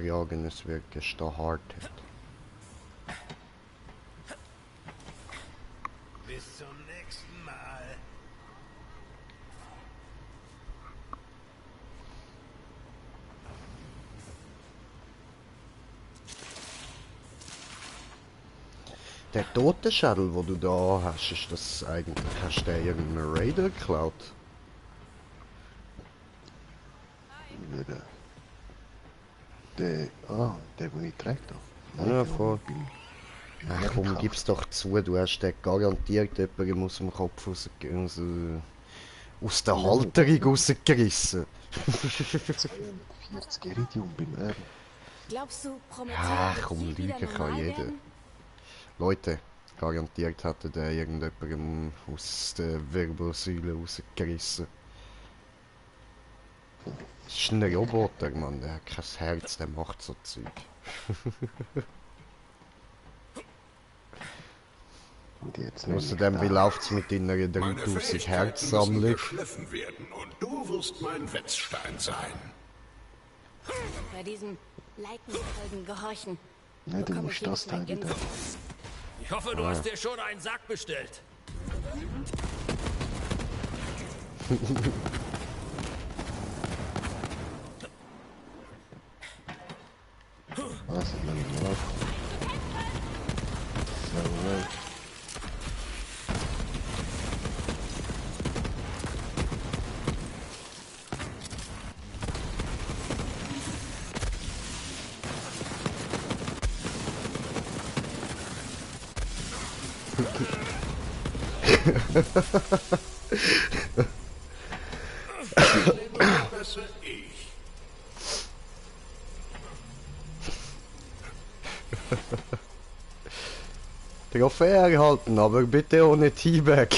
verjagen, es wirklich da hart hat. Bis zum nächsten Mal. Der Totenschädel, den du da hast, ist das eigentlich, hast du den irgendeinem Raider geklaut? Der, den ich trage da. Ja, voll. Ach komm, gib's doch zu, du hast den garantiert jemandem aus dem Kopf aus der Halterung rausgerissen. 42 Iridium beim Erben. Glaubst du, Prometeo Ach wird komm, je wieder lügen kann normal jeder. werden? Leute, garantiert hatte der irgendjemandem aus der Wirbelsäule rausgerissen. Das ist ein Roboter, Mann, der hat kein Herz, der macht so Zeug. Außerdem, wie läuft's mit deiner 3000 Herz-Sammlung? geschliffen werden und du wirst mein Wetzstein sein. Bei diesem Leitensfolgen gehorchen. Ne, du bekomme musst ich das jedes Mal Teil wieder. Gänsehaut. Ich hoffe, du hast dir schon einen Sack bestellt. Was ist denn drauf? So, Besser ich. Trophäe erhalten, aber bitte ohne Teabag.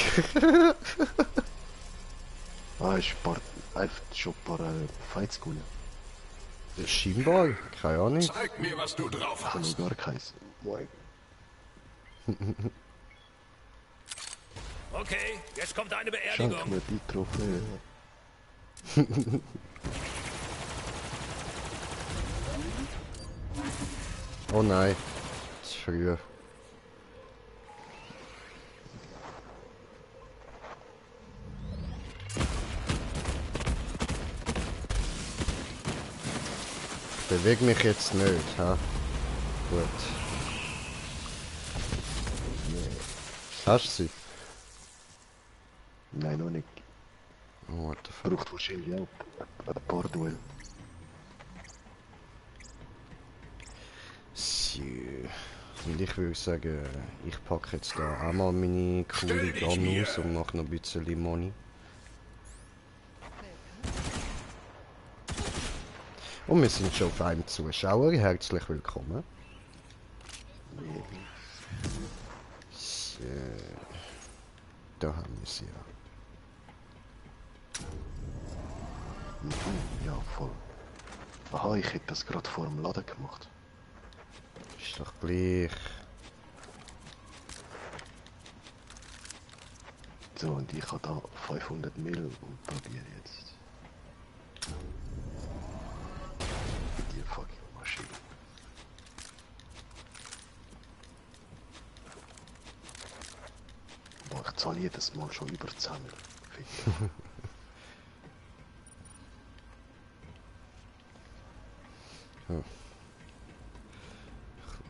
ich spart einfach schon ein paar Fights gewonnen. Scheinbar, keine Ahnung. Zeig mir, was du drauf Also hast. noch gar keins. Moin. Okay, jetzt kommt eine Beerdigung. Schenk mir die Trophäe. Oh nein, das ist früh. Beweg mich jetzt nicht, ha? Gut. Hast du sie? Nein, noch nicht. Oh, what the fuck. Braucht wahrscheinlich auch ein paar Duell. So. Und ich würde sagen, ich packe jetzt da auch mal meine coole Gun aus und mache noch ein bisschen Money. Und wir sind schon auf einem Zuschauer. Herzlich willkommen. So. Da haben wir sie ja. Ja, voll. Aha, ich hätte das gerade vor dem Laden gemacht. Ist doch gleich. So, und ich habe da 500 Mil und probiere jetzt. Die fucking Maschine. Boah, ich zahle jedes Mal schon über 10 Mil. Ich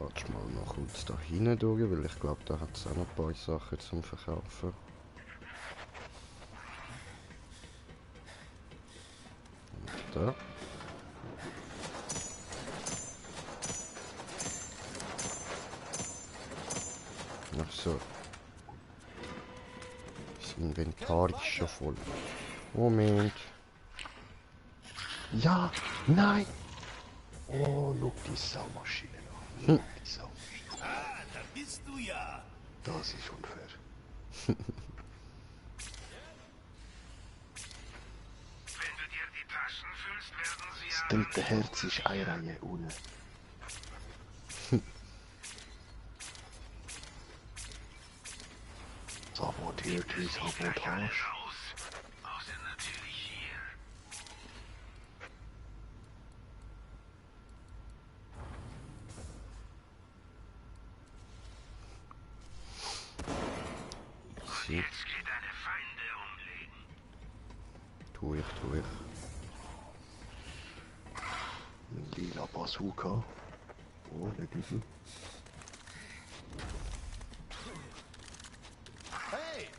watsch mal noch kurz da hinten durch, weil ich glaube, da hat es auch noch ein paar Sachen zum Verkaufen. Und da. Ach so. Das Inventar ist schon voll. Moment. Ja, nein! Oh, look die Saumaschine noch. Look die Saumaschine. Ah, da bist du ja. Das ist unfair. Wenn du dir die Taschen füllst, werden sie Das dritte Herz ist eine Reihe ohne. Sabotiert wie Sabotage. aus. Außer natürlich hier. sein. Jetzt geht deine Feinde umlegen. Tu ich. Ein lila Bazooka. Oh, nicht übel. Hey!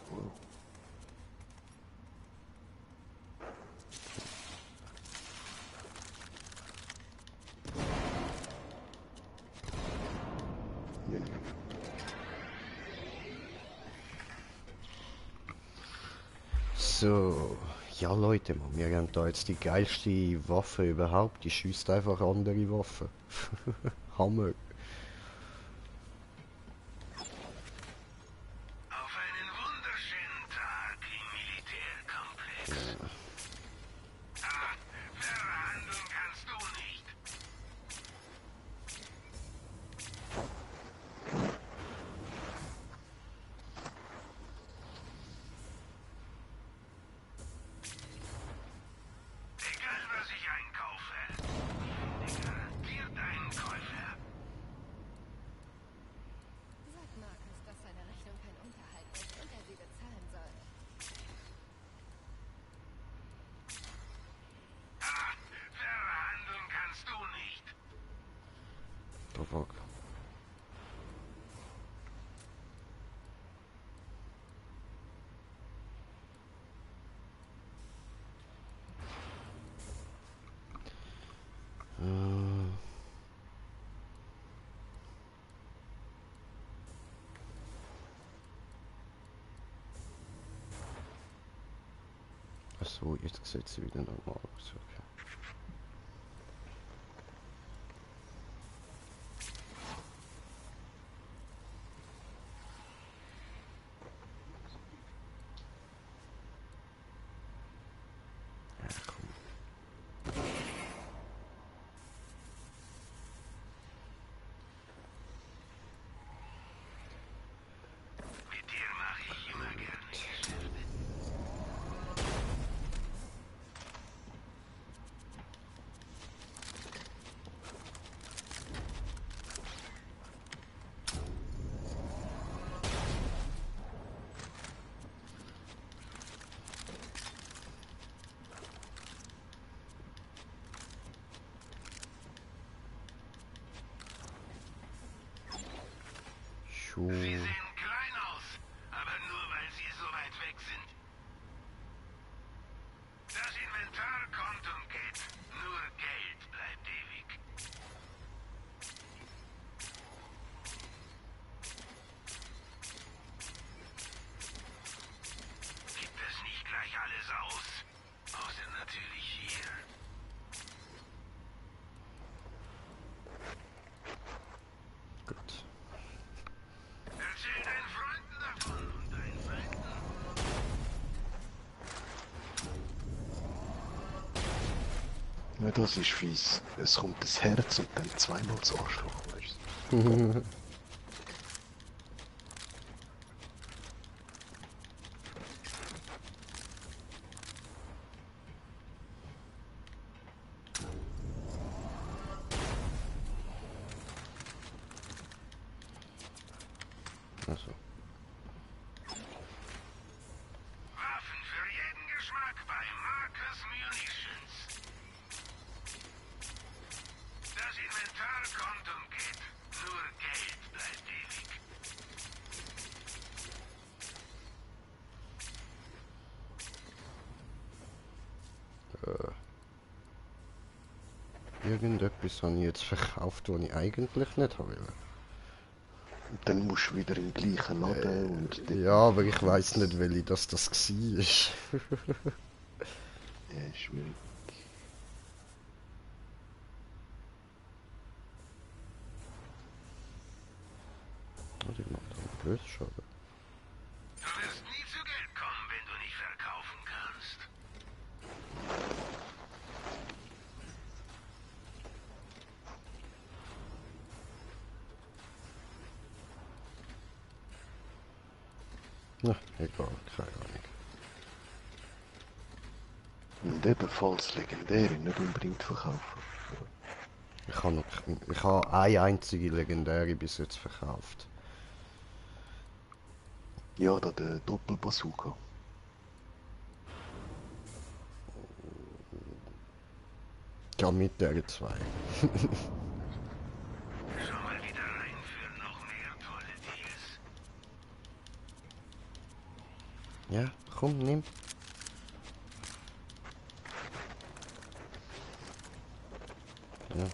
Wow. Nee, nee. So, ja Leute, Mann, wir haben da jetzt die geilste Waffe überhaupt. Die schießt einfach andere Waffen. Hammer. Auf einen wunderschönen Tag im Militärkomplex. Ah, verhandeln kannst du nicht. Egal was ich einkaufe, ich finde garantiert einen Käufer. Sag Markus, dass seine Rechnung kein Unterhalt ist und er sie bezahlen soll. Ah, verhandeln kannst du nicht. Tabak. Achso, jetzt sieht sie wieder normal aus. Okay. Ja, komm. Mit dir mache ich immer gerne Geschäfte. Schuh. Sie sehen klein aus, aber nur weil sie so weit weg sind. Das Inventar kommt und geht. Nur Geld bleibt ewig. Gibt es nicht gleich alles aus? Außer natürlich hier. Gut. Erzähl deinen Freunden davon und deinen Feinden. Ja, das ist fies. Es kommt das Herz und dann zweimal das Arschloch, weißt du? Also. Waffen für jeden Geschmack bei Marcus Munitions. Das Inventar kommt und geht. Nur Geld bleibt ewig. Irgendetwas habe ich jetzt verkauft, was ich eigentlich nicht haben will. Und dann musst du wieder im gleichen Laden und dort- Ja, aber ich weiß nicht, welche das war. Ja, schwierig. Also ich mache da einen Blödschaden. Du wirst nie zu Geld kommen, wenn du nicht verkaufen kannst. Na, egal, keine Ahnung. Und eben falls legendäre nicht unbedingt verkaufen. Ich habe eine einzige legendäre bis jetzt verkauft. Ja, da der Doppelbazooka. Ja, mit der zwei. Schau mal wieder rein für noch mehr tolle Deals. Ja, komm, nimm. Ja.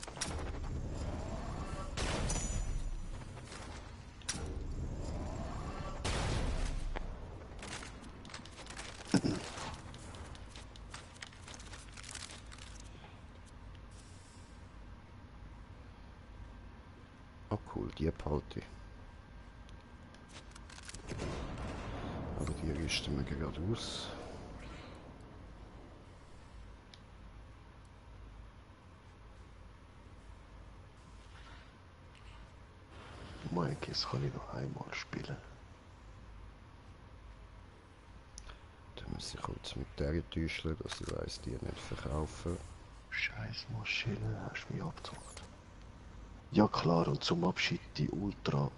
Oh cool, die behalte ich. Aber die rüsten wir gerade aus. Maikis kann ich noch einmal spielen. Dann muss ich kurz mit der täuschen, dass ich weiss, die nicht verkaufen. Scheiß Maschine, hast du mich abgezockt. Ja klar, und zum Abschied die Ultra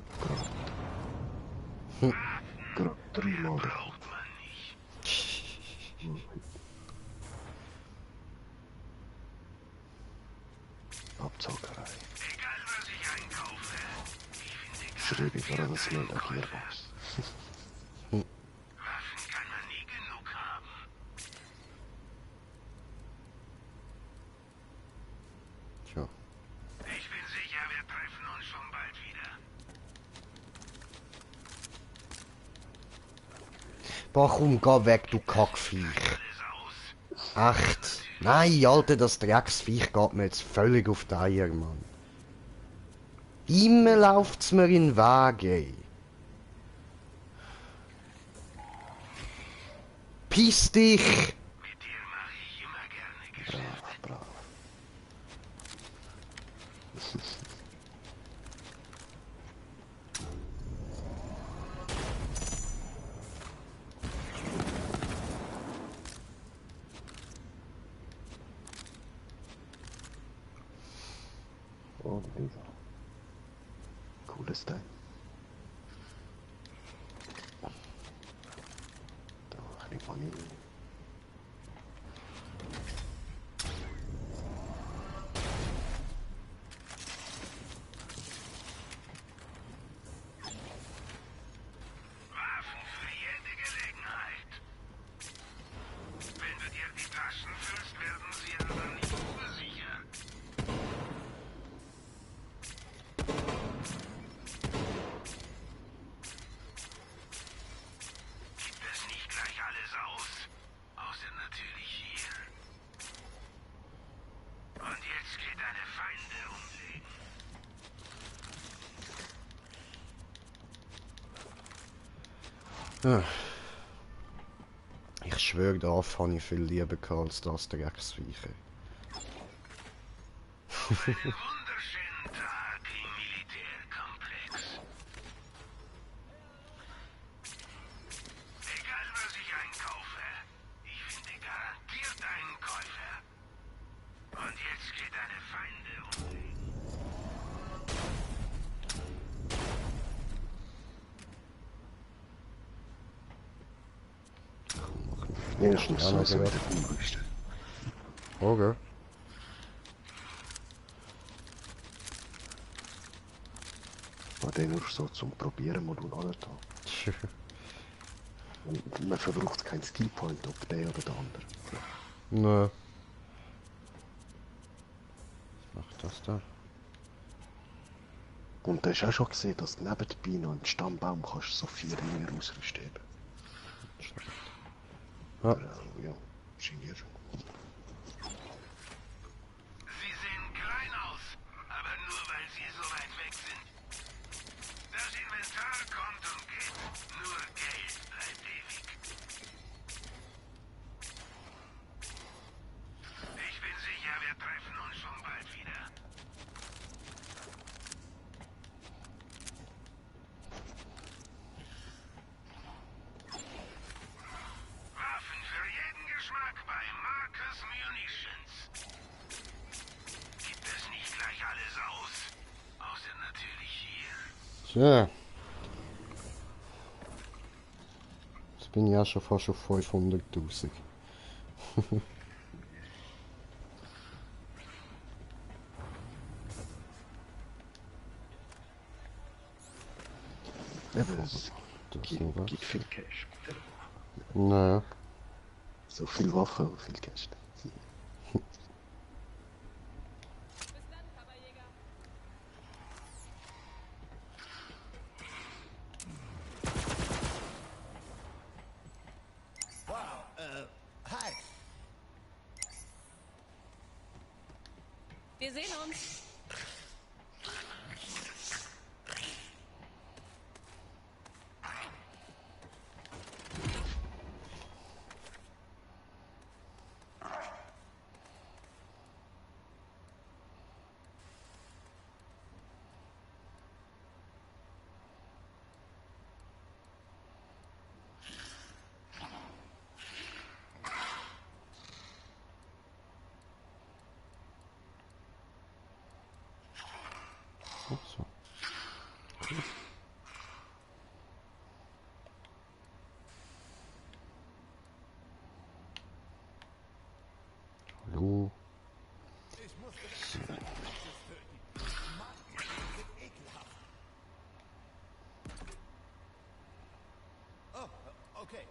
gerade dreimal der Kopf. Abzockerei. Egal was ich einkaufe, ich finde Schreibe ich gerade das Mail nach Gearbox. Waffen kann man nie genug haben. Tja. Ich bin sicher, wir treffen uns schon bald wieder. Boah, komm, geh weg, du Kackviech. Alles aus. Echt? Nein, Alter, das Drecksviech geht mir jetzt völlig auf die Eier, Mann. Immer läuft's mir in den Weg, ey. Piss dich! Mit dir mache ich immer gerne Geschäfte. Brav. Oh, dieser. Cooles Teil. Da mache ich mal hin. Waffen für jede Gelegenheit. Wenn du dir die Taschen füllst, werden sie aber nicht versichert. Gibt es nicht gleich alles aus? Außer natürlich hier. Und jetzt geht deine Feinde umlegen. Ich schwöre, darauf habe ich viel lieber gehabt als das Drecksviech. Einen wunderschönen Tag im Militärkomplex. Egal was ich einkaufe, ich finde garantiert einen Käufer. Und jetzt geht deine Feinde umlegen. Erstens Ja, so na, sind genau. die Unrüste. Okay. Aber den nur so zum Probieren mal runter. Und man verbraucht keinen Skillpoint, ob der oder der andere. Nö. Was macht das da? Und du hast auch schon gesehen, dass du neben der Biene einen Stammbaum kannst so 4 Ringe ausrüsten. Ja. Ja, Ingenieur. Sie sehen klein aus, aber nur weil sie so weit weg sind. Das Inventar kommt und geht. Nur Geld bleibt ewig. Ich bin sicher, wir treffen uns schon bald wieder. Waffen für jeden Geschmack bei Marke Ja. Jetzt bin ich auch schon fast auf 500.000. Eben, es Das ist noch was. gibt viel Cash. Naja. So viel Waffen und viel Cash. Hi. Wir sehen uns. So. Hallo. Okay.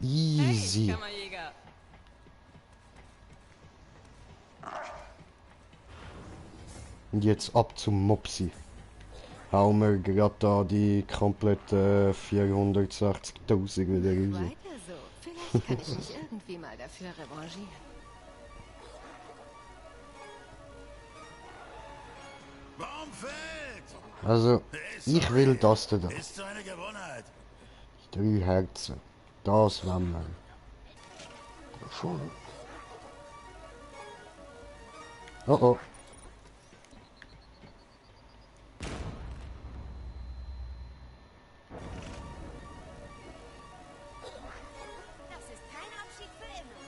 Easy. Kammerjäger. Und jetzt ab zum Mopsi. Hauen wir gerade da die komplette 460.000 wieder raus. Weiter so. Vielleicht kann ich mich irgendwie mal dafür revanchieren. Baumfeld! Also, ich will das da. Ist so eine Gewohnheit. 3 Herzen. Das wollen wir. Voll. Oh oh. Das ist kein Abschied für immer.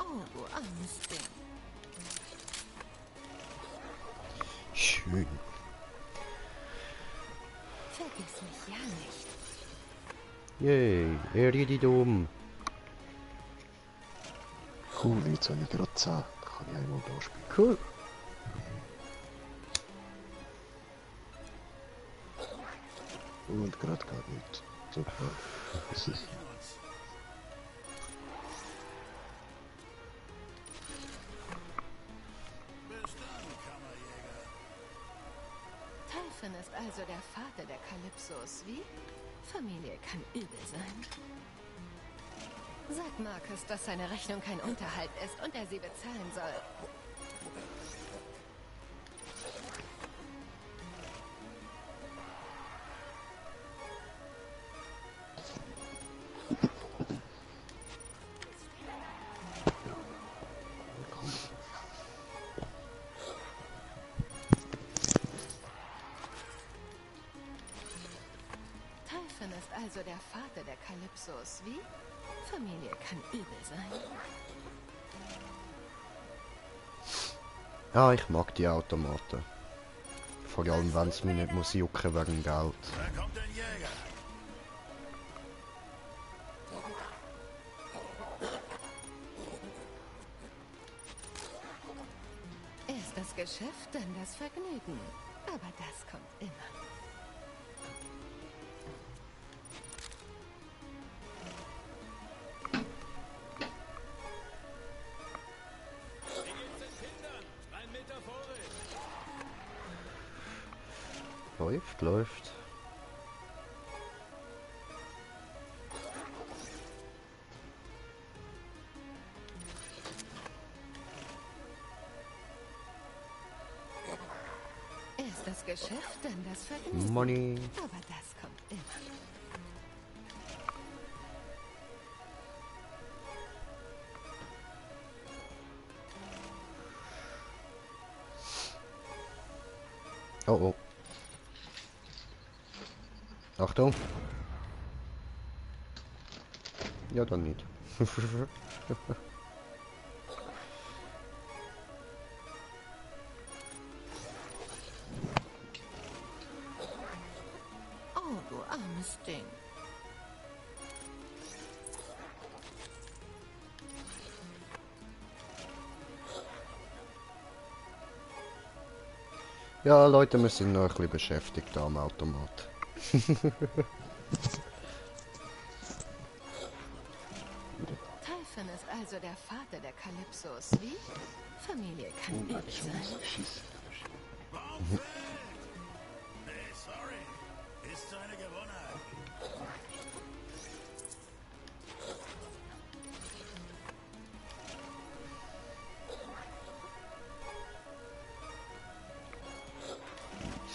Oh, du armes Ding. Schön. Vergiss mich ja nicht. Yay, Erididum. Cool, jetzt habe ich gerade 10. Da kann ich einmal da spielen. Cool. Und gerade gar nicht. Super. Typhon ist also der Vater der Kalypsos. Wie? Familie kann übel sein. Sag Marcus, dass seine Rechnung kein Unterhalt ist und er sie bezahlen soll. Typhon ist also der Vater der Kalypsos. Wie? Familie kann übel sein. Ja, ich mag die Automaten. Vor allem, wenn es mich nicht muss jucken wegen Geld. Da kommt ein Jäger. Erst das Geschäft, dann das Vergnügen. Aber das kommt immer. Läuft, läuft. Erst das Geschäft, dann das Vergnügen. Money. Aber das kommt immer. Oh oh. Achtung. Ja, dann nicht. Oh, du armes Ding. Ja, Leute, wir sind noch ein bisschen beschäftigt da am Automat. Typhon ist also der Vater der Kalypsos, wie? Familie kann übel sein. Nee, sorry. Ist eine Gewohnheit.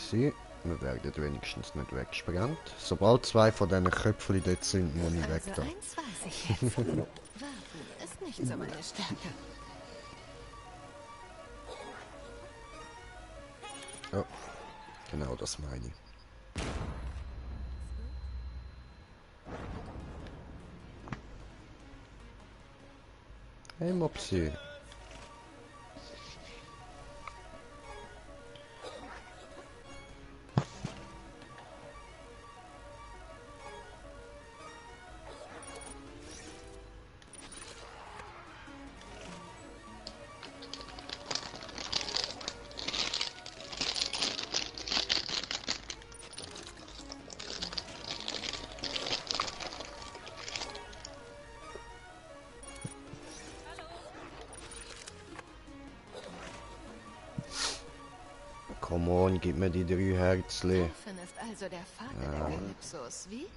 Sie, wir werden wenigstens nicht wegsprengt. Sobald zwei von diesen Köpfchen dort sind, muss ich weg Also da. eins weiß ich jetzt. Warten ist nicht so meine Stärke. Oh, genau das meine ich. Hey Mopsi. Come on, gib mir die 3 Herzli. Typhon ist also der Vater der Kalypsos, wie?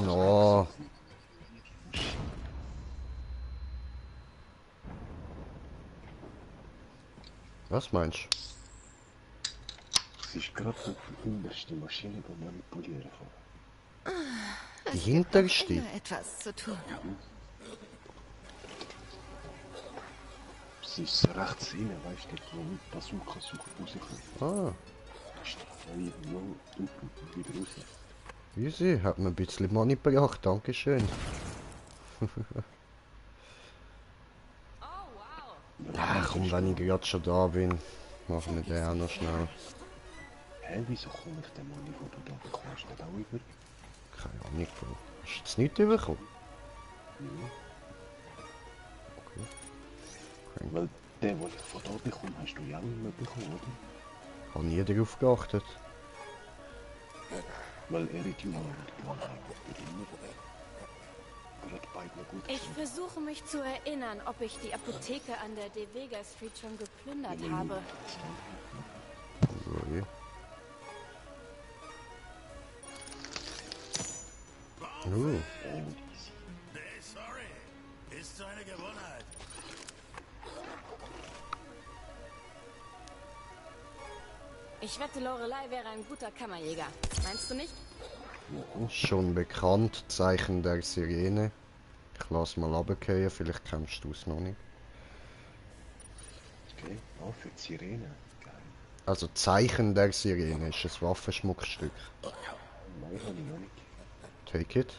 Oh. Was meinst du? Es ist gerade die hinterste Maschine, die manipulieren kann. Die hinterste? Immer etwas zu tun. Sie ist rechts innen, weißt du, wo mit Bazooka rauskommt. Ah, Wieder raus. easy. Hat mir ein bisschen Money gebracht. Dankeschön. Ach komm, wenn ich gerade schon da bin, machen wir den auch noch schnell. Hä, wieso komme ich den Money, den du da bekommst, nicht auch über? Keine Ahnung, Bro. Hast du jetzt nicht bekommen? Weil den, den ich von da bekomme, hast du ja nicht mehr bekommen, oder? Habe nie darauf geachtet. Weil er die Mann und Plan eigentlich immer gerade beide gut Ich versuche mich zu erinnern, ob ich die Apotheke an der De Vega Street schon geplündert habe. So, Nee, sorry. Ist eine Gewohnheit. Ich wette, Lorelei wäre ein guter Kammerjäger. Meinst du nicht? schon bekannt, Zeichen der Sirene. Ich lasse mal runterfallen, vielleicht kennst du es noch nicht. Okay, auch für die Sirene. Geil. Also Zeichen der Sirene ist ein Waffenschmuckstück. Nein, habe ich noch nicht. Take it.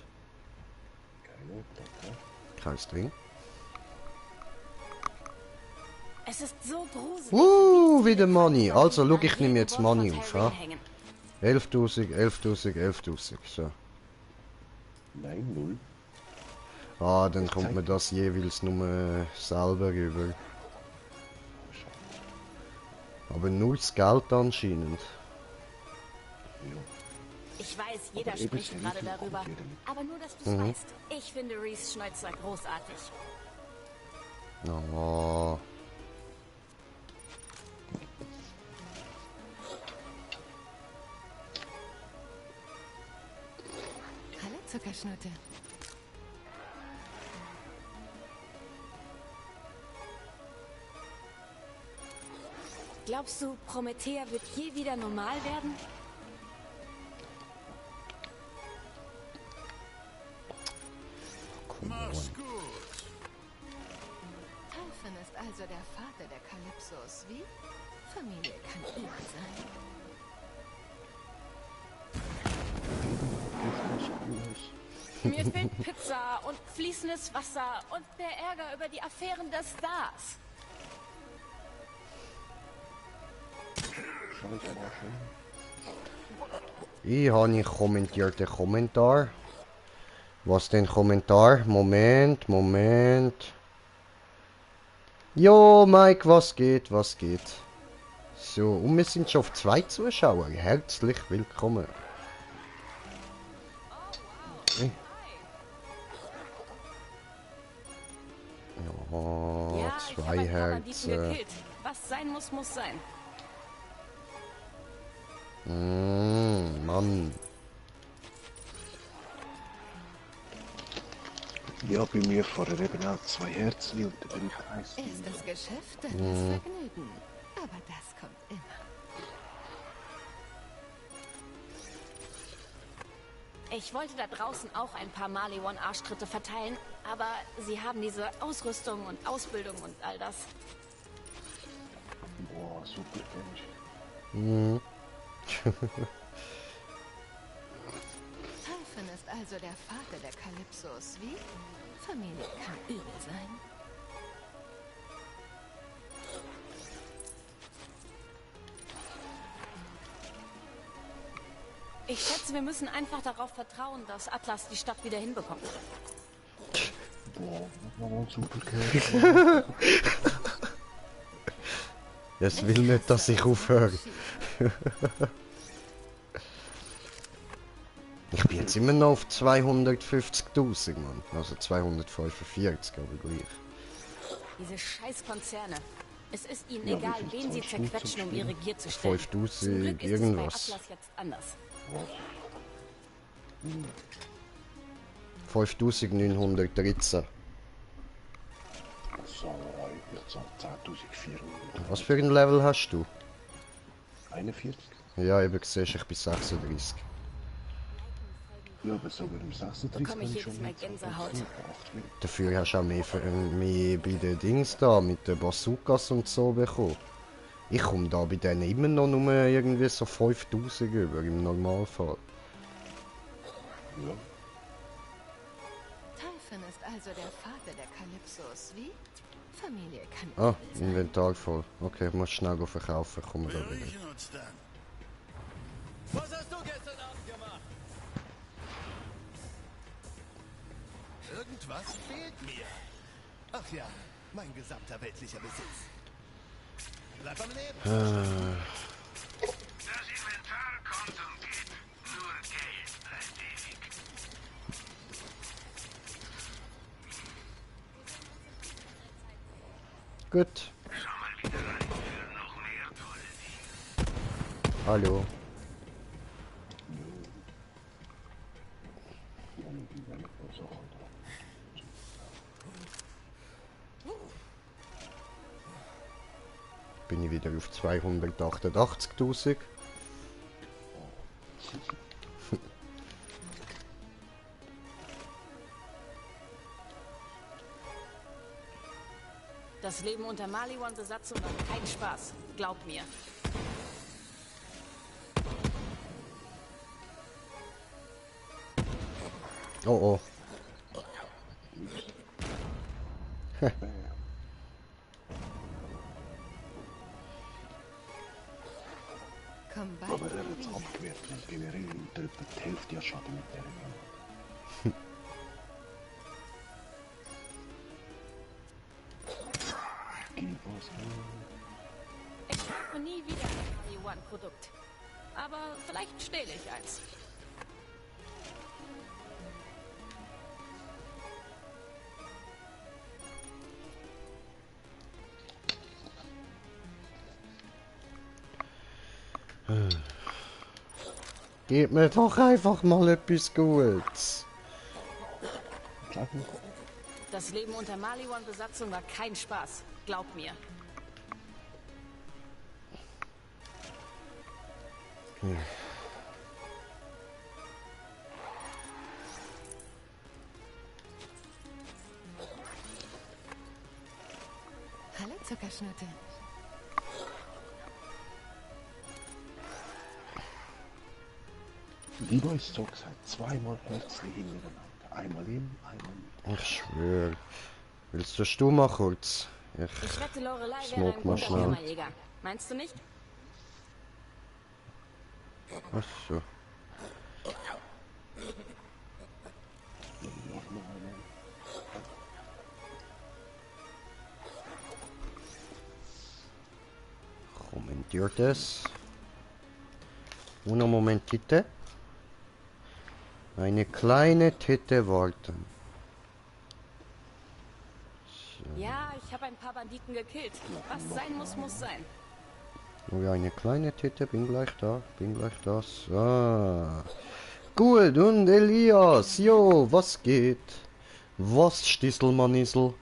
Geil, danke. Kein Ding. Es ist so gruselig. Wieder Money. Also, schau, ich nehme jetzt Money auf. Ja? 11.000, 11.000, 11.000. So. Nein, 0. Ah, dann kommt mir das jeweils nur selber rüber. Aber nur das Geld anscheinend. Ja. Ich weiß, jeder Aber eben spricht sehr gerade viel darüber. kommt jedem. Aber nur, dass du es weißt. Ich finde Reese Schneuzer großartig. Oh. Hallo Zuckerschnutte. Glaubst du, Promethea wird je wieder normal werden? Mach's gut. Typhon ist also der Vater der Kalypsos. Wie? Familie kann übel sein. Mir fehlt Pizza und fließendes Wasser und der Ärger über die Affären der Stars. Ich habe einen kommentierten Kommentar. Was denn Kommentar? Moment. Jo, Mike, was geht? So, und wir sind schon auf 2 Zuschauer. Herzlich willkommen. Okay. Ja, 2 Herzen. Was sein muss, muss sein. Mann. Ja, bei mir vorher eben auch 2 Herzen und dann bin ich 1. Ist das Geschäft, dann das Vergnügen. Aber das kommt immer. Ich wollte da draußen auch ein paar Maliwan-Arschtritte verteilen, aber sie haben diese Ausrüstung und Ausbildung und all das. Boah, super Mensch. Typhon ist also der Vater der Kalypsos. Wie? Familie kann übel sein. Ich schätze, wir müssen einfach darauf vertrauen, dass Atlas die Stadt wieder hinbekommt. Boah, super Mensch. Es will nicht, dass ich aufhöre. Ich bin jetzt immer noch auf 250.000, Mann. Also 245, glaube ich gleich. Diese Scheißkonzerne. Es ist ihnen egal, wen sie zerquetschen, um ihre Gier zu stillen. 5000 Zum Glück ist irgendwas. es bei Atlas jetzt anders. 5913. So, jetzt so 10.400. Was für ein Level hast du? 41? Ja, eben siehst ich bin 36. Ja, aber sogar im 36 Bekomme ich kann jedes schon Mal mit Gänsehaut. 8 Dafür hast du auch mehr bei den Dings da, mit den Bazookas und so bekommen. Ich komme da bei denen immer noch nur irgendwie so 5000 über im Normalfall. Ja. Typhon ist also der Vater der Kalypsos. Wie? Familie kann Ah, übel sein. Inventar voll. Okay, ich muss schnell verkaufen, kommen da Wir wieder. riechen uns dann. Was hast du gestern Abend gemacht? Irgendwas fehlt mir. Ach ja, mein gesamter weltlicher Besitz. Bleib am Leben. Das Inventarkonto geht. Nur Geld bleibt ewig. Gut. Schau mal wieder rein für noch mehr tolle Dinge. Hallo. Bin ich wieder auf 288.000. Das Leben unter Maliwan-Besatzung war kein Spaß. Glaub mir. Oh oh. Komm bald Aber er mal hat es wieder. abgewehrt und generell unter etwa die Hälfte ja Schaden mit der Wand. Gib was. Ich kaufe nie wieder ein Maliwan-Produkt. Aber vielleicht stehle ich eins. Gib mir doch einfach mal etwas Gutes. Sag mal. Das Leben unter Maliwan-Besatzung war kein Spaß. Glaub mir. Hallo Zuckerschnutte. Levi's Socks hat zweimal Herzli hintereinander. Einmal ihm, einmal mit. Ich schwöre. Willst du mal kurz? Ich wette, Lorelei wäre Smoke ein mal guter schnell. Schimmerjäger. Meinst du nicht? Ach so. Kommentiert es. Uno momentite. Eine kleine Titte warten. Ja, ich habe ein paar Banditen gekillt. Was sein muss, muss sein. Nur eine kleine Titte, bin gleich da, So. Gut, und Elias, jo, was geht? Was, Stisselmanissel?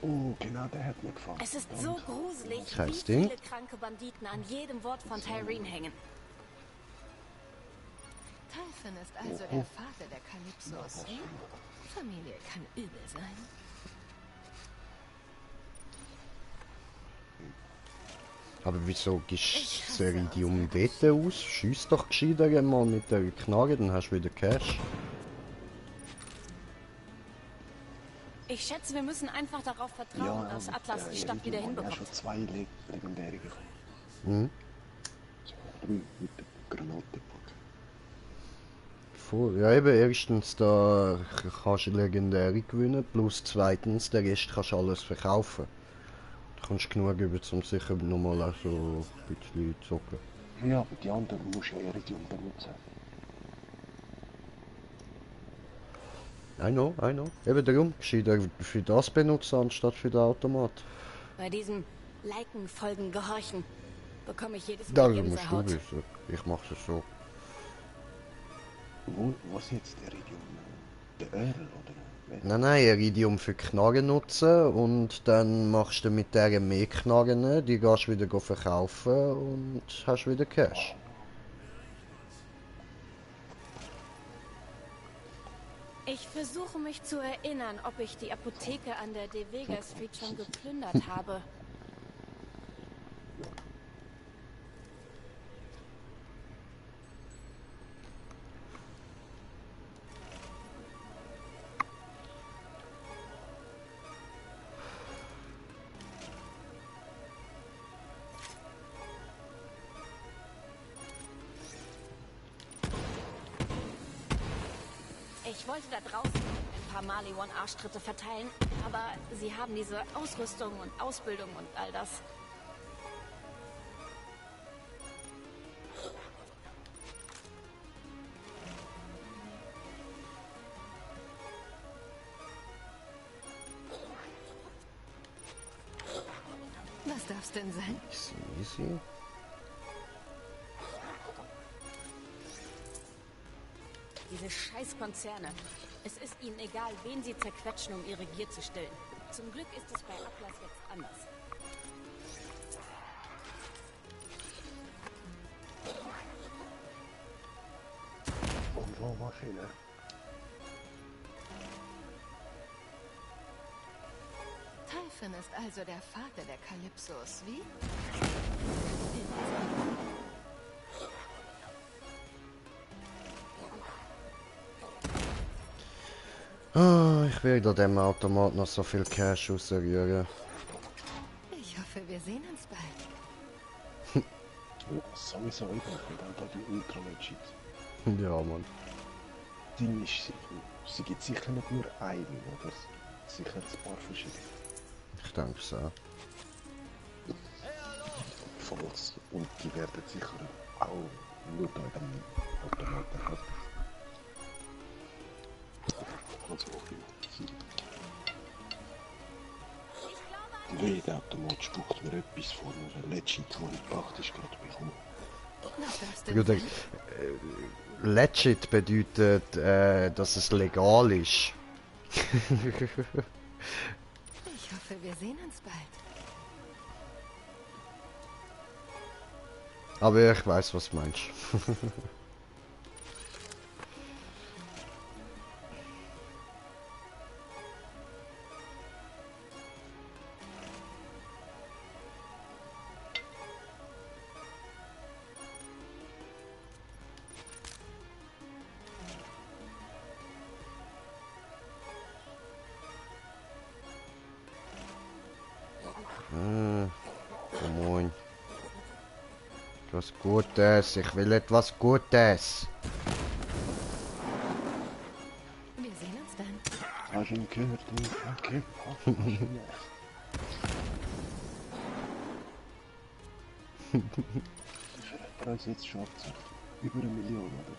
Oh, genau, der hat mir gefallen. Es ist so gruselig, Kein wie Ding. viele kranke Banditen an jedem Wort von Tyreen hängen. Typhon ist also der Vater der Kalypsos. Familie kann übel sein. Aber wieso gibst du das Iridium dort aus? Schiess doch gescheiter mal mit der Knarre, dann hast du wieder Cash. Ich schätze, wir müssen einfach darauf vertrauen, dass Atlas die Stadt wieder Ja, hinbekommt. schon zwei legendäre gekommen. Mhm. Drei mit der Granate-Pack. Voll. Ja eben, erstens da kannst du Legendäre gewinnen, plus zweitens, der Rest kannst du alles verkaufen. Du kannst genug über, um sicher nochmal auch so ein bisschen zocken. Ja, aber die anderen musst du ja Iridium benutzen. I know. Eben darum, gescheiter für das benutzen, anstatt für den Automat. Bei diesem Liken, Folgen, Gehorchen bekomme ich jedes Mal Das musst du Gänsehaut. wissen. Ich mache es so. Was jetzt Iridium? Der Earl oder wer? Nein, Iridium für Knarren nutzen und dann machst du mit der mehr Knarren, die gehst du wieder verkaufen und hast wieder Cash. Ich versuche mich zu erinnern, ob ich die Apotheke an der De Vega Street schon geplündert habe. Ich wollte da draußen ein paar Mali One Arschtritte verteilen, aber sie haben diese Ausrüstung und Ausbildung und all das. Was darf's denn sein? Easy. Diese Scheißkonzerne. Es ist ihnen egal, wen sie zerquetschen, um ihre Gier zu stillen. Zum Glück ist es bei Atlas jetzt anders. Maschine. Typhon ist also der Vater der Kalypsos, wie? Ah, ich werde dem Automat noch so viel Cash rausrühren. Ich hoffe, wir sehen uns bald. Ja, sowieso eben, weil dann da die Ultra-Legit. Ja, Mann. Ding ist, sie gibt sicher nicht nur einen, oder? Sicher ein paar verschiedene. Ich denke es auch. Falls. Und die werden sicher auch nur da beim Automaten haben. Also auch immer. Jeder Automat spuckt mir etwas von einer Legend, die ich praktisch gerade bekomme. Was darfst du Bruder, denn? legit bedeutet, dass es legal ist. Ich hoffe, wir sehen uns bald. Aber ich weiß, was du meinst. Moin. Etwas Gutes. Ich will etwas Gutes. Wir sehen uns dann. Hast du ihn gehört? Okay. Wie viel hat er uns jetzt schon abgezogen? Über 1 Million, oder?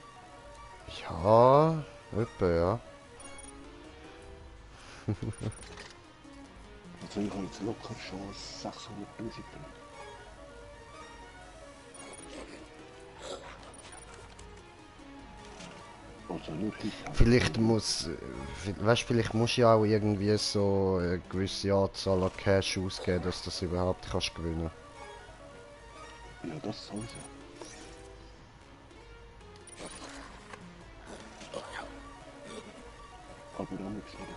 Ja, etwa, ja. Also ich habe jetzt locker schon 600'000 drin. Also nur heute. Vielleicht muss, weißt, vielleicht musst du ja auch irgendwie so eine gewisse Anzahl an Cash ausgeben, dass du das überhaupt kannst gewinnen. Ja, das sowieso. Aber auch nichts wieder.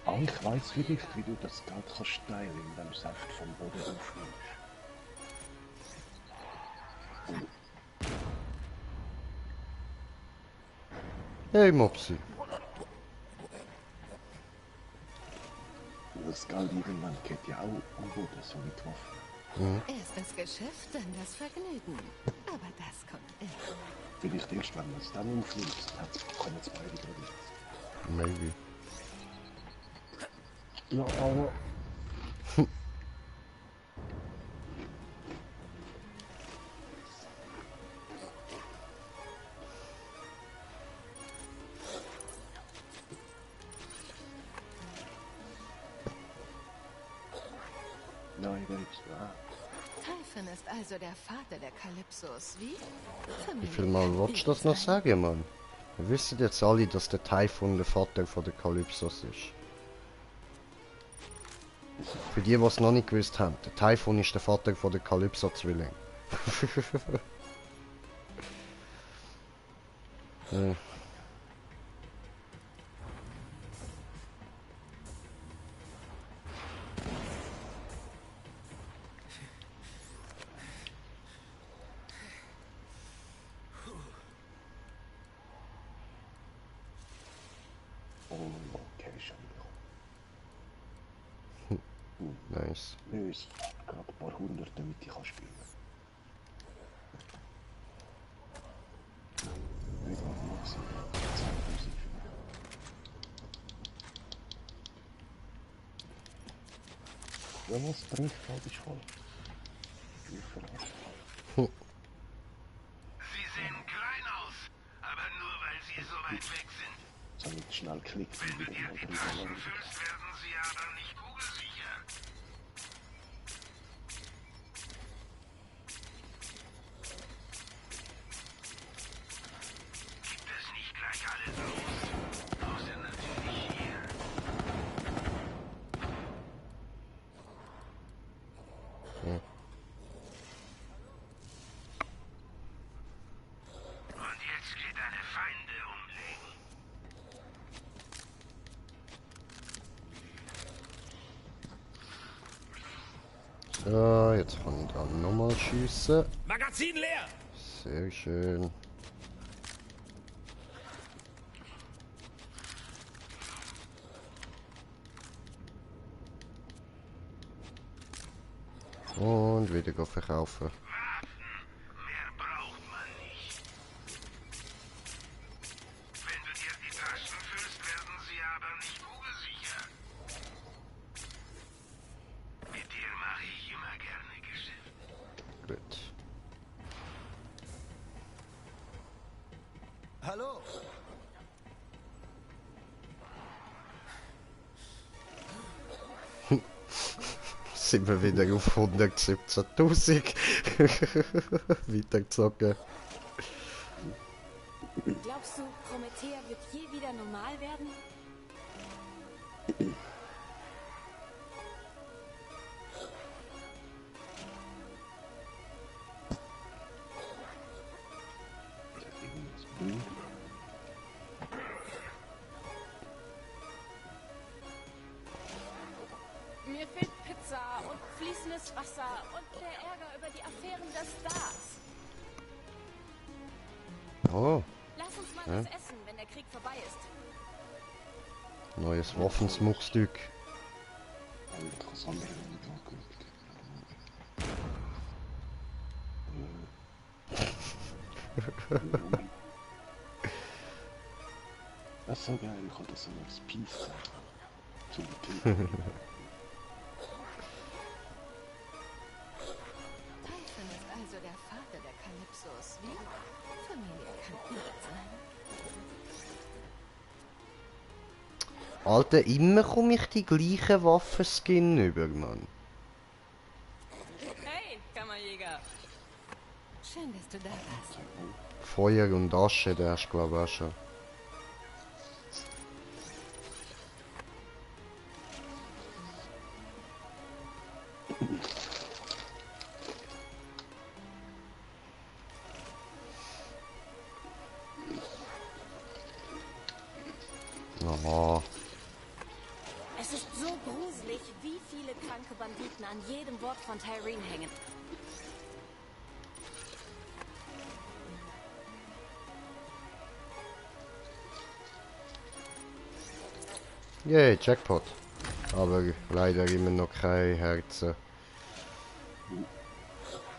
Ah, ich weiss wirklich, wie du das Geld kannst teilen, indem du es einfach vom Boden aufnimmst. Hey Mopsi. Das Geld irgendwann geht ja auch am Boden, so wie die Waffen. Erst das Geschäft, dann das Vergnügen. Aber das kommt immer. Vielleicht erst, wenn man es dann aufnimmt, kommen es beide gerade nicht. Maybe. Ja, aber... Nein, Babes, Typhon ist also der Vater der Kalypsos, wie? Wie viel Mal willst du das noch sagen, Mann? Wir wissen jetzt alle, dass der Typhon der Vater von der Kalypsos ist. Für die, die es noch nicht gewusst haben, der Typhon ist der Vater von der Kalypso-Zwilling. Ja. Oh, okay, schon wieder. Nice. Mir ist gerade ein paar hundert, damit ich kann spielen. Wie war die noch? 2000. Ja, was bringt halt ist voll. Ich verarscht. Sie sehen klein aus, aber nur weil sie so weit weg sind. So mit schnell klicken Wenn du wieder dir mal die drüber Taschen landen. füllst, werden sie aber nicht kugelsicher. Gibt es nicht gleich alles aus? Außer natürlich hier. Und jetzt geht deine Feinde umlegen. So, jetzt kann ich dann nochmal schiessen. Magazin leer! Sehr schön. Und wieder verkaufen. Mehr braucht man nicht. Wenn du dir die Taschen füllst, Hallo? Sind wir wieder auf 117.000 weitergezogen. Glaubst du, Promethea wird je wieder normal werden? Mir fehlt Pizza und fließendes Wasser und der Ärger über die Affären des Stars. Oh, Lass uns mal was essen, wenn der Krieg vorbei ist. neues Waffensmuckstück. Interessant, wenn man nicht anguckt. Das ist so geil, ich hatte so als Peace zum Typen. Typhon ist also der Vater der Kalypsos. Wie? Familie kann übel sein. Alter, immer komme ich die gleichen Waffenskin über, Mann. Hey, Kammerjäger. Schön, dass du da warst. Feuer und Asche, der hast du glaube ich auch schon. Aha. Es ist so gruselig, wie viele kranke Banditen an jedem Wort von Tyreen hängen. Yay, Jackpot. Aber leider immer noch kein Herzen.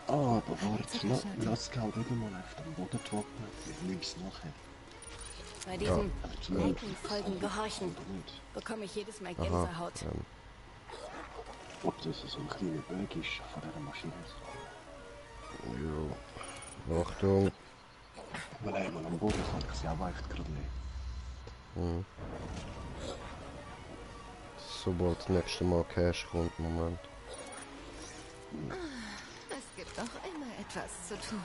Ah, aber warte, lass Geld wieder mal auf den Boden trocknen. Ich nehm's nachher. Bei diesen Folgen Gehorchen bekomme ich jedes Mal Gänsehaut. Ob das so ein kleiner Berg ist von dieser Maschine. Jo. Achtung. Weil einmal am Boden kann ich sie aber einfach gerade nicht. Sobald das nächste Mal Cash kommt, Moment. Es gibt doch immer etwas zu tun.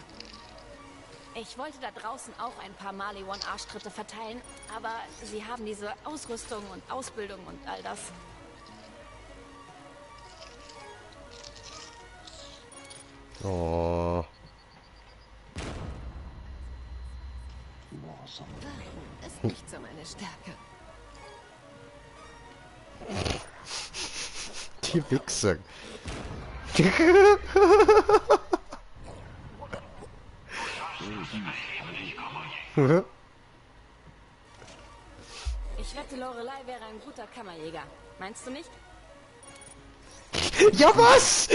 Ich wollte da draußen auch ein paar Maliwan-Arschtritte verteilen, aber sie haben diese Ausrüstung und Ausbildung und all das. Oh. Warten ist nicht so meine Stärke. Die Wichser. Ich wette, Lorelei wäre ein guter Kammerjäger. Meinst du nicht? Ja, was?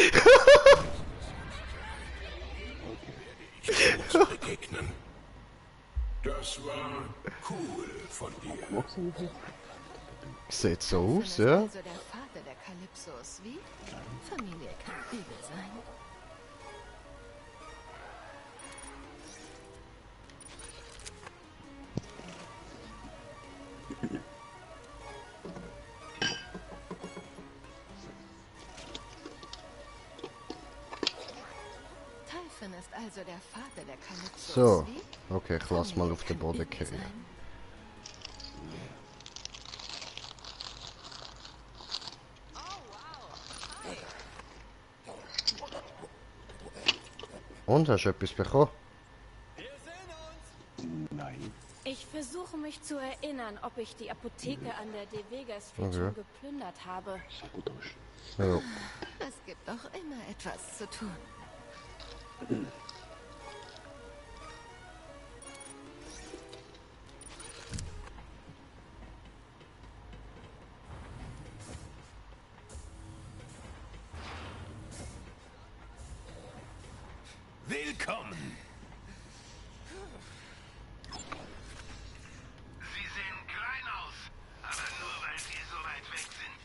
Uns begegnen. Das war cool von dir. Sieht so Typhon aus, ist ja? also der Vater der Kalypsos. Wie? Familie kann übel sein. Typhon ist also der Vater der Kalypsos. So. Wie? Okay, ich lass mal auf den Familie Boden kann übel fallen. sein. Und, hast du etwas bekommen? Nein. Ich versuche mich zu erinnern, ob ich die Apotheke an der De Vega Street Okay. schon geplündert habe. Sabotage. Ja. Es gibt doch immer etwas zu tun. Willkommen! Sie sehen klein aus, aber nur weil sie so weit weg sind.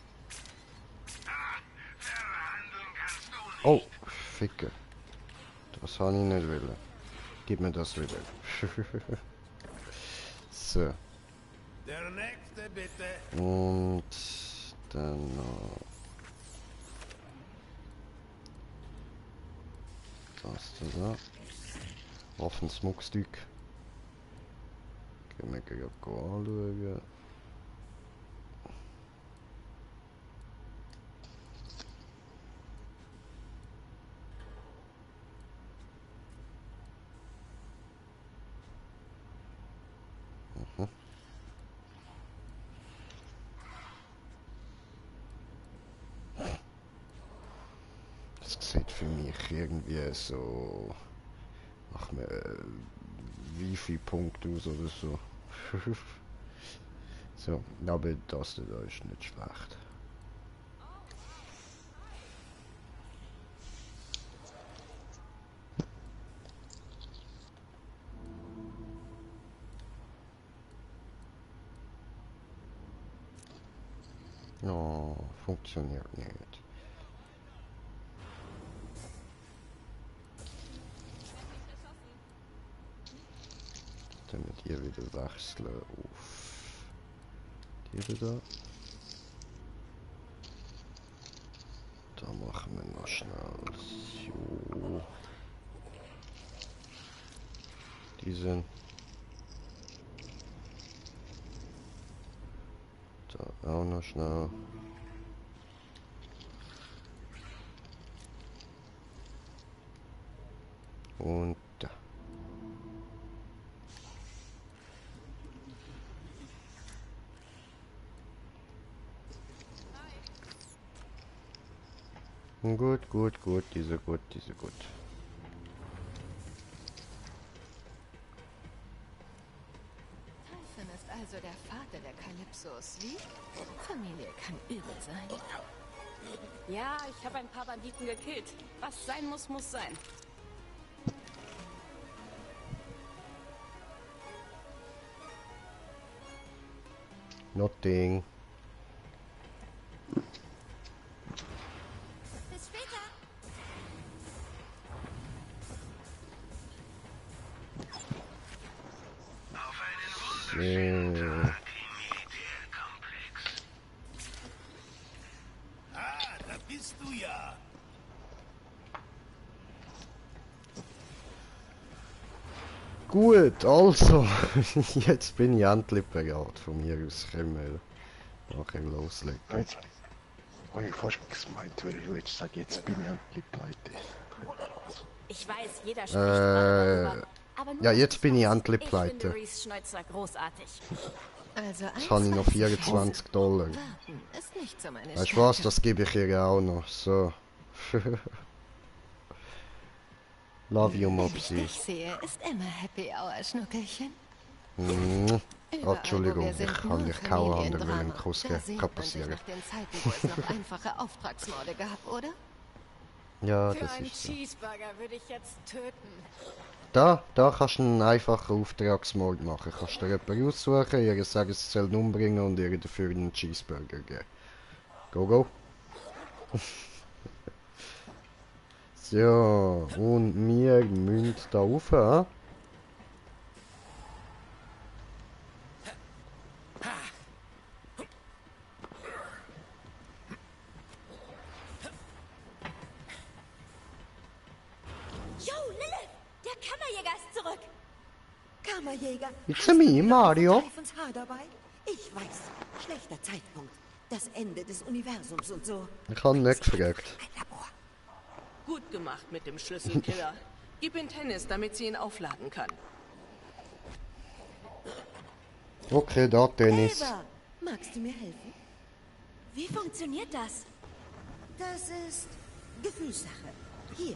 Ah, verhandeln kannst du nicht. Oh, Ficke. Das habe ich nicht wollen. Gib mir das wieder. So. Der nächste bitte. Und dann noch das da. Waffensmuckstück. Gehen wir gleich anschauen. Das sieht für mich irgendwie so nach Wifi-Punkt aus oder so. So, aber das da ist nicht schlecht. Ja, funktioniert nicht. Damit ihr wieder wechseln auf diese da. Da machen wir noch schnell so. Diesen. Da auch noch schnell. Und da. Gut, gut, gut, diese gut, diese gut. Typhon ist also der Vater der Kalypsos. Wie? Familie kann übel sein. Ja, ich habe ein paar Banditen gekillt. Was sein muss, muss sein. Nothing. Bis später. Auf einen wunderschönen So. Tag im Militärkomplex. Ah, da bist du ja. Gut, also, jetzt bin ich endlich bereit. Von mir aus können wir nachher loslegen. Jetzt habe ich fast gemeint, weil ich jetzt sage, jetzt bin ich endlich pleite. Ich weiß, jeder spricht gerade darüber. Aber nur, ja, dass jetzt du bin ich weißt, endlich Ich pleite. finde Reese Schneuzer großartig. Also Jetzt habe ich noch $24. Warten ist nicht so meine Weißt du was, Stärke. das gebe ich ihr auch noch. So. Love you, Wenn ich Mopsi. dich sehe, ist immer Happy Hour, Schnuckelchen. Mhm. Überall, Entschuldigung, wo wir sind, ich nur kann dich kaum haben, Familiendrama. will im Kuss Da sehnt man sich passieren. nach den Zeiten, wo es noch einfache Auftragsmorde gab, oder? Ja, Für das einen ist so. Cheeseburger würde ich jetzt töten. Da kannst du einen einfachen Auftragsmord machen. Kannst dir jemanden aussuchen, ihr sagen, sie sollen umbringen und ihr dafür einen Cheeseburger geben. Go, go. So, und wir müssen da rauf, hein? Jo, Lilith! Der Kammerjäger ist zurück! Kammerjäger. It's me, Mario. Typhons Haar dabei? Ich weiß. Schlechter Zeitpunkt. Das Ende des Universums und so. Ich habe nicht gefragt. Ein Labor. Gut gemacht mit dem Schlüsselkiller. Gib ihn Tennis, damit sie ihn aufladen kann. Okay, da Dennis. Eva, magst du mir helfen? Wie funktioniert das? Das ist Gefühlssache. Hier.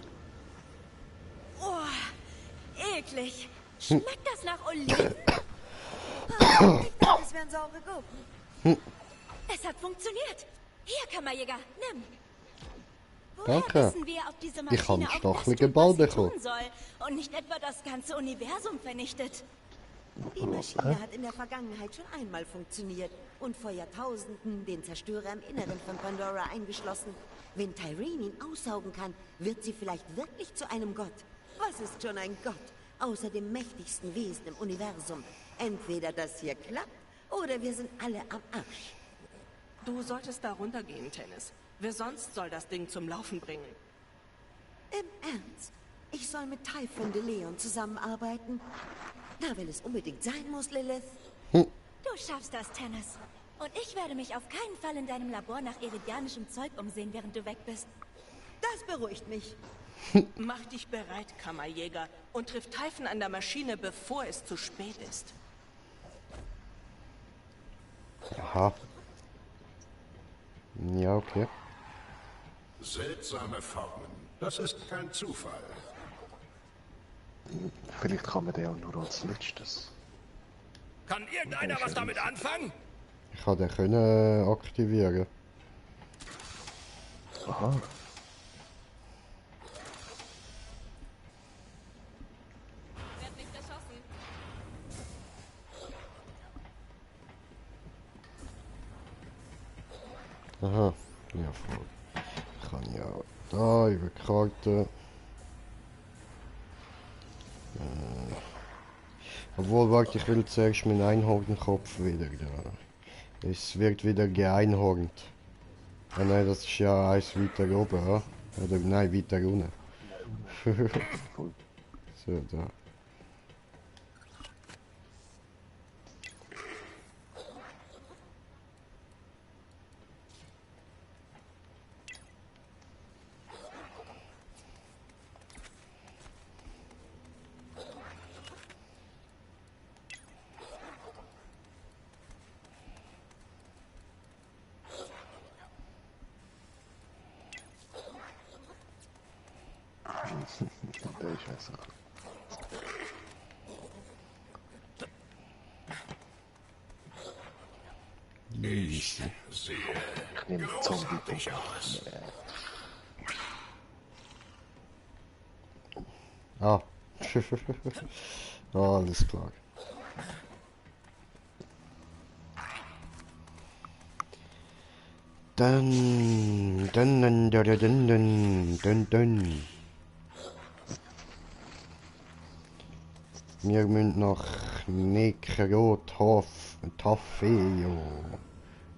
Oh, eklig. Schmeckt das nach Oliven? Ich dachte, es wären saure Gurken. Es hat funktioniert. Hier, Kammerjäger, nimm. Danke. Wissen wir, ob diese Ich habe Maschine einen auch das stacheligen tut, Ball was sie bekommen. tun soll und nicht etwa das ganze Universum vernichtet. Die Maschine hat in der Vergangenheit schon einmal funktioniert und vor Jahrtausenden den Zerstörer im Inneren von Pandora eingeschlossen. Wenn Tyreen ihn aussaugen kann, wird sie vielleicht wirklich zu einem Gott. Was ist schon ein Gott? außer dem mächtigsten Wesen im Universum. Entweder das hier klappt, oder wir sind alle am Arsch. Du solltest da runtergehen, Tennis. Wer sonst soll das Ding zum Laufen bringen? Im Ernst? Ich soll mit Typhon de Leon zusammenarbeiten? Na, wenn es unbedingt sein muss, Lilith. Du schaffst das, Tennis. Und ich werde mich auf keinen Fall in deinem Labor nach iridianischem Zeug umsehen, während du weg bist. Das beruhigt mich. Mach dich bereit, Kammerjäger, und triff Typhon an der Maschine, bevor es zu spät ist. Aha. Ja, okay. Seltsame Formen. Das ist kein Zufall. Vielleicht kann man den auch nur als letztes. Kann irgendeiner was damit anfangen? Ich kann den können aktivieren. Aha. Werd nicht erschossen. Aha. Ja, voll. Ich kann ja da über die Karte. Obwohl, warte, ich will zuerst meinen Einhornkopf wieder da. Es wird wieder geeinhornt. Ah nein, das ist ja eins weiter oben, ja? Oder nein, weiter unten. So, da. Der ist besser. Ich sehe Ich nehme großartig aus. Ah. Ah, alles klar. Dann. Wir müssen nach Necrotafeo.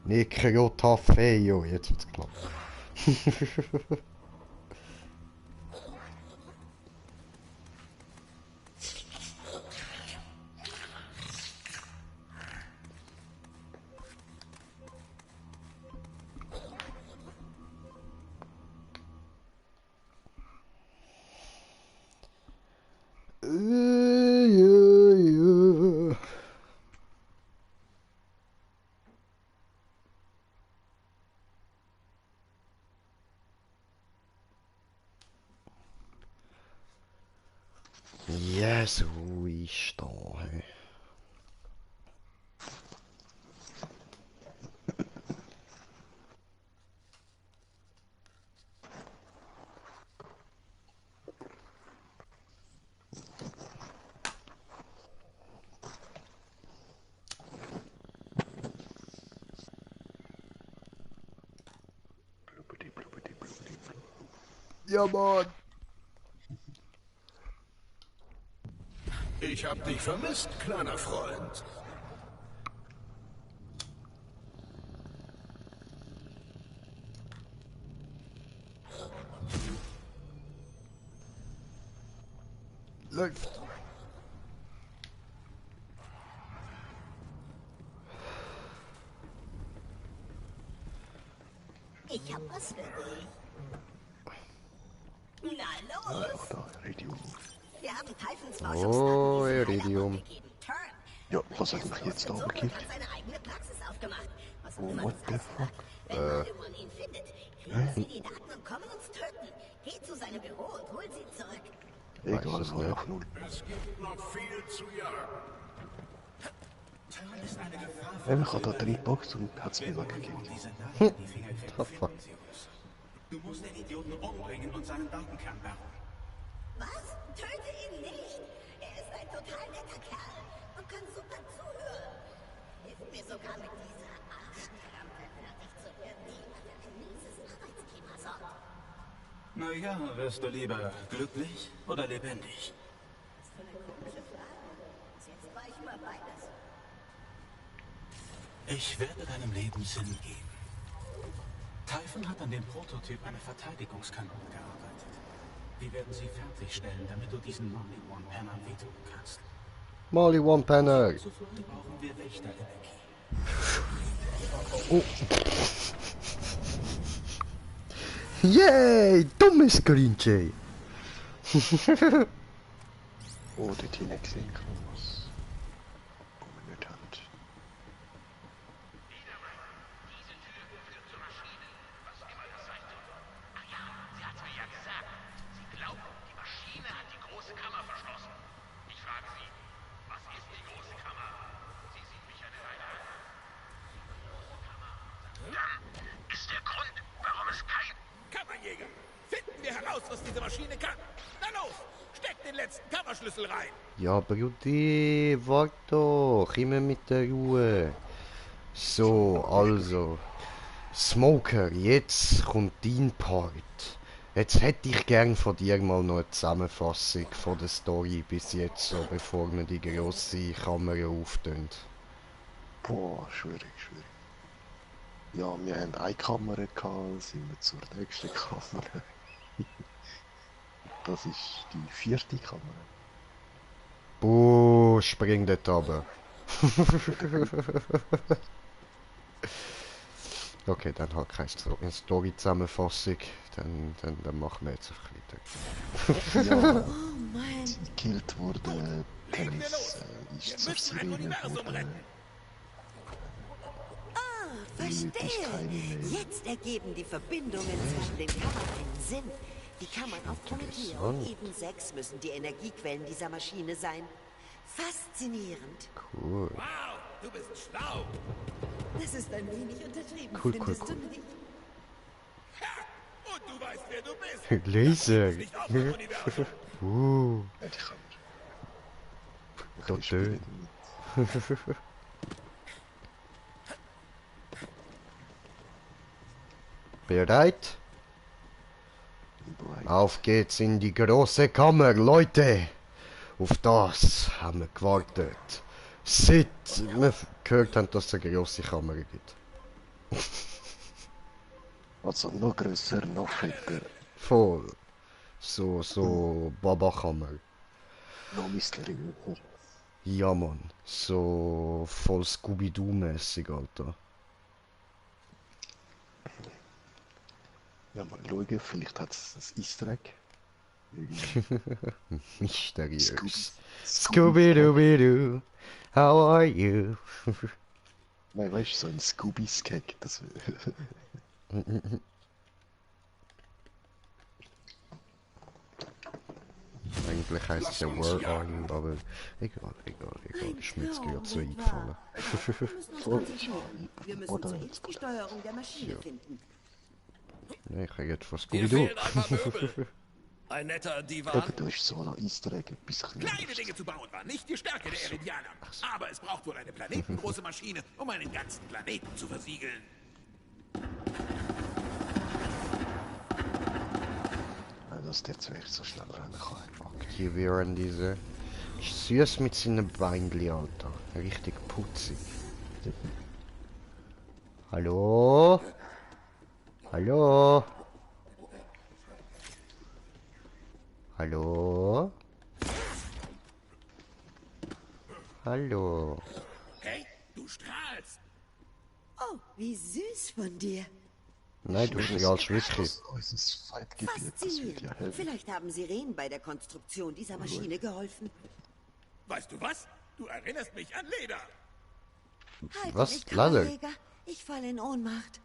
Necrotafeo, jetzt hat's geklappt. Ja, so ist da. Hey. Ja, Mann. Ich hab dich vermisst, kleiner Freund. Läuft. Ich hab was für dich. Na los! Ach da, Iridium. Wir haben Typhons Oh, Iridium. Ja, was hat mich jetzt da gekippt? seine eigene Praxis aufgemacht. Was Oh, what the fuck? Wenn man ihn findet, kriegen sie die Daten und kommen uns töten. Geh zu seinem Büro und hol sie zurück. Egal, es war auf null. Es gibt noch viel zu jagen. Ich habe da 3 Boxen und hat es mir weggegeben. Oh, fuck. Du musst den Idioten umbringen und seinen Datenkern bergen. Was? Töte ihn nicht! Er ist ein total netter Kerl und kann super zuhören. Hilf mir sogar mit dieser Arschkrampe fertig zu werden, die über ein mieses Arbeitsklima sorgt. Naja, wirst du lieber glücklich oder lebendig? beides. Ich werde deinem Leben Sinn geben. Typhon hat an dem Prototyp einer Verteidigungskanone gearbeitet. Wir werden sie fertigstellen, damit du diesen Molly One Penner wehtun kannst. Molly One Penner! Zuvor brauchen wir Wächterenergie. Oh. Yay! Dummes Grinche! Oh, dort hinten gesehen kann man was. Wo man nicht hat. Kammerjäger, finden wir heraus, was diese Maschine kann. Na los, steck den letzten Kammerschlüssel rein. Ja, Brudi, wart doch, immer mit der Ruhe. So, also. Smoker, jetzt kommt dein Part. Jetzt hätte ich gern von dir mal noch eine Zusammenfassung von der Story bis jetzt, so, bevor wir die grosse Kamera auftun. Boah, schwierig. Ja, wir haben eine Kamera gehabt, sind wir zur nächsten Kamera. Das ist die 4. Kamera. Buh, spring dort runter. Okay, dann halt keine Story-Zusammenfassung. Dann machen wir jetzt einfach weiter. Ja, Oh Mann. sie gekillt wurde. Tennis ist zur Sirene geworden. Verstehe. Jetzt ergeben die Verbindungen zwischen den Kammern einen Sinn. Die Kammern auf Promethea und Eden 6 müssen die Energiequellen dieser Maschine sein. Faszinierend. Cool. Wow, du bist schlau. Das ist ein wenig untertrieben, Cool. findest du nicht? Ha! Und du weißt, wer du bist. Laser. Nicht auf dem Universum. Ja, die Kamera. Doch schön. Bereit? Auf geht's in die große Kammer, Leute! Auf das haben wir gewartet. Seit wir gehört haben, dass es eine grosse Kammer gibt. Also noch grösser, noch fetter, Voll. So Baba-Kammer. noch mysteriöser. Ja, Mann. So voll Scooby-Doo-mäßig, Alter. Ja, mal schauen, vielleicht hat es ein Easter Egg. Mysteriös. Scooby-Doo-Doo, how are you? Nein, weißt du, so ein Scooby-Skeg, das Eigentlich heisst es ja Where are you, aber egal, ist mir jetzt gerade so eingefallen. Wir müssen uns konzentrieren. Wir müssen zuerst die Steuerung der Maschine finden. Nee, ich rede von Dir Scooby-Doo. fehlen ein paar Möbel. Ein netter Divan. Eben, du hast so noch Easter Egg, etwas Kleine Dinge zu bauen war nicht die Stärke der Eridianer. Aber es braucht wohl eine planetengroße Maschine, um einen ganzen Planeten zu versiegeln. dass der Zwerg so schnell rennen kann. Aktivieren diese. Ist süß mit seinen Beinchen, Alter. Richtig putzig. Hallo? Hallo? Hallo? Hallo? Hey, du strahlst! Oh, wie süß von dir. Nein, du strahlst wirklich. Unser Feindgebiet, das wird ja Faszinierend. helfen. Vielleicht haben Sirenen bei der Konstruktion dieser Maschine geholfen. Weißt du was? Du erinnerst mich an Leder. Halt Was? dich, Lade? Kammerjäger. Ich falle in Ohnmacht.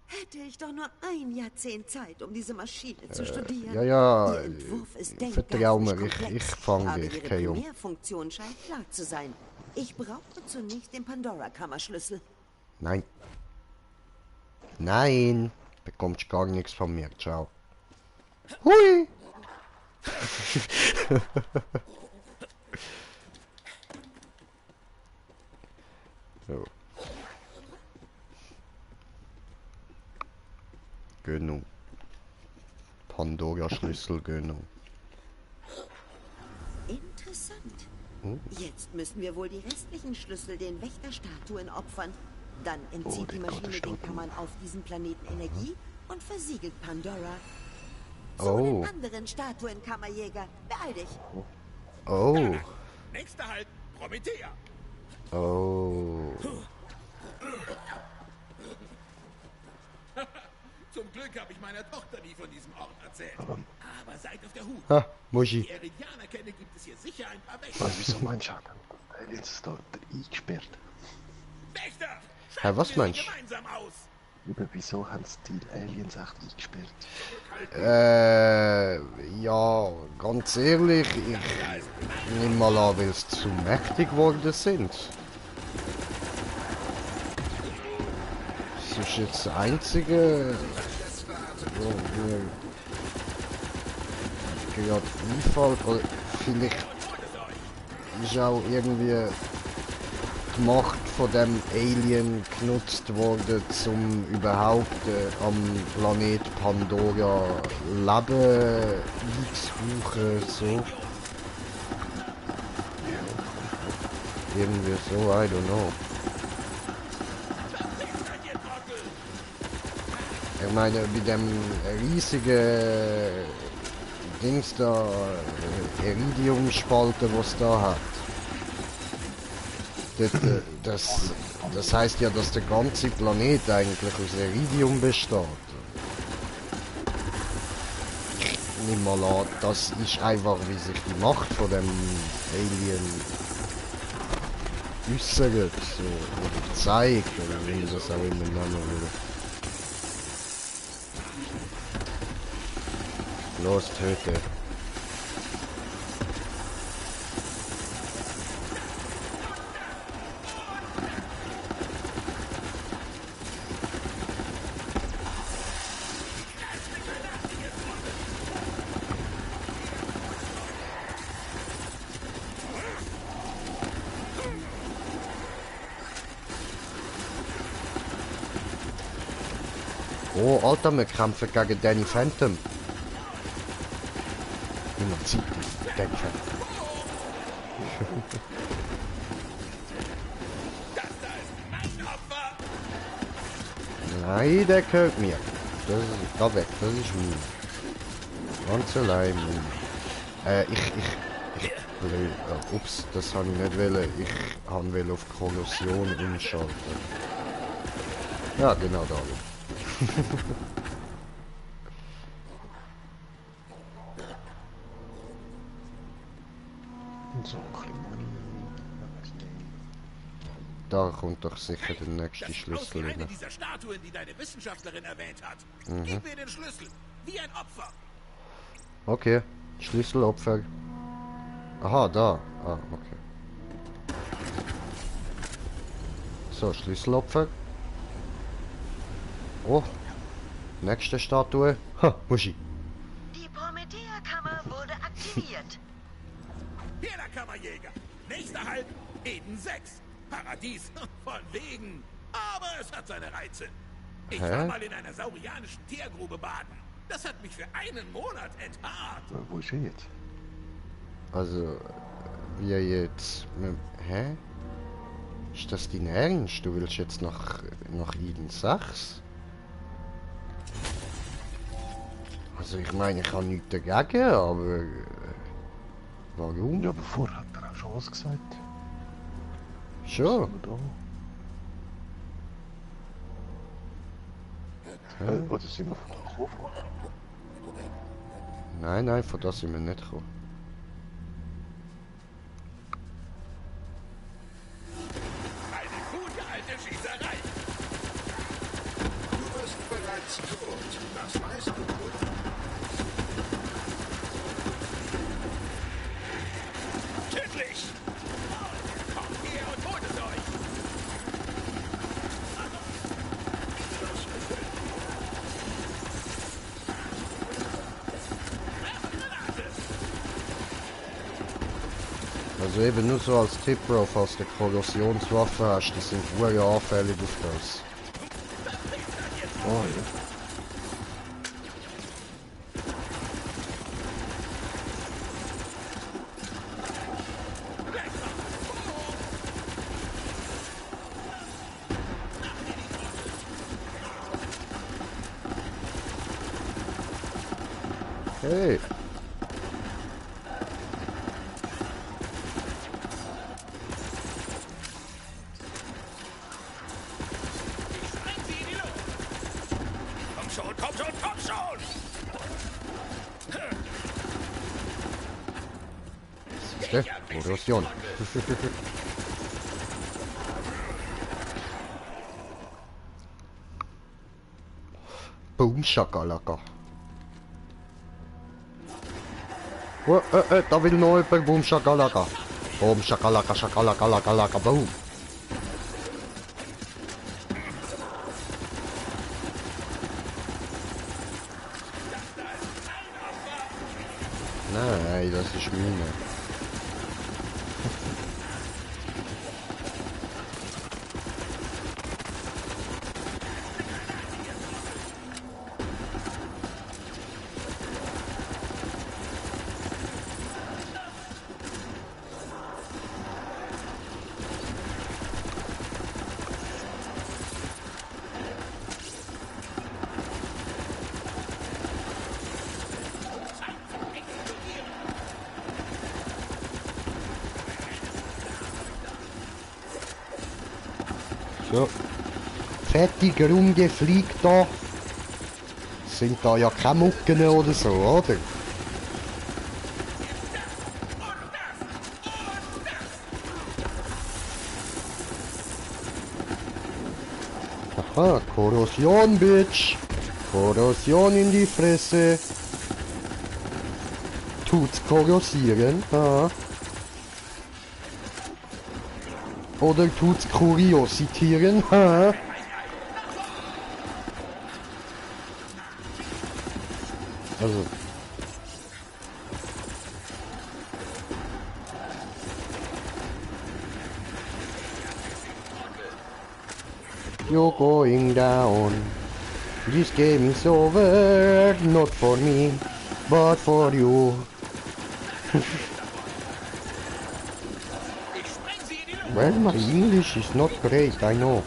Hätte ich doch nur ein Jahrzehnt Zeit, um diese Maschine zu studieren. ja, Ihr Entwurf ist vertrau mir, denkbar ich komplex, fang aber dich, ihre kein Jung. Primärfunktion scheint klar zu sein. Ich brauche zunächst den Pandora-Kammerschlüssel. Nein. Nein! Bekommst gar nichts von mir, ciao. Hui! So. Gönnung. Pandora-Schlüssel, Gönnung. Interessant. Jetzt müssen wir wohl die restlichen Schlüssel den Wächterstatuen opfern. Dann entzieht die Maschine den Kammern auf diesem Planeten Energie und versiegelt Pandora. Zu den anderen Statuen, Kammerjäger. Beeil dich. Oh. Nächster Halt, Promethea. Oh. Zum Glück habe ich meiner Tochter nie von diesem Ort erzählt. Aber seid auf der Hut. Ha, Muschi. Die Eridianer-Kenne gibt es hier sicher ein paar Wächter. Wieso meinst du, jetzt ist da eingesperrt? Wächter! Hä, was meinst du? Gemeinsam aus! Wieso haben sie die Aliens echt eingesperrt? Ja, ganz ehrlich, ich nehme mal an, weil sie zu mächtig geworden sind. Das ist jetzt das Einzige, wo mir gerade einfällt. Oder vielleicht ist auch irgendwie die Macht von dem Alien genutzt worden, um überhaupt am Planet Pandora Leben einzusuchen, so. Irgendwie so, I don't know. Ich meine, mit dem riesigen Dings da, Iridium-Spalte, was da hat. Das heißt ja, dass der ganze Planet eigentlich aus Iridium besteht. Ich nehme mal an, das ist einfach, wie sich die Macht von dem Alien äußert, so, oder zeigt, oder wie man das auch immer nennen will. Los, töte. Oh, Alter, wir kämpfen gegen Danny Phantom. Immer Zeit, Danny Phantom. Nein, der gehört mir. Das ist da weg, das ist mein. Ganz allein mein. Ich blöd. Ups, das habe ich nicht wollen. Ich habe auf Kollision umschalten. Ja, genau da. So ein bisschen Money. Da kommt doch sicher der nächste Schlüssel Eine rein. dieser Statuen, die deine Wissenschaftlerin erwähnt hat. Mhm. Gib mir den Schlüssel, wie ein Opfer. Okay, Schlüsselopfer. Aha, da. Ah, okay. So, Schlüsselopfer. Oh, nächste Statue. Ha, Muschi. Die Promethea-Kammer wurde aktiviert. Hier, der Kammerjäger. Nächster Halt, Eden 6. Paradies, von wegen. Aber es hat seine Reize. Ich war mal in einer saurianischen Teergrube baden. Das hat mich für einen Monat enthaart. Wo ist er jetzt? Also, wie jetzt... Hä? Ist das dein Ernst? Du willst jetzt nach Eden 6? Also ich meine, ich habe nichts dagegen, aber... warum? Ja, aber vorher hat er auch schon was gesagt. Schon? Oder sind wir von da gekommen? Nein, von das sind wir nicht gekommen. Eine gute alte Schießerei. Du bist bereits tot, das weißt du gut. Tödlich! Kommt her und holt es euch! Also eben nur so als Tipp, Bro, falls du Korrosionswaffen hast, die sind sehr anfällig auf das. Oh ja. Hey. Komm schon, komm schon, komm schon! Was ist das? Korrosion. Boom Shakalaka. Oh, da will noch jemand Boom Shakalaka. Boom Shakalaka, Shakalaka, Laka, Laka, Boom. Nein, das ist meine. So. Fertig rumgefliegt da. Sind da ja keine Mucken oder so, oder? Aha, Korrosion, Bitch. Korrosion in die Fresse. Tut's korrosieren? Ah. Oder tut's kuriositieren? Ha? Also. You're going down. This game is over. Not for me, but for you. Well, my English is not great, I know.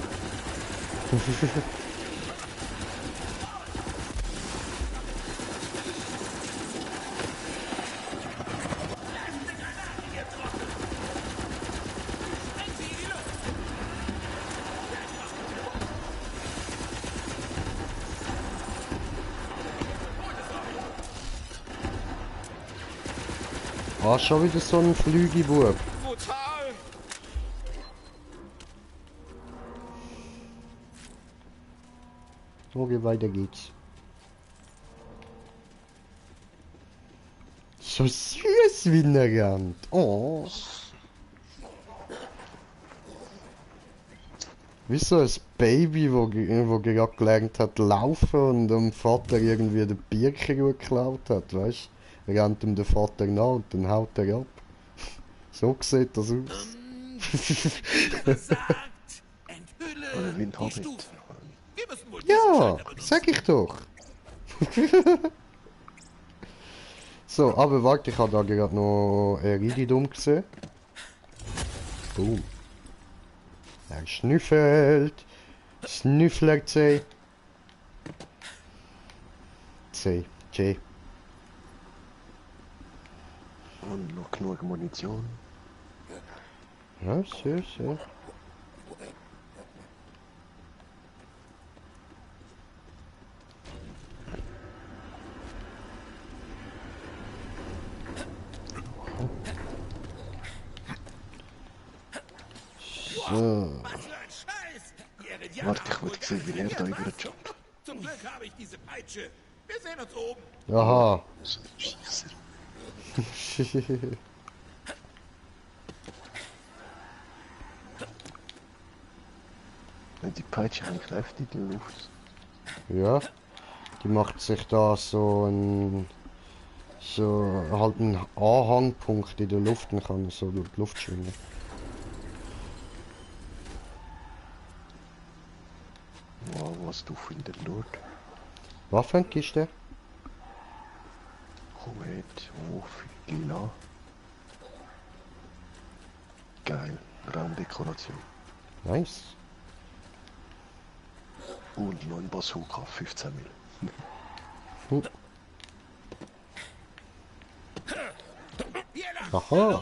Ah, schon wieder so ein Flügibub. Okay, weiter geht's. So süß wie ein Rand. Oh. Wie so ein Baby, wo gerade gelernt hat laufen und dem Vater irgendwie den Birken geklaut hat, weißt du? Rennt ihm der Vater nach und dann haut er ab. So sieht das aus. Ja, sag ich doch. So, aber warte, ich habe da gerade noch Iridium gesehen. Boom. Er schnüffelt. Schnüffler C. C. J. Und noch genug Munition. Ja, sehr, sehr. So. Warte, ich wollte sehen, wie er da überjumpt. Zum Glück habe ich diese Peitsche. Wir sehen uns oben. Aha. Schießer. Die Peitsche hängt heftig in der Luft. Ja. Die macht sich da so ein... So halt einen Anhangpunkt in der Luft und kann so durch die Luft schwingen. Wow, was du findest dort? Waffenkiste? Komet, lila. Geil, Raumdekoration. Nice. Und noch ein Bazooka, 15 Mil. Aha.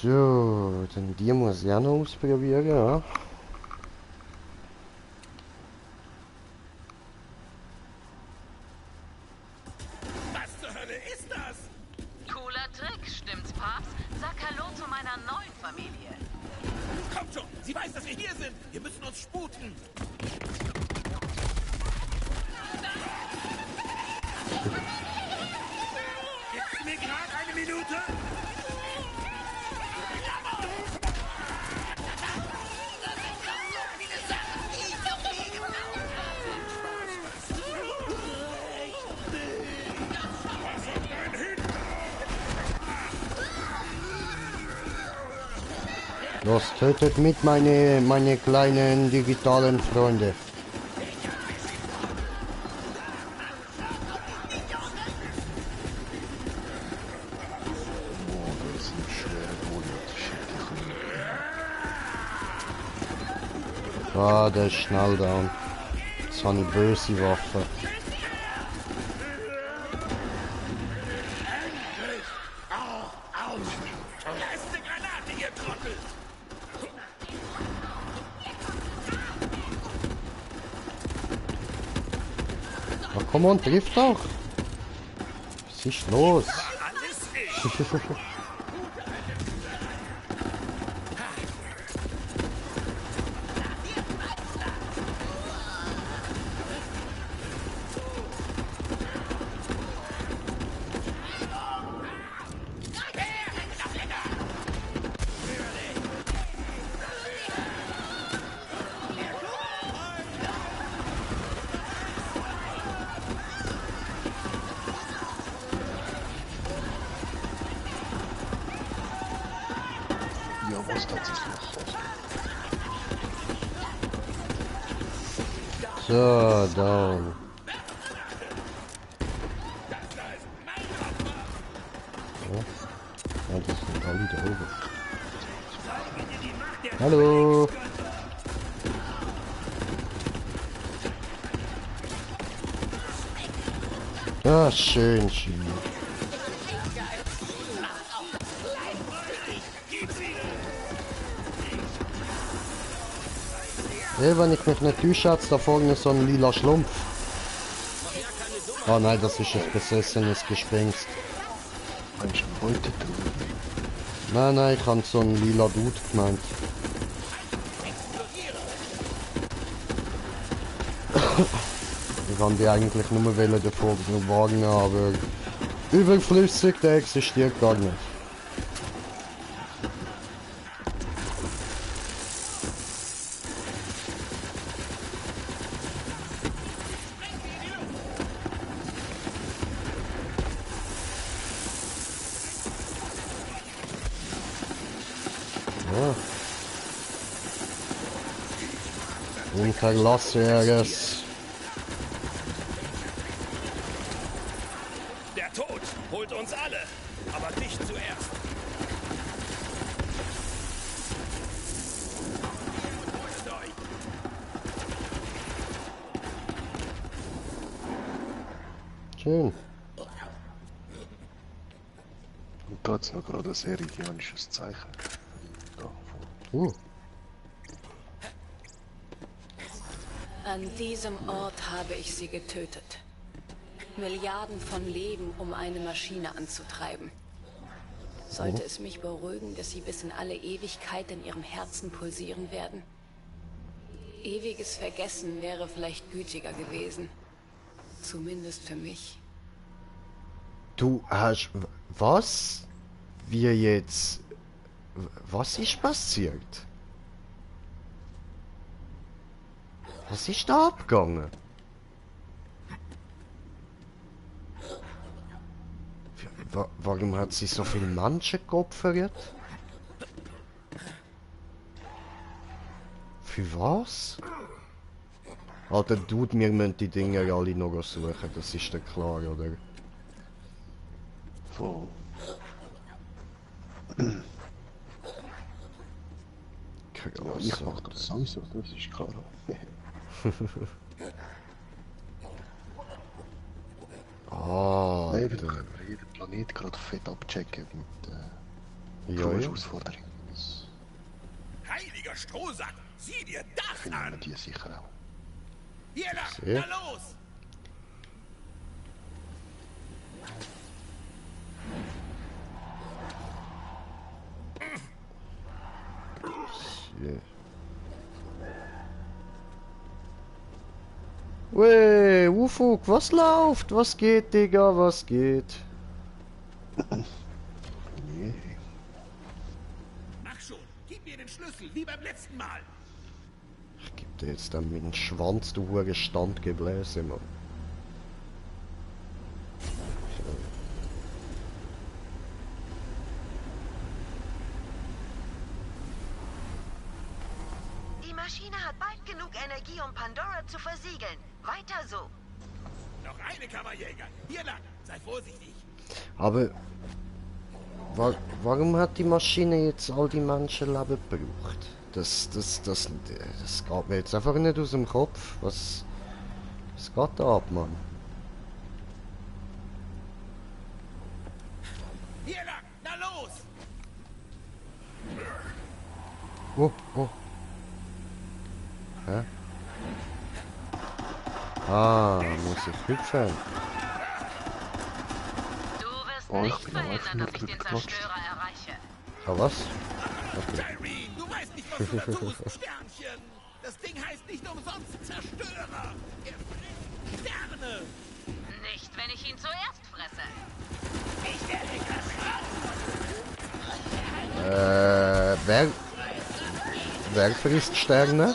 So, dann die muss ich auch noch ausprobieren, ja. Was zur Hölle ist das? Cooler Trick, stimmt's, Papst? Sag Hallo zu meiner neuen Familie. Kommt schon, sie weiß, dass wir hier sind. Wir müssen uns sputen. Gibst du mir gerade eine Minute? Los, tötet mit meine kleinen digitalen Freunde. Boah, das sind schwere Goliath. Ah, der ist schnell down. Das habe ich böse Waffe. Da ist eine Granate, ihr Trottel. Na komm on, trifft doch. Was ist los? Alles ich. Ja, was tatsächlich. So, down. Ja, das sind alle da oben. Hallo. Ah, schön, schön. Hey, wenn ich mich nicht täusche, hat's da vorne so ein lila Schlumpf. Oh nein, das ist ein besessenes Gespenst. Meinst du heute drin? Nein, ich habe so einen lila Dude gemeint. Ich kann die eigentlich nur davor warnen, aber überflüssig, der existiert gar nicht. Ja. Unterlassjägers. Der Tod holt uns alle, aber dich zuerst. Schön. Und da hat's noch gerade ein serianisches Zeichen. Da, An diesem Ort habe ich sie getötet. Milliarden von Leben, um eine Maschine anzutreiben. Sollte es mich beruhigen, dass sie bis in alle Ewigkeit in ihrem Herzen pulsieren werden? Ewiges Vergessen wäre vielleicht gütiger gewesen. Zumindest für mich. Du hast... Was? Wir jetzt... Was ist passiert? Was ist da abgegangen? Warum hat sie so viele Menschen geopfert? Für was? Alter Dude, wir müssen die Dinge alle noch suchen, das ist dir klar, oder? Voll. Ja, ich mach das sowieso, das ist klar. Ah, Nein, wir können jeden Planet gerade fett abchecken mit Herausforderungen. Heiliger Strohsack, sieh dir das Finden wir an! die sicher auch. Hier lang, Sehr. na los! Yeah. Wey, Ufuk, was läuft? Was geht, Digga? Was geht? Nee. Mach schon, gib mir den Schlüssel, wie beim letzten Mal. Ich geb dir jetzt dann mit dem Schwanz, du hure Standgebläse, Mann. Die Maschine hat bald genug Energie, um Pandora zu versiegeln. Weiter so. Noch eine Kammerjäger. Hier lang, sei vorsichtig. Aber warum hat die Maschine jetzt all die Menschenleben gebraucht? Das geht mir jetzt einfach nicht aus dem Kopf. Was geht da ab, Mann? Hier lang, na los! Oh. Hä? Ah, muss ich hüpfen? Du wirst Oh, ich nicht bin aber einfach verhindern, nur dass ich den geklatscht. Zerstörer erreiche. Ah, was? Okay. Jerry, du weißt nicht, was du da tust, Sternchen. Das Ding heißt nicht umsonst Zerstörer. Er frisst Sterne. Nicht, wenn ich ihn zuerst fresse. Ich werde dich Wer frisst Sterne?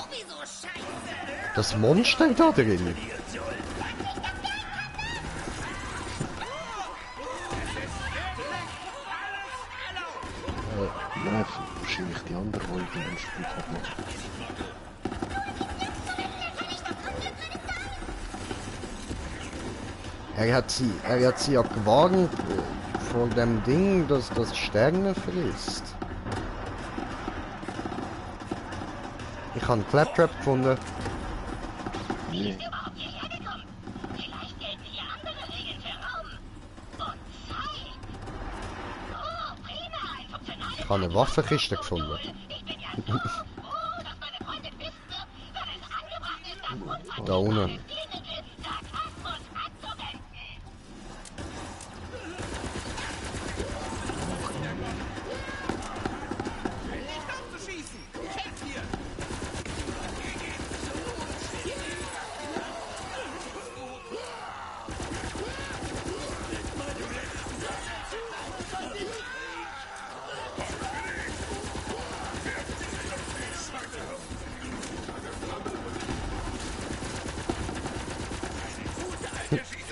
Das Monster da drin. Nein, wahrscheinlich die andere Wolke, die den Spuk abmacht. Er hat sie ja gewarnt vor dem Ding, dass das Sterne frisst. Ich habe einen Claptrap gefunden. Nee. Ich habe eine Waffenkiste gefunden. Da unten. nicht abzuschießen. Ich helfe dir.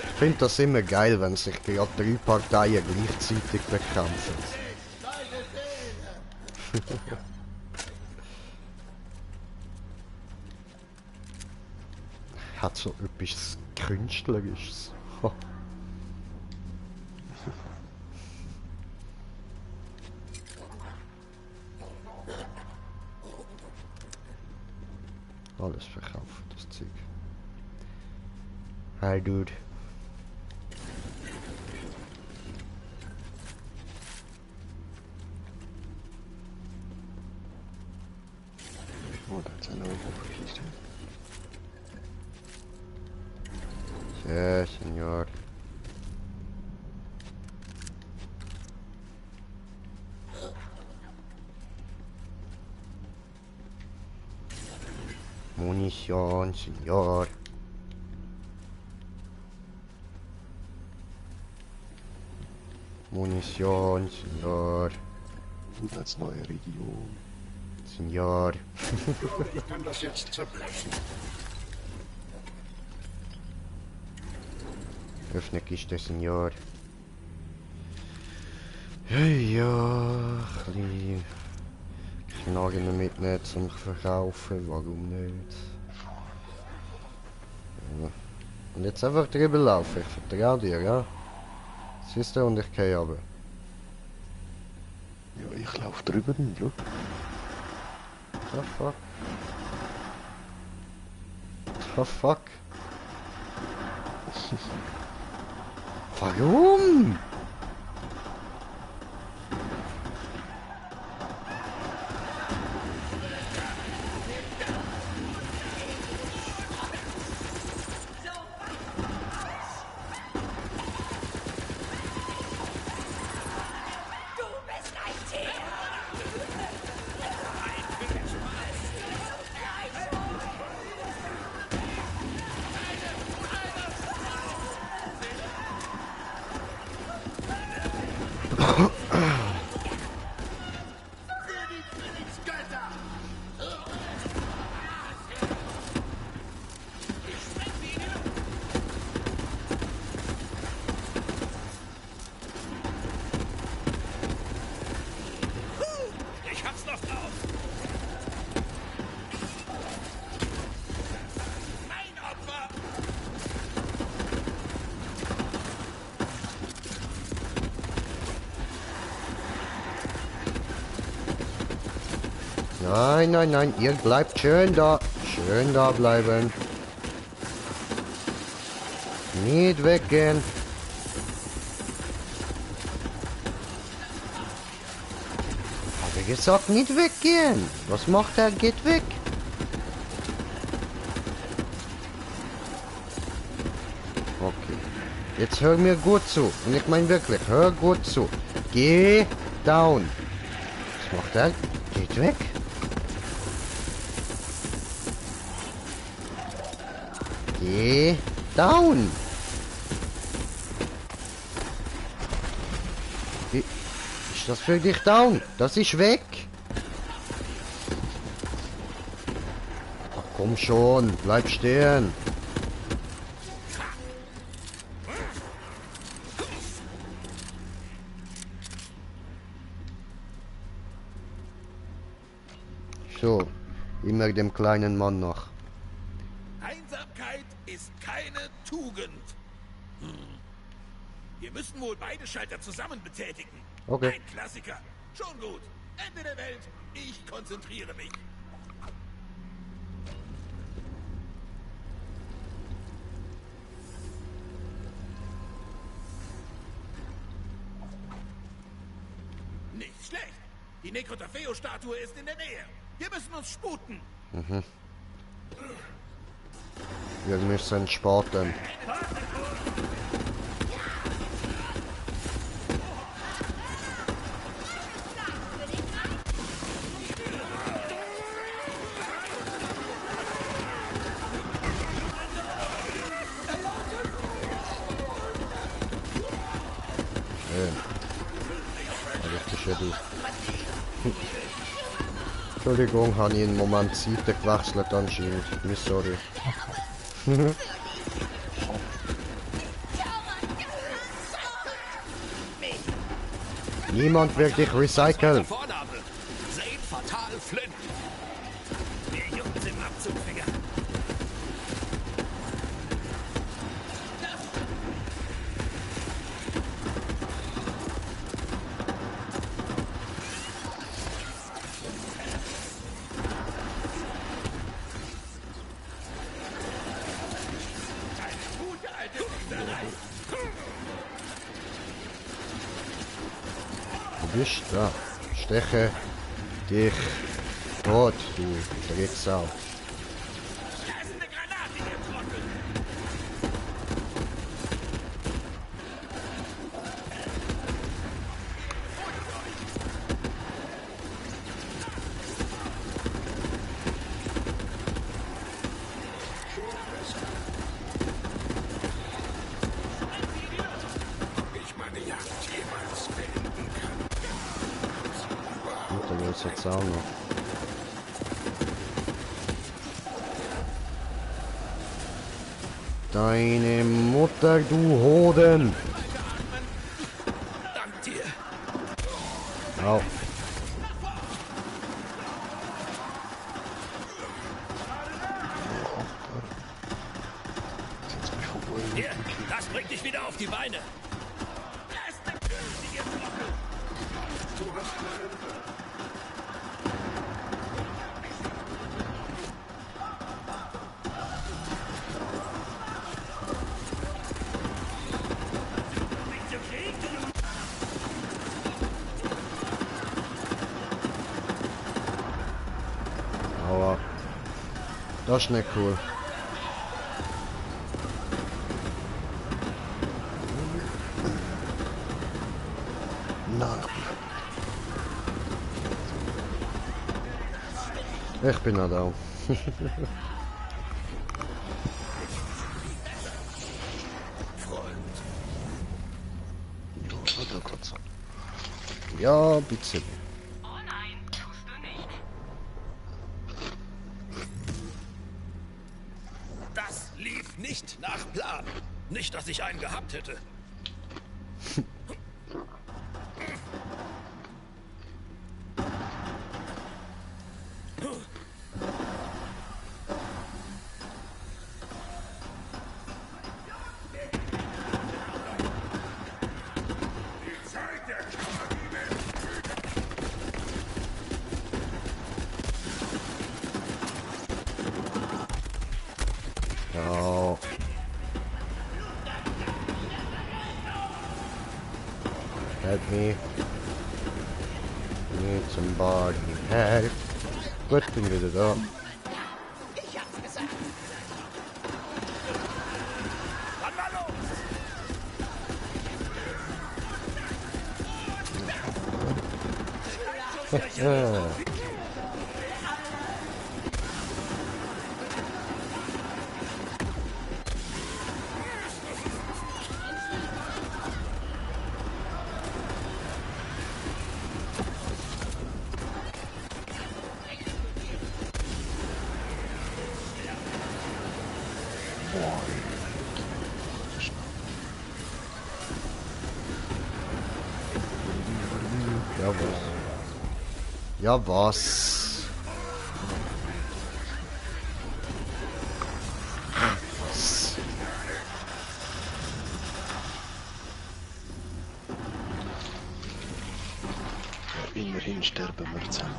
Ich finde das immer geil, wenn sich gerade 3 Parteien gleichzeitig bekämpfen. Hat so etwas Künstlerisches. Alles verkaufen, das Zeug. Hi, Dude. Oh, da ist eine Waffenkiste. Ja, Senor. Munition, Senor. Munition, Senor. Und als neue Region. Senor. Ich kann das jetzt zerbrechen. Öffne Kiste, Senor. Ja, ein Knarren mitnehmen zum Verkaufen, warum nicht? Und jetzt einfach drüber laufen. Ich vertraue dir, ja? Siehst du, und ich gehe runter. Ja, ich laufe drüber und schau. The fuck? The fuck? Warum? Ich hab's noch drauf. Mein Opfer. Nein, nein, nein, ihr bleibt schön da. Schön da bleiben. Nicht weggehen. Habe gesagt, nicht weggehen. Was macht er? Geht weg. Okay. Jetzt hör mir gut zu. Und ich meine wirklich, hör gut zu. Geh down. Was macht er? Geht weg. Geh down. Wie ist das für dich down? Das ist weg. Ach, komm schon, bleib stehen. So, immer dem kleinen Mann noch. Einsamkeit ist keine Tugend. Wir müssen wohl beide Schalter zusammen betätigen. Okay. Ein Klassiker. Schon gut. Ende der Welt. Ich konzentriere mich. Nicht schlecht. Die Necrotafeo-Statue ist in der Nähe. Wir müssen uns sputen. Mhm. Wir müssen sporten. Schön. Richtig schön. Entschuldigung, habe ich einen Moment die Seite gewechselt anscheinend. Mir sorry. Niemand will dich recyceln. Seid fatal Flint. Wir Jungs im Abzugfinger. Du bist da. Steche dich tot, du Drecksau. Da geht's jetzt auch noch. Deine Mutter, du Hoden! Dank dir. Au. dich wieder auf die Beine. Das ist der günstige Trottel. Du hast Aber das ist nicht cool. Ich bin auch da. Ja, bitte. Oh nein, tust du nicht. Das lief nicht nach Plan. Nicht, dass ich einen gehabt hätte. Ja. Help me. Need somebody help. Gut, bin wieder da. Ich hab's gesagt. Dann mal los. Ja, was? Ja, was? Was? Ja, immerhin sterben wir zusammen.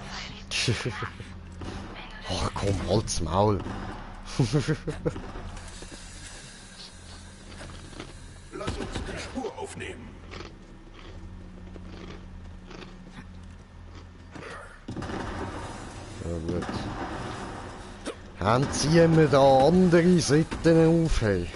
Ach komm, halt's Maul. Lass uns die Spur aufnehmen. Ja gut. Dann ziehen wir da andere Seiten auf. Hey.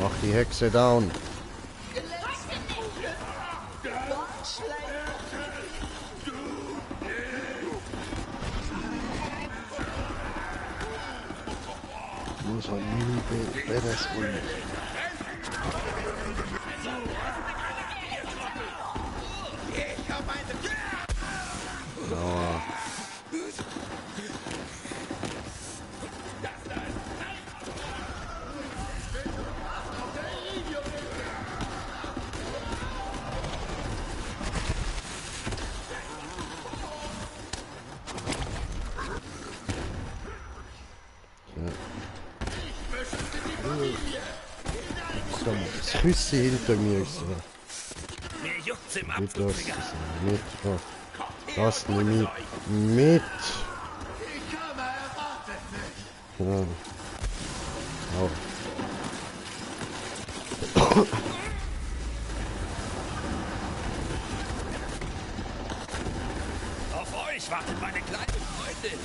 Mach die Hexe down. Muss man nie Beres und Ja. Das Küsse hinter mir ist so. Mir juckt's im Mit das, Abflussfinger. mit, das nehme ich mit. Ja. Auch. Auf euch wartet meine kleine Freundin.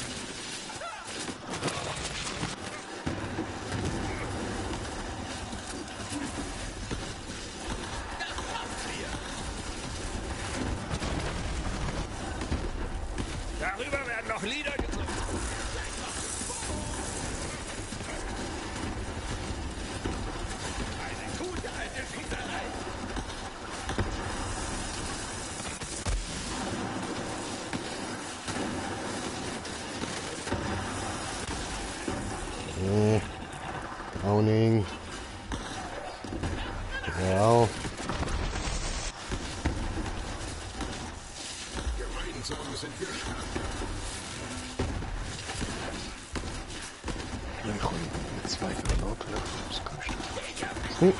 Browning. Ja. Gemeinsam sind wir stark. Ich kann mit 2 Granaten ausgerüstet.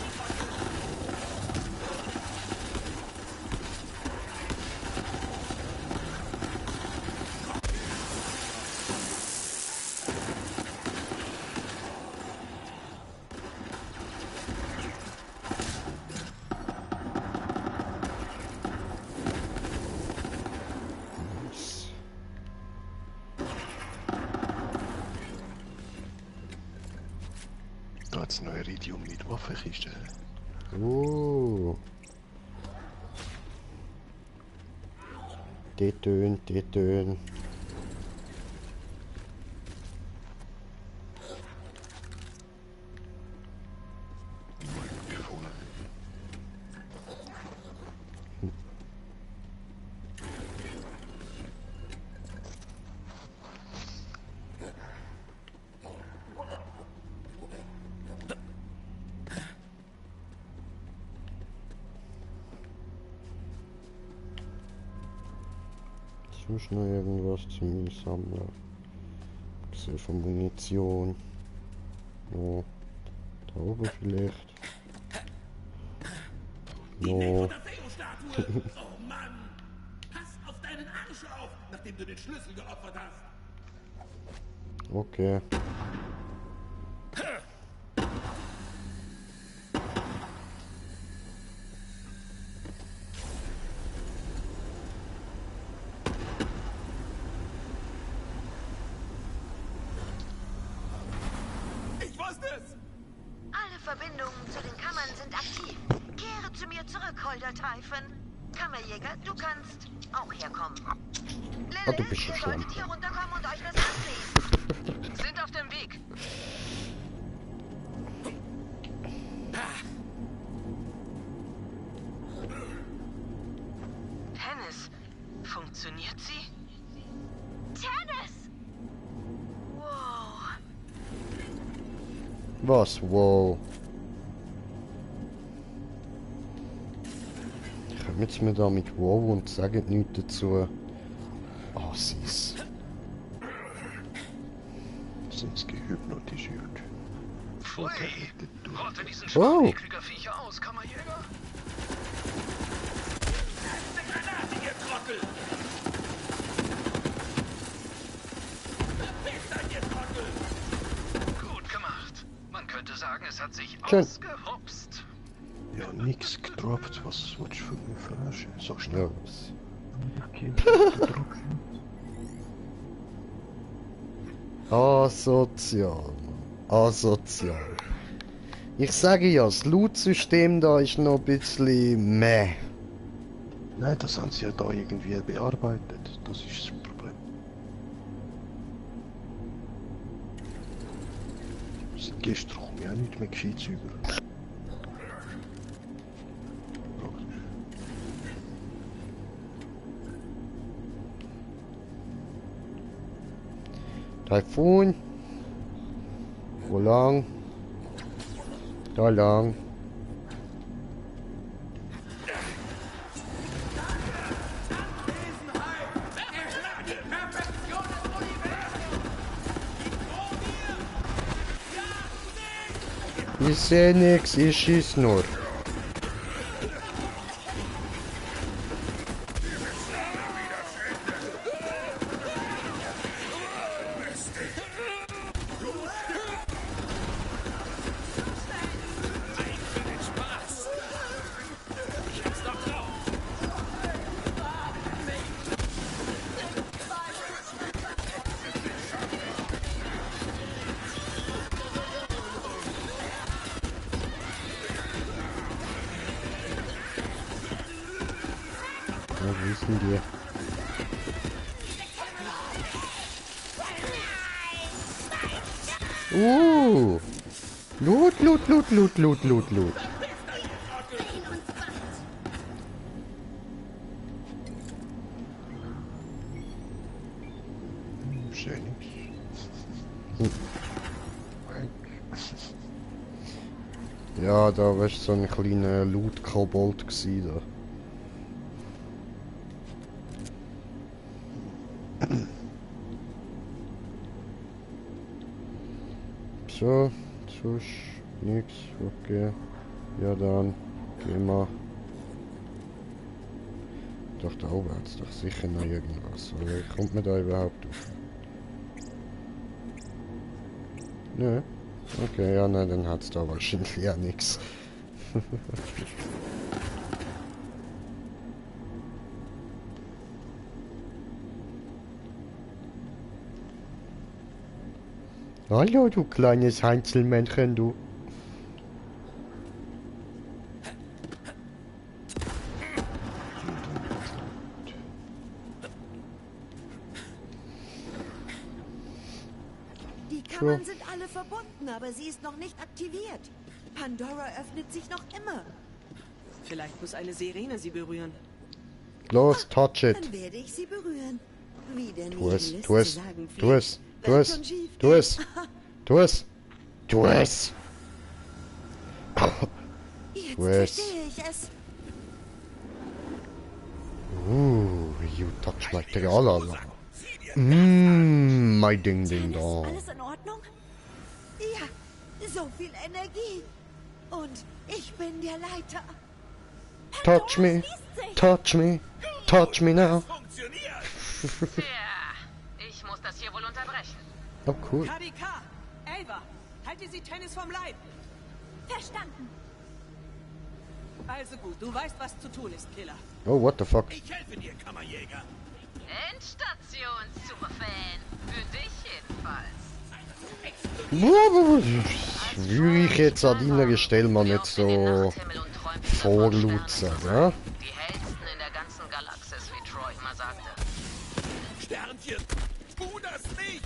Da hat es noch Iridium mit Waffenkiste. Detön, Detön. Ich muss noch irgendwas zum Sammeln. Abgesehen von Munition. No. Da oben vielleicht. No. Oh Mann! Pass auf deinen Arsch auf, nachdem du den Schlüssel geopfert hast. Okay. Alle Verbindungen zu den Kammern sind aktiv. Kehre zu mir zurück, Holder Typhon. Kammerjäger, du kannst auch herkommen. Ah, du bist Lilith, ihr schon solltet hier runterkommen und euch das ansehen. Sind auf dem Weg. Tennis, funktioniert sie? Tennis! Wow. Was? Wow. Kommen jetzt mir da mit Wow und sagen nichts dazu. Oh, süß. Sind gehypnotisiert. Pfui! Rotte diesen Oh. Schwarm ekliger Viecher aus, Kammerjäger. Eine Granate, ihr Trottel! Verpisst euch, ihr Trottel! Gut gemacht. Man könnte sagen, es hat sich Schön. ausgehopst. Ja, nichts gedroppt. Was willst du von mir verarschen? So schnell. Ja, was? Okay, Asozial. Asozial. Ich sage ja, das Loot-System da ist noch ein bisschen meh. Nein, das haben sie ja da irgendwie bearbeitet. Das ist das Problem. Seit gestern komme ich auch nicht mehr gescheit über. Taifun. Wo lang? Da lang. Ich seh nix, ich schieß nur. Ja, wo ist denn die? Loot, Loot, Loot, Loot, Loot, Loot, Loot. Schön. Ja, da war so ein kleiner Loot-Kobold gsi da. So, sonst nix, okay. Ja dann, gehen wir. Doch, da oben hat es doch sicher noch irgendwas. Oder wie kommt man da überhaupt auf? Nö. Okay, ja, nein, dann hat es da wahrscheinlich ja nichts. Hallo, du kleines Heinzelmännchen, du. Die Kammern sind alle verbunden, aber sie ist noch nicht aktiviert. Pandora öffnet sich noch immer. Vielleicht muss eine Sirene sie berühren. Los, touch it. Dann werde ich sie berühren. Wie der Tu es, Nihilist tu es, zu sagen tu es, pflegt, tu wird es, schon schief tu gehen. es, tu es, tu es. Jetzt Tu es. verstehe ich es. You touch my tralala. My ding ding dong. Alles in Ordnung? Ja, so viel Energie. Und ich bin der Leiter. Touch me, touch me, touch me now. Tja, ich muss das hier wohl unterbrechen. Oh cool. KDK! Ava! Halte sie Tennis vom Leib! Verstanden. Also gut, du weißt, was zu tun ist, Killer. Oh, what the fuck? Ich helfe dir, Kammerjäger. Endstation, Superfan. Für dich jedenfalls. Würde ich jetzt an deiner Stelle mal nicht so vorlutzen, ja? Die hellsten in der ganzen Galaxis, wie Troy immer sagte. Sternchen, tu das nicht!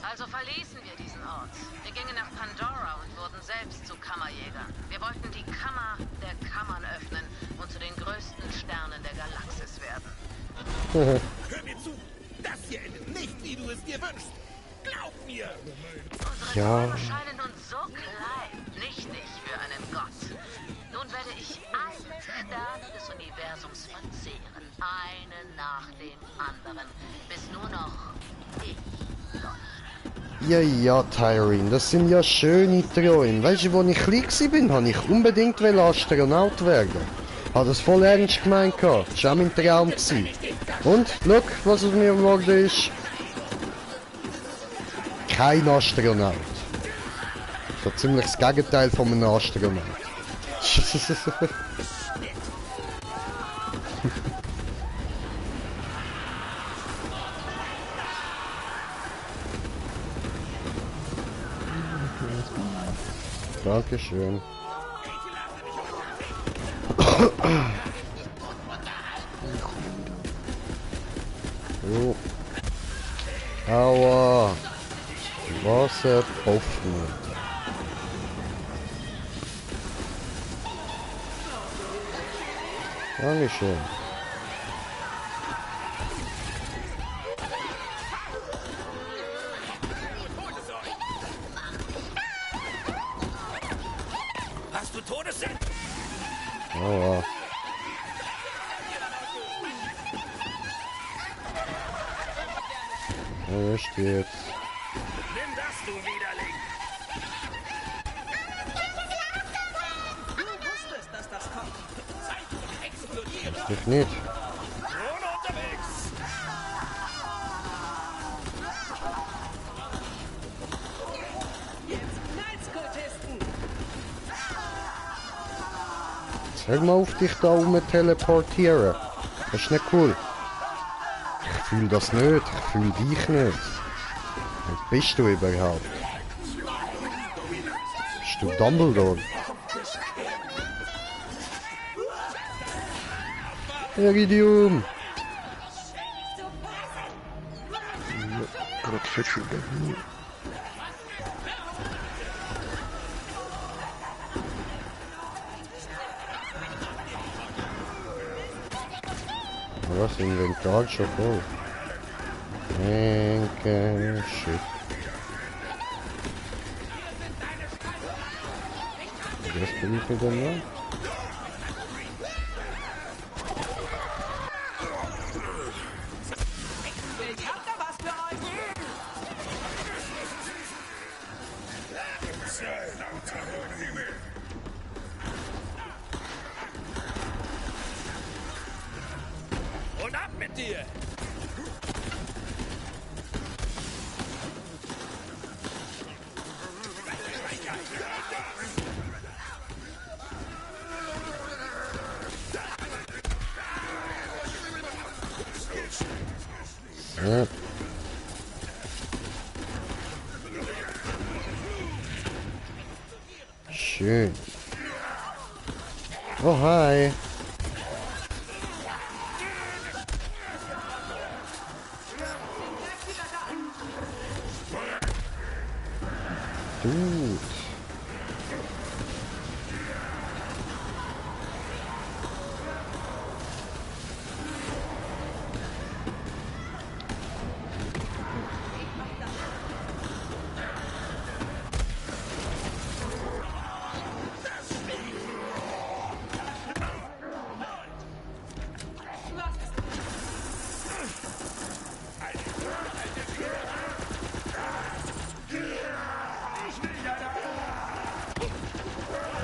Also verließen wir diesen Ort. Wir gingen nach Pandora und wurden selbst zu Kammerjägern. Wir wollten die Kammer der Kammern öffnen und zu den größten Sternen der Galaxis werden. Hör mir zu! Das hier endet nicht, wie du es dir wünschst! Glaub mir! Unsere Träume scheinen nun so klein, nichtig für einen Gott. Nun werde ich alle Sterne des Universums verzehren, einen nach dem anderen, bis nur noch ich leuchte. Ja, ja, Tyrene, das sind ja schöne Träume. Weißt du, als ich klein war, wollte ich unbedingt Astronaut werden. Habe das voll ernst gemeint. Das war auch mein Traum. Und, schau, was aus mir geworden ist. Kein Astronaut. So ziemlich das Gegenteil von einem Astronaut. Dankeschön. Oh. Aua. Wasser offen. Dankeschön. Hast du Todessinn? Aua. Ja, echt jetzt. Nimm das, du Widerling! Du wusstest, dass das kommt. Zeit zum Explodieren! Ich nicht. Drohne unterwegs! Jetzt knallt's, Kultisten! Hör mal auf, dich da teleportieren. Das ist nicht cool. Ich fühle das nicht. Ich fühle dich nicht. Wer bist du überhaupt? Bist du Dumbledore? Iridium! Gerade verschieden. Was, Inventar schon voll? Danke, shit. Was bin ich denn noch? Ich hab da was für euch. Und ab mit dir! Ja. Schön. Oh, hi. Gut.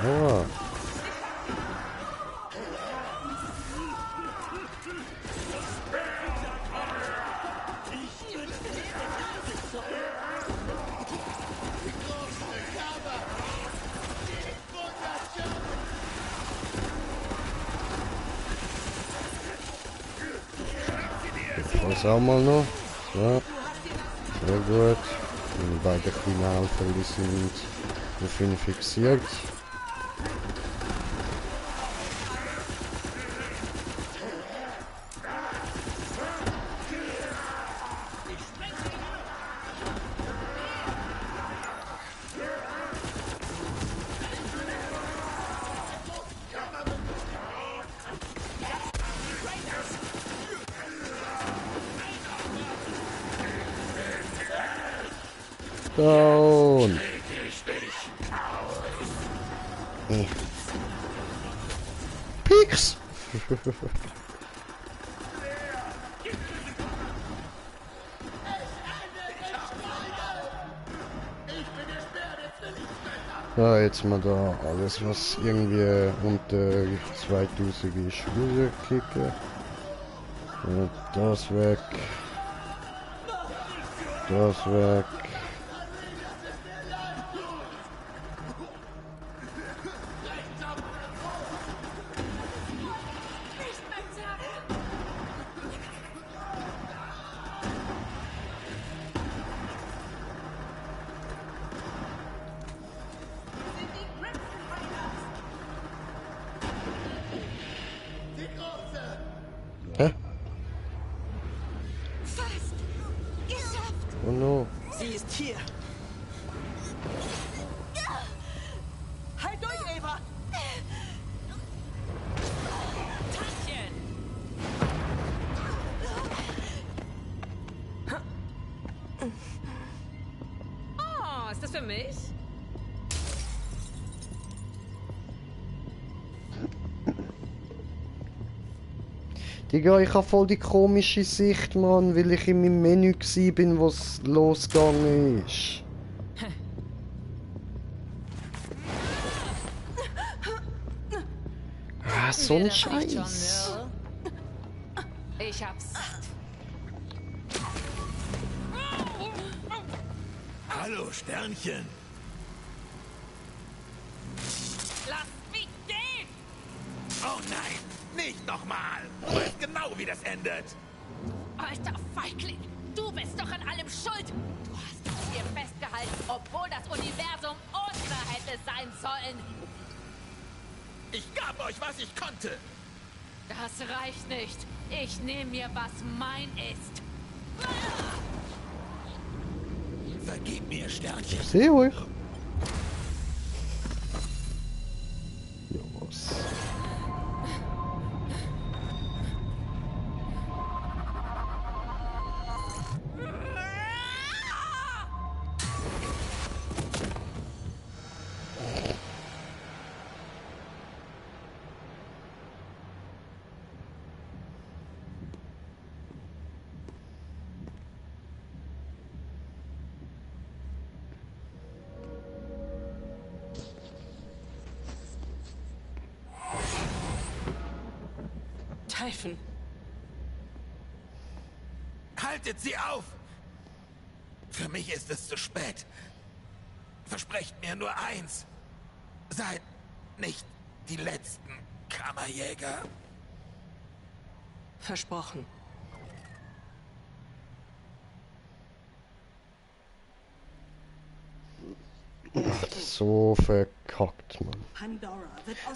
Oh. Das auch mal noch. So. Sehr gut. Und beide Finalfälle sind auf ihn fixiert. Down. Peaks. Ja, jetzt mal da alles, was irgendwie unter 2000 ist, rüberkicken. Ja, das weg. Das weg. Hä? Fast geschafft. Oh no. Sie ist hier. Halt durch, Eva! Tantchen! Oh, ist das für mich? Digga, ich hab voll die komische Sicht, Mann, weil ich in meinem Menü bin, wo es losgegangen ist. Ah, so ein Scheiß. Ich hab's. Hallo, Sternchen. Lass mich gehen! Oh nein, nicht nochmal. Du weißt genau, wie das endet. Alter Feigling, du bist doch an allem schuld. Du hast uns hier festgehalten, obwohl das Universum unser hätte sein sollen. Ich gab euch, was ich konnte. Das reicht nicht. Ich nehme mir, was mein ist. Vergib mir, Sternchen. Ich seh euch. Los. Typhon. Haltet sie auf! Für mich ist es zu spät. Versprecht mir nur eins. Seid nicht die letzten Kammerjäger. Versprochen. So verkackt, Mann.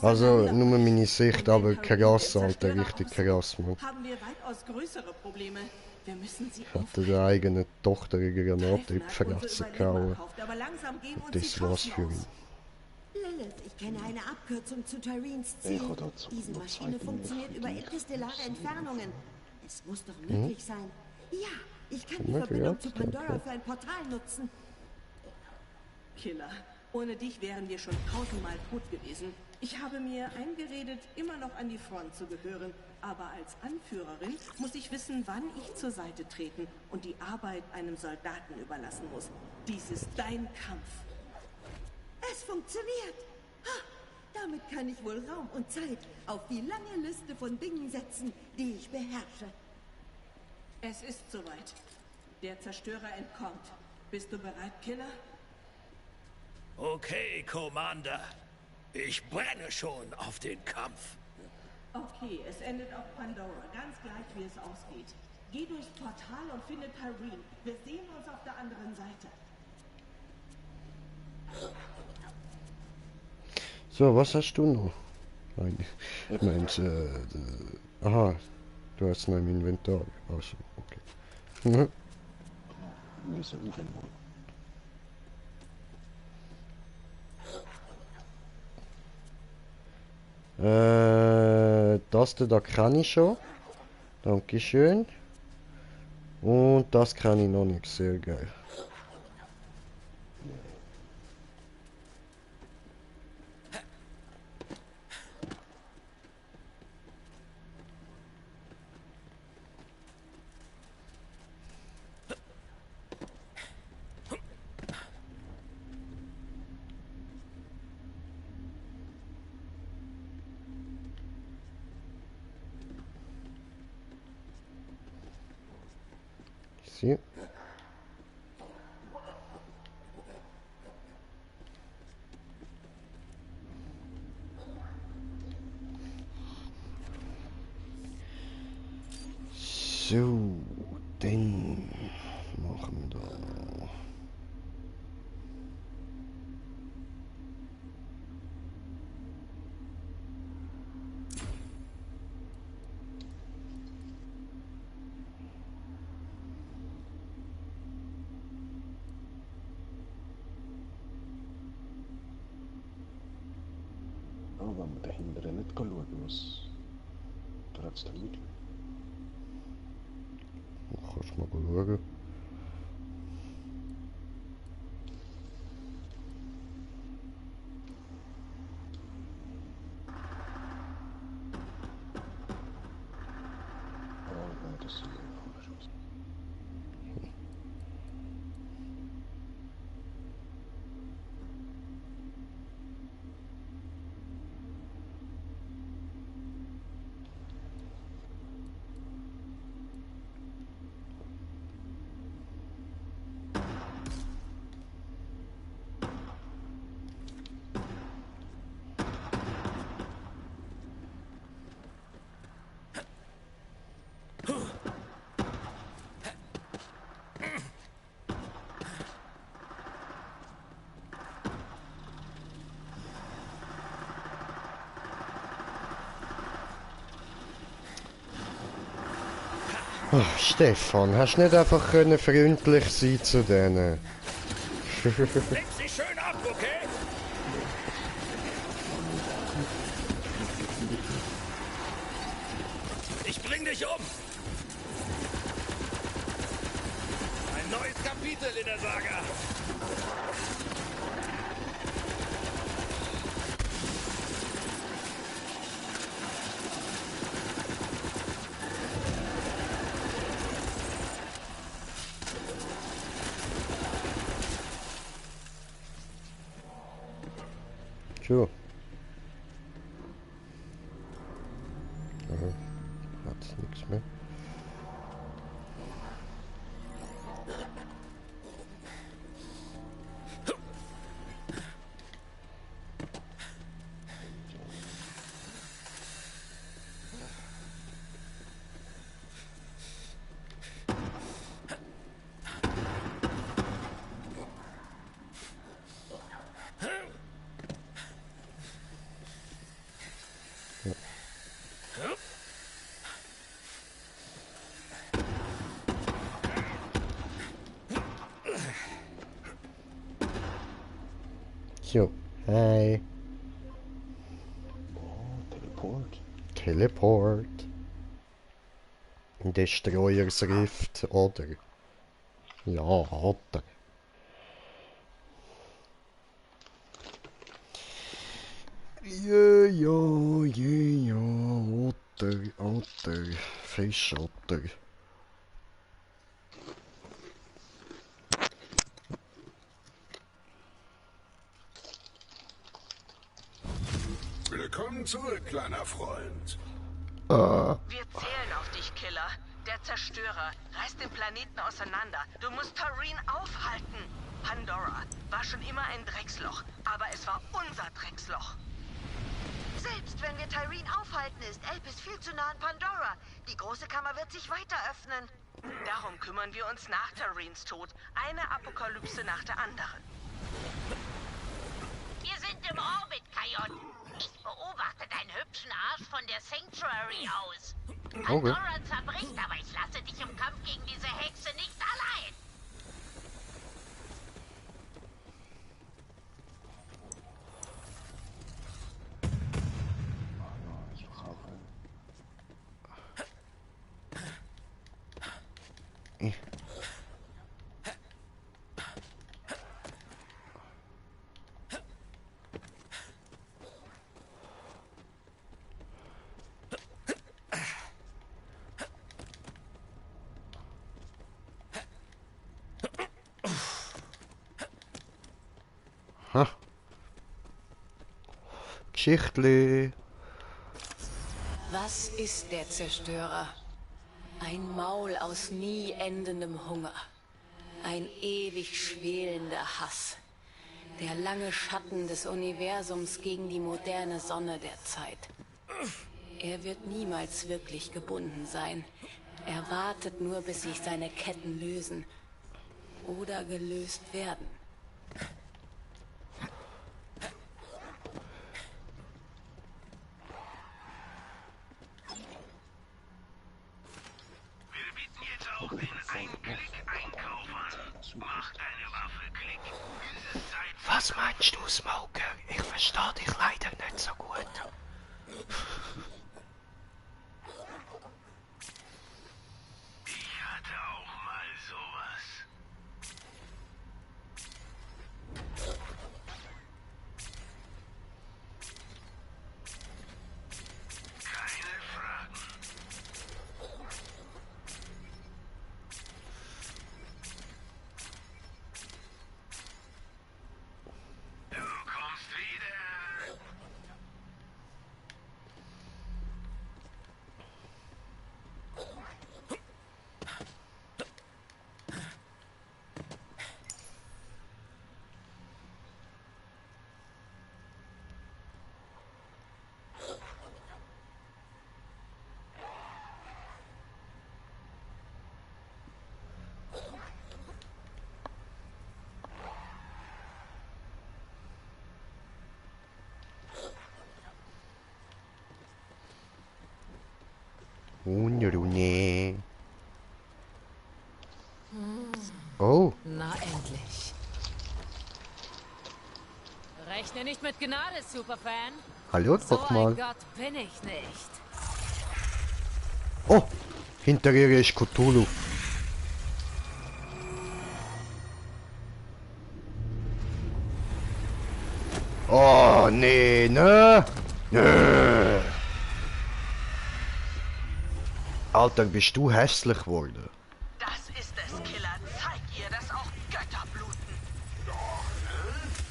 Also, nur meine Sicht, aber krass, Alter, richtig krass, Mann. Haben wir weitaus größere Probleme. Wir müssen sie Hat der eigene Tochter eine Granate in die Fresse gehauen. Und das war's für ihn. Lilith, ich kenne eine Abkürzung zu Tyreens Ziel. Diese Maschine funktioniert über interstellare Entfernungen. Es muss doch möglich sein. Ja, ich kann die Verbindung zu Pandora für ein Portal nutzen. Killer, ohne dich wären wir schon 1000-mal tot gewesen. Ich habe mir eingeredet, immer noch an die Front zu gehören. Aber als Anführerin muss ich wissen, wann ich zur Seite treten und die Arbeit einem Soldaten überlassen muss. Dies ist dein Kampf. Es funktioniert. Ha, damit kann ich wohl Raum und Zeit auf die lange Liste von Dingen setzen, die ich beherrsche. Es ist soweit. Der Zerstörer entkommt. Bist du bereit, Killer? Okay, Commander. Ich brenne schon auf den Kampf. Okay, es endet auf Pandora. Ganz gleich, wie es ausgeht. Geh durchs Portal und finde Tyreen. Wir sehen uns auf der anderen Seite. So, was hast du noch? Nein, ich meinte, aha, du hast noch im Inventar. Also, okay. Das da kann ich schon. Dankeschön. Und das kann ich noch nicht. Sehr geil. So. So, dann machen wir da. Wenn wir dahinter nicht schauen, was trotzdem liegt. Kannst du mal schauen. Das ist Oh, Stefan, hast du nicht einfach können freundlich sein zu denen? Leg sie schön ab, okay? Ich bring dich um. Ein neues Kapitel in der Saga. Sure. So, hi. Oh, Teleport. Teleport. Destroyers Rift, oder? Ja, oder? Ja, Otter, Fischotter. Willkommen zurück, kleiner Freund. Wir zählen auf dich, Killer. Der Zerstörer reißt den Planeten auseinander. Du musst Tareen aufhalten. Pandora war schon immer ein Drecksloch, aber es war unser Drecksloch. Selbst wenn wir Tyreen aufhalten, ist Elpis viel zu nah an Pandora. Die große Kammer wird sich weiter öffnen. Darum kümmern wir uns nach Tareens Tod. Eine Apokalypse nach der anderen. Wir sind im Orbit, Kajon. Ich beobachte deinen hübschen Arsch von der Sanctuary aus. Pandora zerbricht, aber ich lasse dich im Kampf gegen diese Hexe nicht allein. Ha. Geschichtli. Was ist der Zerstörer? Ein Maul aus nie endendem Hunger. Ein ewig schwelender Hass. Der lange Schatten des Universums gegen die moderne Sonne der Zeit. Er wird niemals wirklich gebunden sein. Er wartet nur, bis sich seine Ketten lösen. Oder gelöst werden. Was meinst du, Smoker? Ich verstehe dich leider nicht so gut. Ich hatte auch mal sowas. Keine Fragen. Du kommst wieder. Unrune. Oh. Na endlich. Rechne nicht mit Gnade, Superfan. Hallo, So doch ein mal. Gott bin ich nicht. Oh, hinter ihr ist Cthulhu. Oh, nee, ne? Nö. Alter, bist du hässlich geworden? Das ist es, Killer. Zeig ihr, dass auch Götter bluten.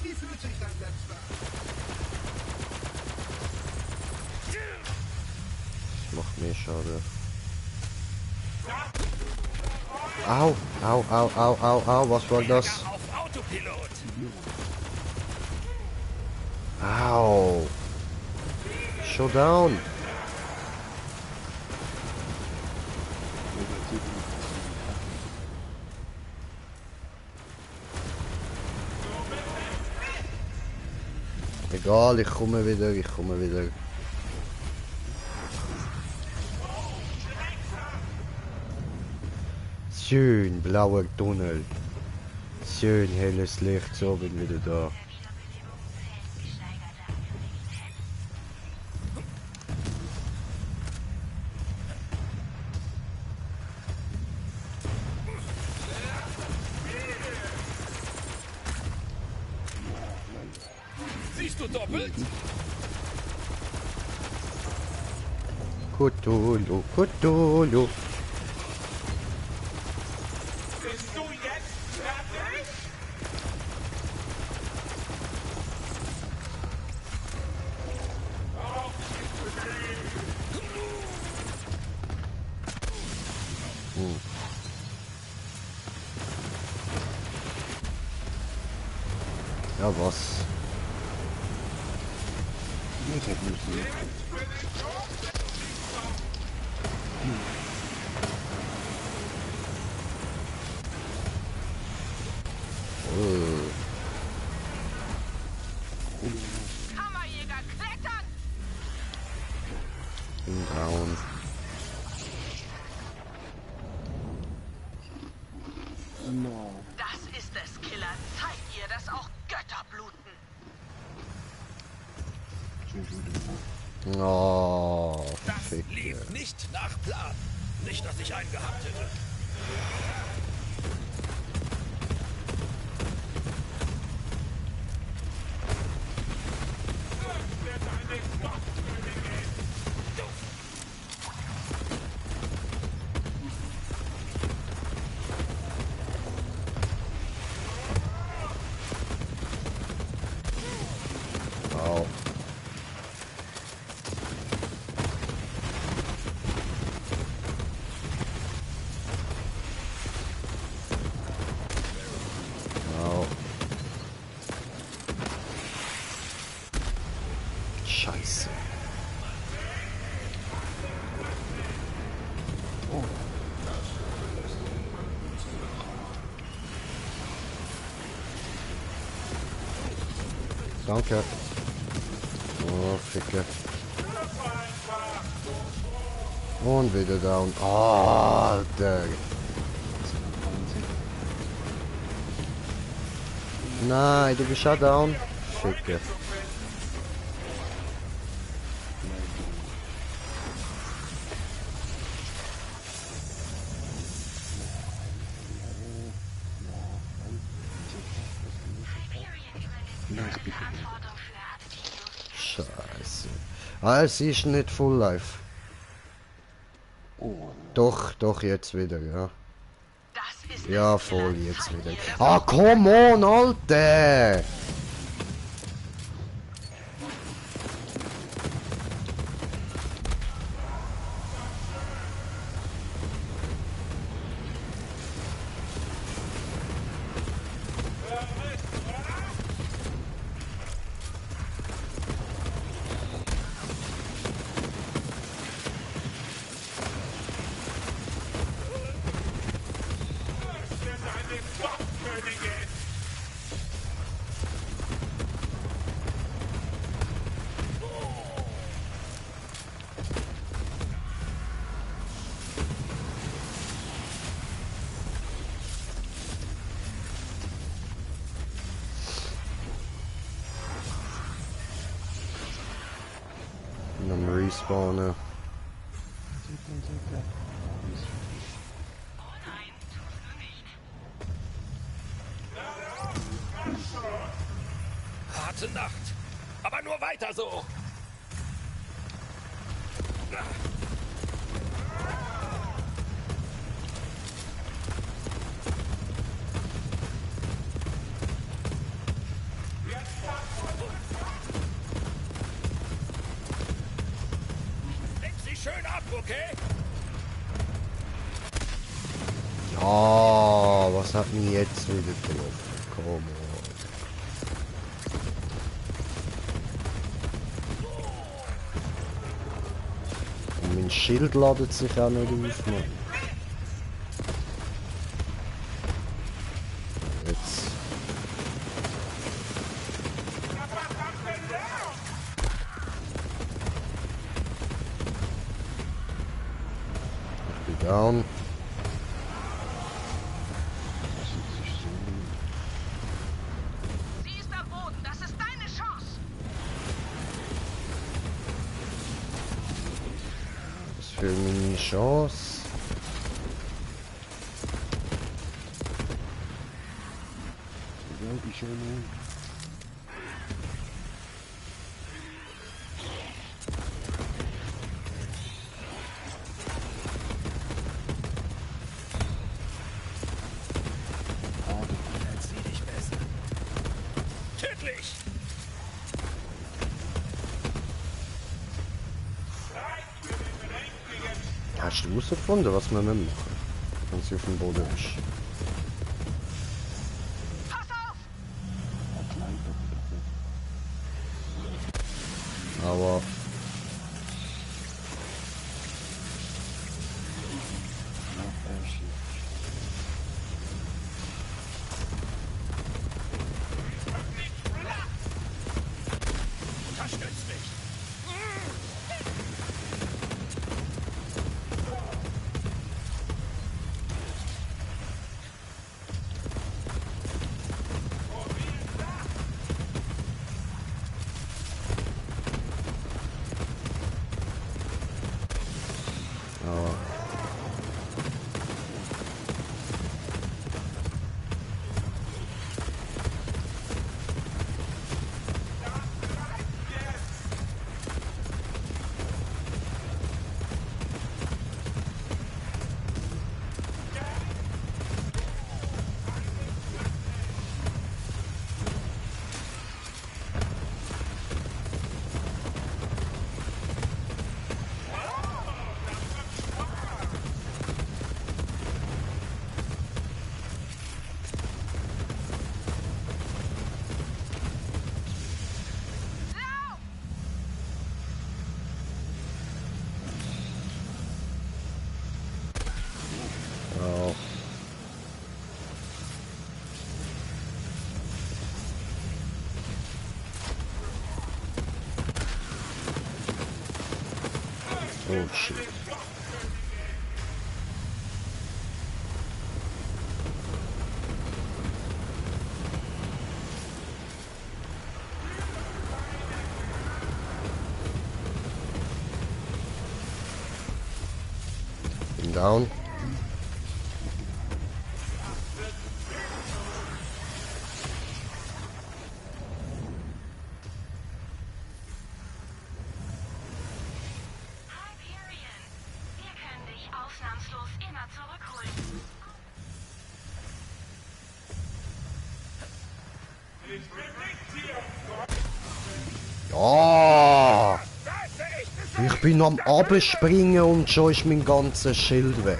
Wie fühlt sich dein Letzter? Das macht mir schade. Au, au, au, au, au, au, was war das? Auf Autopilot. Au. Showdown. Egal, ich komme wieder, ich komme wieder. Schön blauer Tunnel. Schön helles Licht, so bin wieder da. Blutest du doppelt? Cthulhu, Cthulhu. Bist du jetzt fertig? Ja, was? Ich hab nicht mehr. Kammerjäger, klettern! Im Grauen. Das ist es, Killer. Zeig ihr, dass auch Götter bluten. Oh, Das fick. lief nicht nach Plan. Nicht, dass ich einen gehabt hätte. Au. Au. Scheiße. Danke. Oh, Ficke. Und wieder down. Oh, Alter. Nein, du bist schon down. Ficke. Scheiße. Ah, sie ist nicht full life. Doch, doch, jetzt wieder, ja. Ja, voll, jetzt wieder. Ah, come on, Alter! Und am Respawnen. Harte Nacht. Aber nur weiter so. Leg sie schön ab, okay? Ja, was hat mich jetzt wieder getroffen? Come on. Und mein Schild ladet sich auch nicht auf, Mann. Jetzt. Ich bin down. Sie ist am Boden. Das ist deine Chance. Was für meine Chance? möglich. Hast du herausgefunden, was wir machen? Wenn sie auf dem Boden ist. Aber... Unterstützt mich. Oh shit. Bin down. Ja! Ich bin am Abspringen und schon ist mein ganzes Schild weg.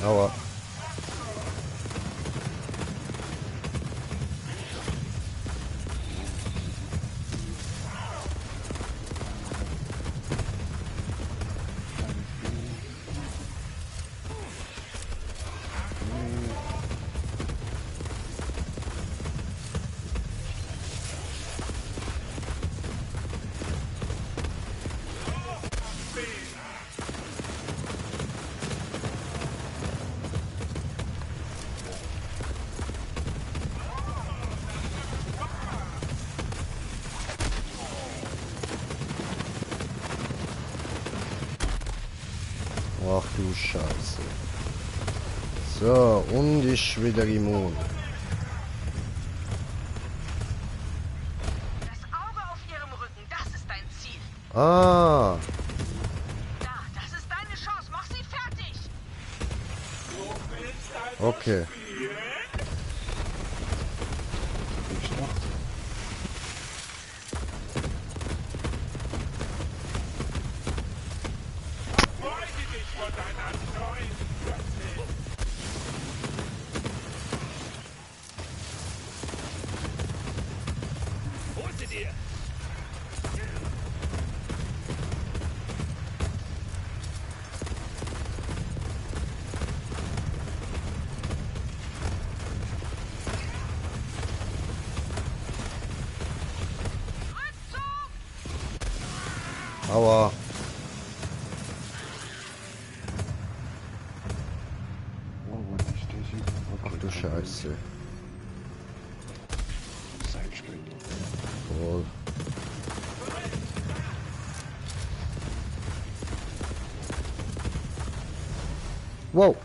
Aua. Ach du Scheiße. So, und ich wieder immun. Das Auge auf ihrem Rücken, das ist dein Ziel. Ah. Da, das ist deine Chance. Mach sie fertig. Okay. Aua. Ach du Scheiße. Voll. Wow.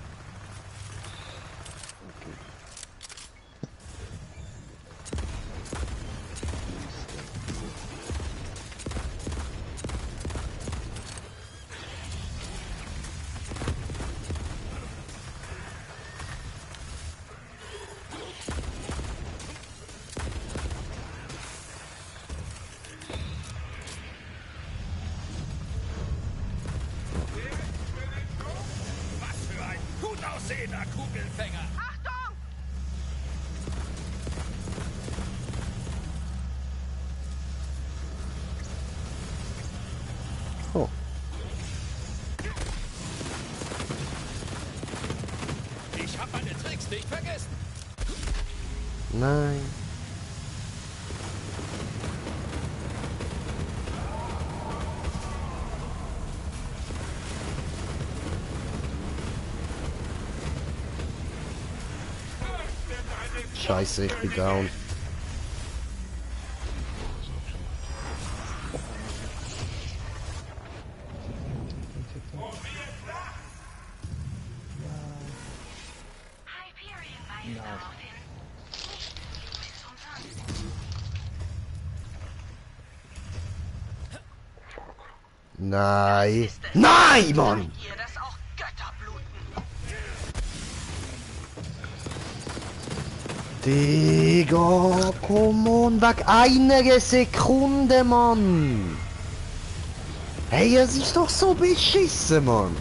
Aussehender Kugelfänger! Achtung! Oh. Ich hab meine Tricks nicht vergessen. Nein. Scheiße, ich bin down. Nein. Nein, Mann! Digga, komm on, weg einer Sekunde, Mann! Hey, es ist doch so beschissen, Mann!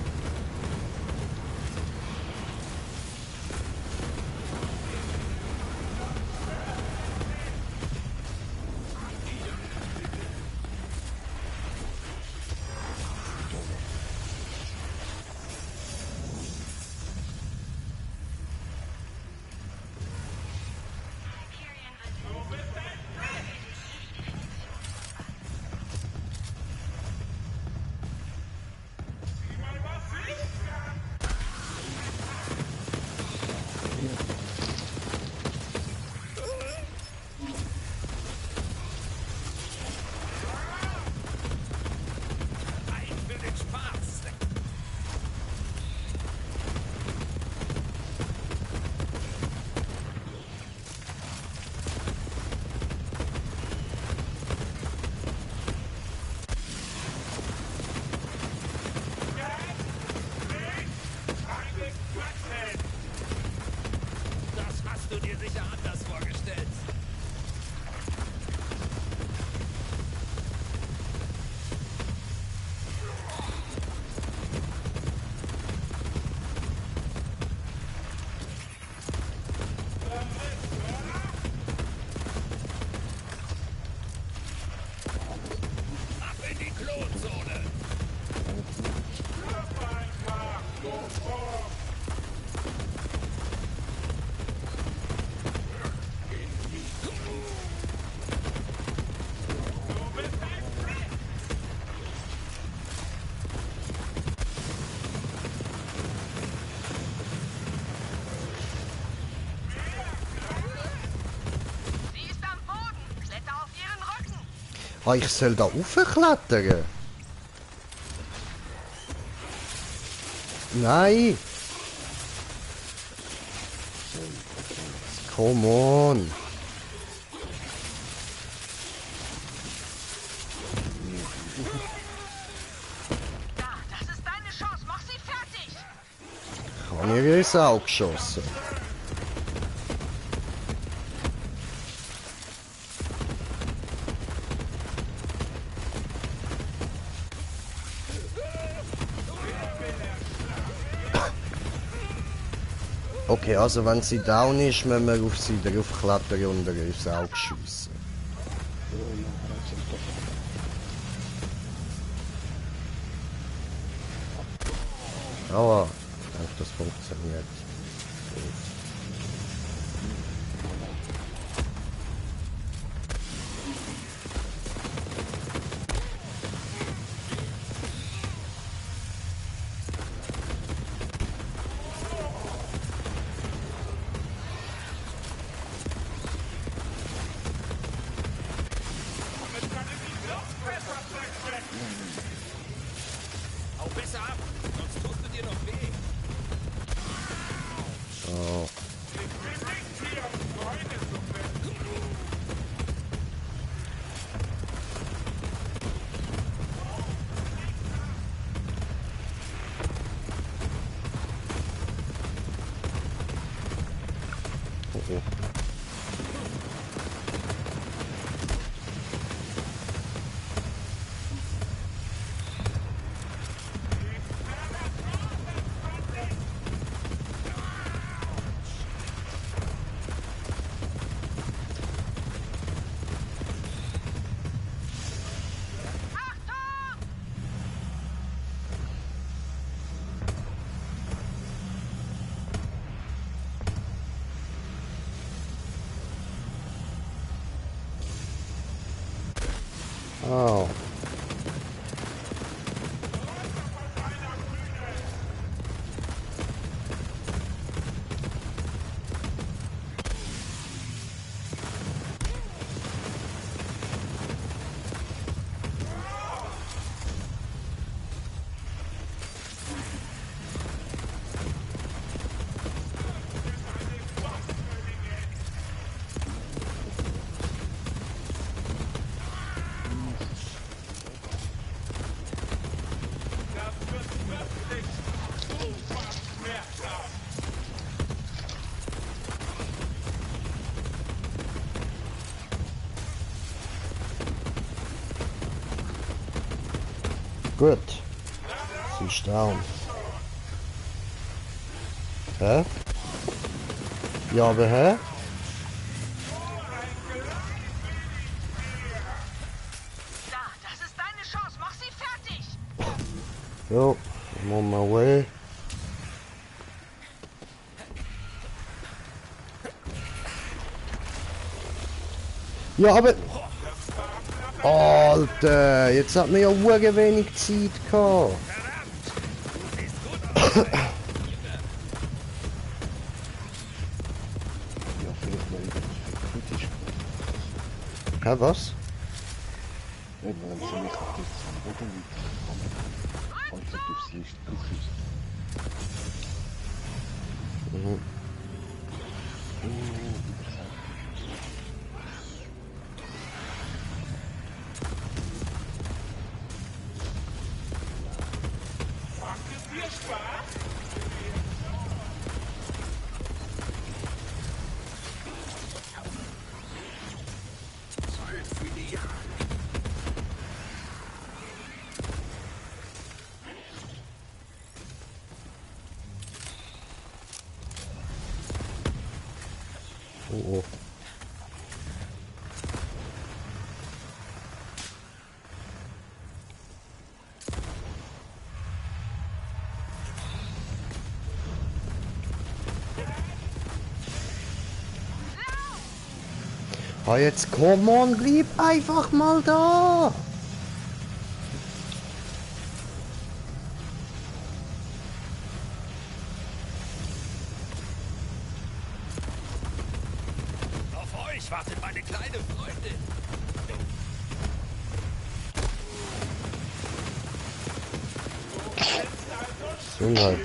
Ah, ich soll da raufklettern? Nein! Come on! Das ist deine Chance, mach sie fertig! Ich habe ihr ins Auge geschossen. Okay, also wenn sie down ist, müssen wir auf sie drauf klettern und ihr ins Auge schiessen. Aber ich denke, das funktioniert. Oh. Gut. Sie ist down. Hä? Ja, aber hä? Da, das ist deine Chance. Mach sie fertig. Jo, I'm on my way. Ja, aber... Alter, jetzt hat man ja wenig Zeit gehabt. Hä, was? Wenn sie mich auf den Boden liegt, einfach durchs Licht durchschießen. Mhm. Oh. Ah, jetzt komm on, bleib einfach mal da. Auf euch wartet meine kleine Freundin. Gesundheit.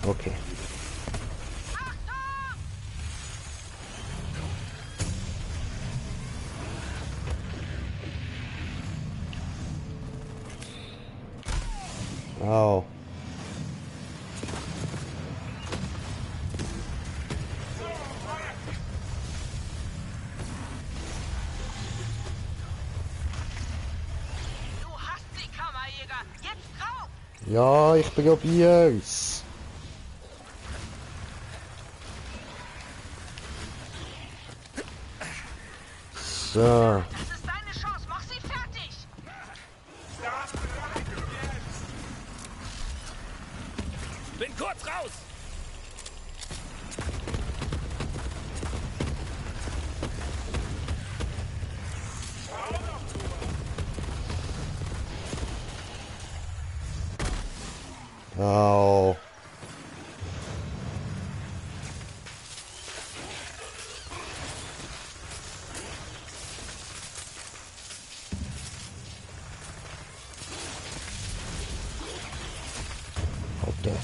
Okay. Au. Du hast sie, Kammerjäger. Jetzt drauf. Ja, ich probier's. So. Das ist deine Chance. Mach sie fertig. Bin kurz raus. Au. Okay.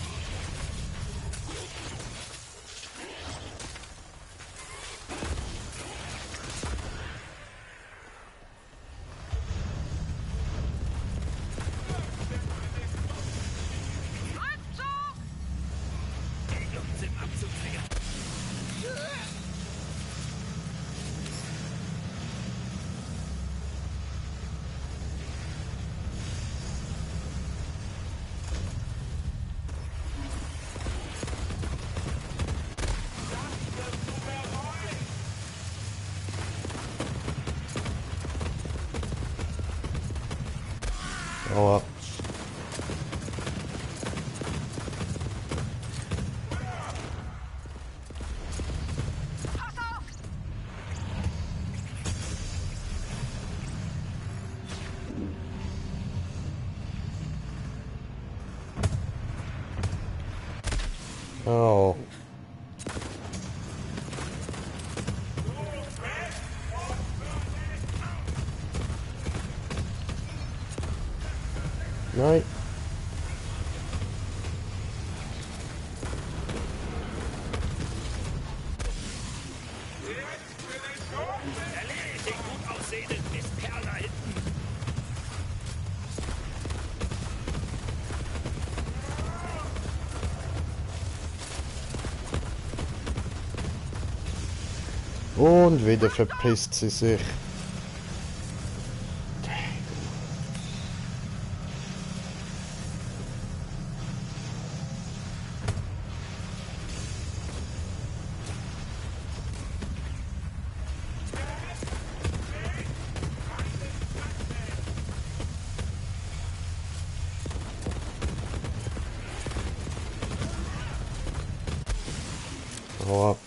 Oh. Oh. Nein. Erledigt den gut aussehenden Mistkerl da hinten. Und wieder verpisst sie sich. Hau ab.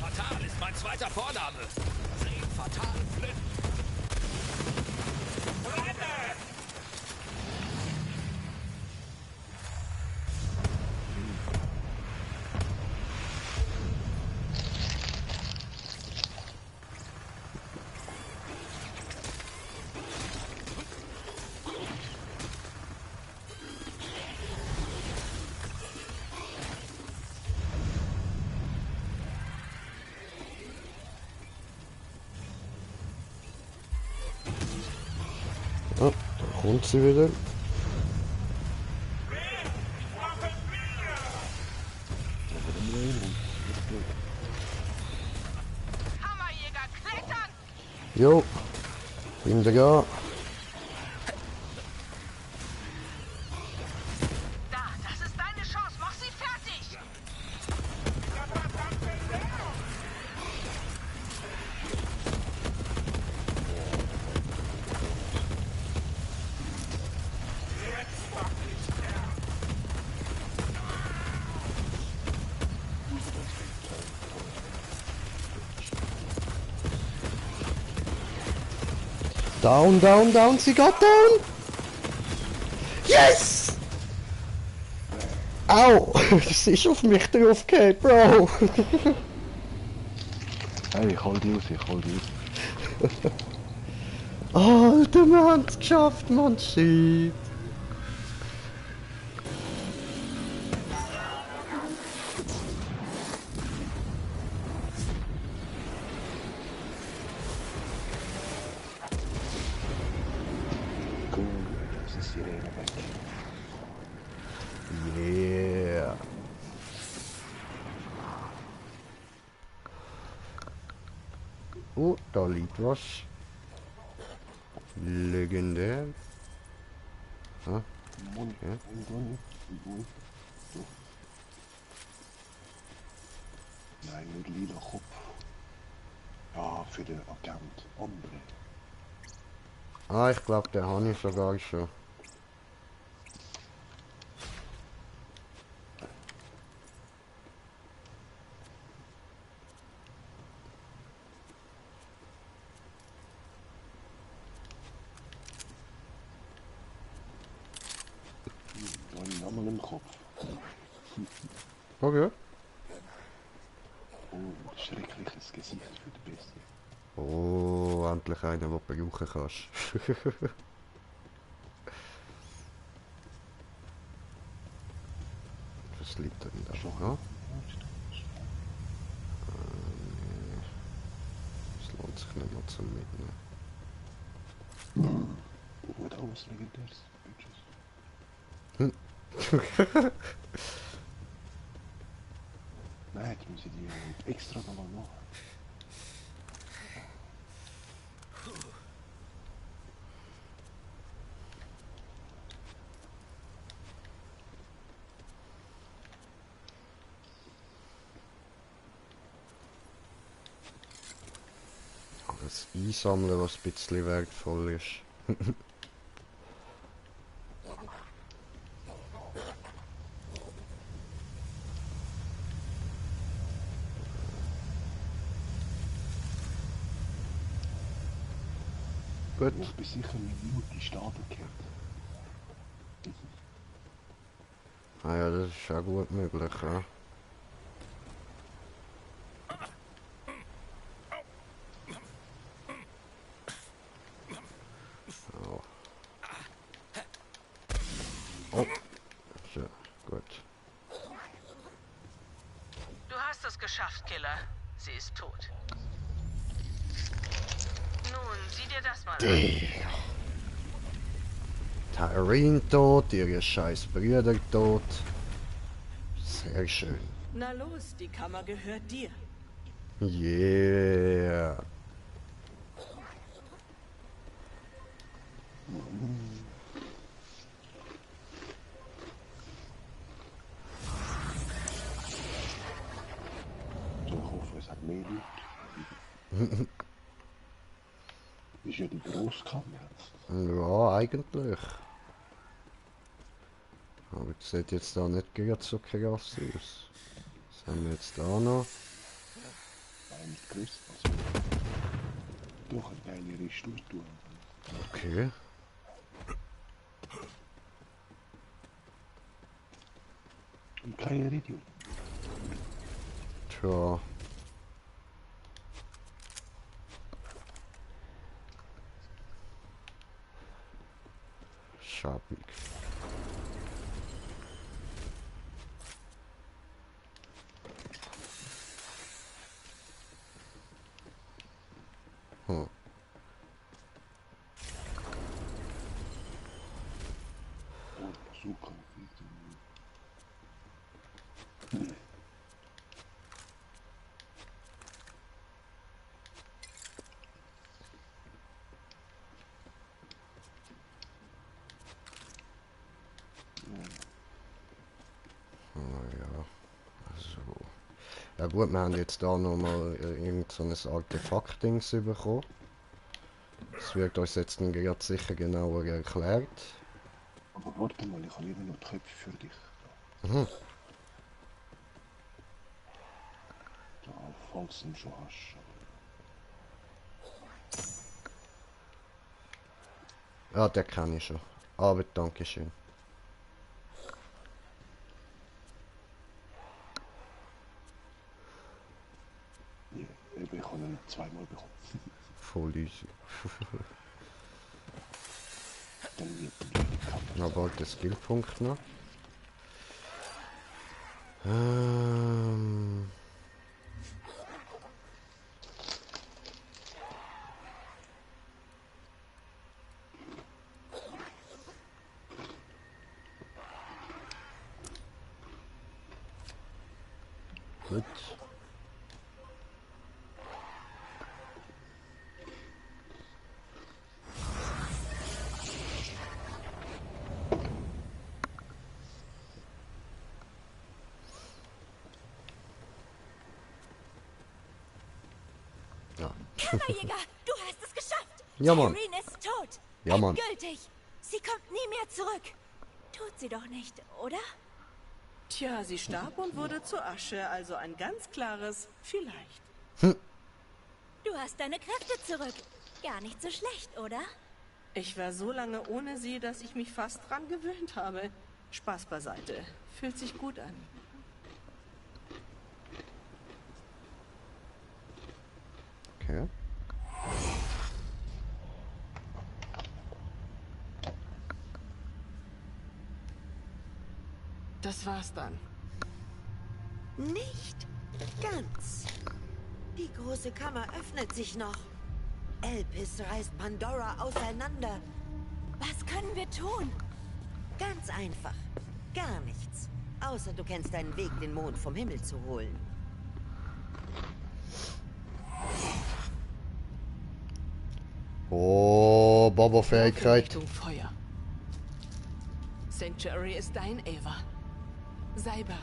Fatal ist mein zweiter Vorname. Sehen Fatal Flynn. Oh, da kommt sie wieder. Hammerjäger, klettern! Jo, bin da ga. Da, das ist deine Chance. Mach sie fertig! Down, down, down, sie got down! Yes! Au! Das ist auf mich draufgefallen, Bro! Hey, ich hol die raus, ich hol die raus. Alter, wir haben es geschafft, man, shit! Cool, das ist die Sirene weg. Yeah! Oh, da liegt was. Legendär. Ah, okay. Nein, nur lila Kopf. Ja, für den Agent. Andere. Ah, ich glaube, den habe ich sogar schon. Da habe ich nochmal im Kopf. Okay. Oh, ein schreckliches Gesicht für die Beste. Oh, endlich einer, den du brauchen kannst. Was liegt denn da? Ja? Nee. Das lohnt sich nicht mehr zum Mitnehmen. Gut, alles legendäres. Hm. Nein, jetzt muss ich die extra nochmal machen. das einsammeln, was ein bisschen wertvoll ist. Gut. Ich bin sicher eine Minute Stade gehört. Ah ja, das ist auch gut möglich, ja. Oh. Oh. So, gut. Du hast es geschafft, Killer. Sie ist tot. Nun, sieh dir das mal an. Tyreen tot, ihre scheiß Brüder tot. Sehr schön. Na los, die Kammer gehört dir. Yeah. Ich hoffe, es hat mehr Leute. Ist ja die Großkammer. Ja, eigentlich. Aber das sieht jetzt da nicht gerade so krass aus. Was haben wir jetzt da noch? Nein, nicht größer. Also, doch eine geile Struktur. Okay. Ein kleiner Iridium. Tja. Schabig. Hm. Super. Ja gut, wir haben jetzt da nochmal irgend so ein Artefakt-Dings bekommen. Das wird uns jetzt dann gerade sicher genauer erklärt. Aber warte mal, ich habe immer noch Köpfe für dich. Mhm. Da, falls du ihn schon hast. Ja, der kann ich schon. Aber danke schön. Ich habe ihn zweimal bekommen. Voll easy. Dann wird die Kamera. Aber bald der Skillpunkt noch. Gut. Kammerjäger, du hast es geschafft! Ja, Mann. Tyreen ist tot! Ja, Mann. Endgültig! Sie kommt nie mehr zurück! Tut sie doch nicht, oder? Tja, sie starb und wurde zur Asche, also ein ganz klares vielleicht. Du hast deine Kräfte zurück. Gar nicht so schlecht, oder? Ich war so lange ohne sie, dass ich mich fast dran gewöhnt habe. Spaß beiseite. Fühlt sich gut an. Okay. Das war's dann. Nicht ganz. Die große Kammer öffnet sich noch. Elpis reißt Pandora auseinander. Was können wir tun? Ganz einfach. Gar nichts. Außer du kennst deinen Weg, den Mond vom Himmel zu holen. Oh, Bobo-Fähigkeit. Richtung Feuer. Sanctuary ist dein, Ava. Sei bereit.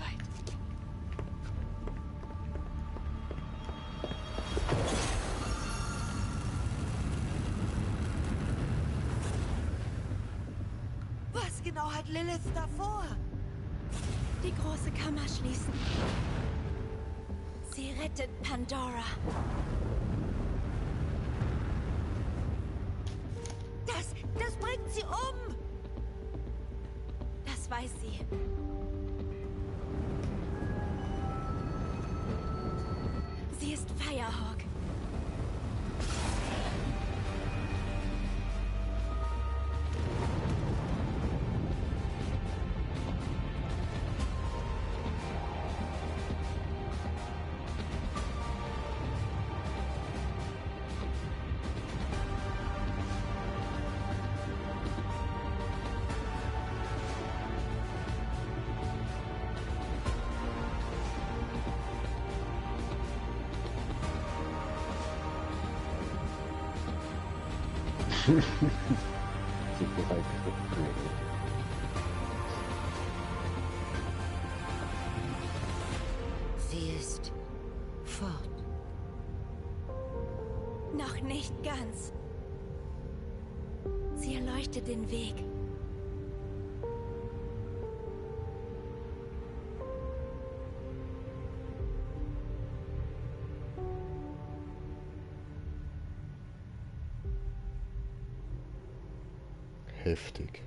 hat Lilith davor? Die große Kammer schließen. Sie rettet Pandora. Das bringt sie um! Das weiß sie. Sie ist Firehawk. Sie ist fort. Noch nicht ganz. Sie erleuchtet den Weg. Heftig.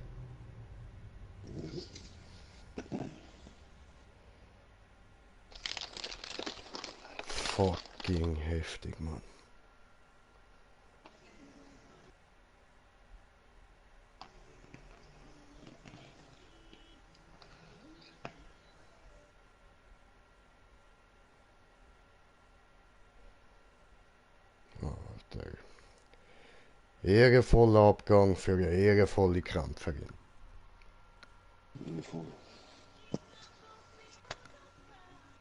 Fucking heftig, Mann. Alter. Ehrenvoller Abgang für eine ehrenvolle Kämpferin. Voll.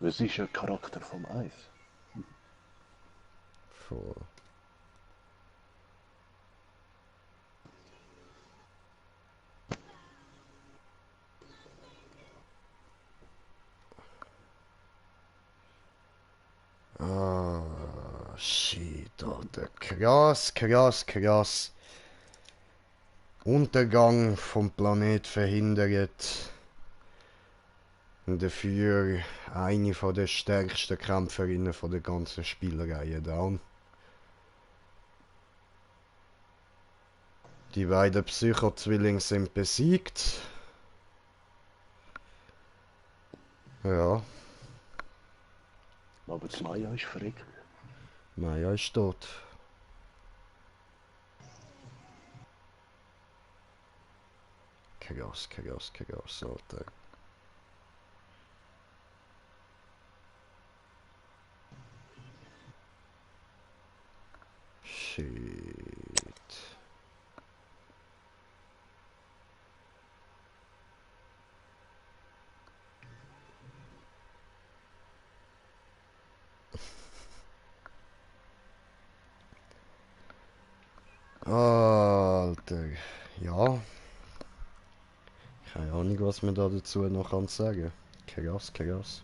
Was ist der Charakter vom Eis? Voll. Ah, shit, Alter. Krass, krass, krass. Untergang vom Planet verhindert. Und dafür eine von der stärksten Kämpferinnen von der ganzen Spielreihe down. Die beiden Psycho-Zwillinge sind besiegt. Ja. Aber die Maya ist verreckt. Maya ist tot. Krass, krass, krass, Alter. Shit. Alter, ja. Keine Ahnung, was man da dazu noch kann sagen. Krass, krass.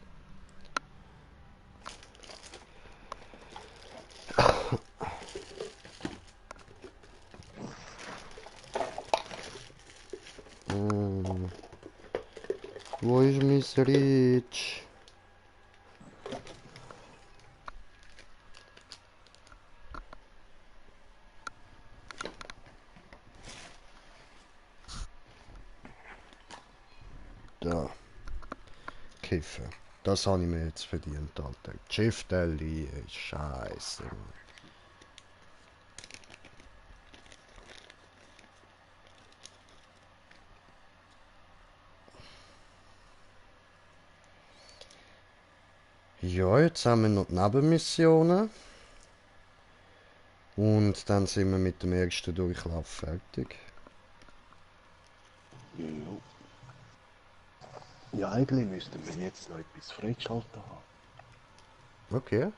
Wo ist mein Reach? Da. Kiffen. Das habe ich mir jetzt verdient, Alter. Schifftelli, Scheiße. Ja, jetzt haben wir noch die Nebenmissionen. Und dann sind wir mit dem ersten Durchlauf fertig. Ja, eigentlich müssten wir jetzt noch etwas freigeschaltet haben. Okay.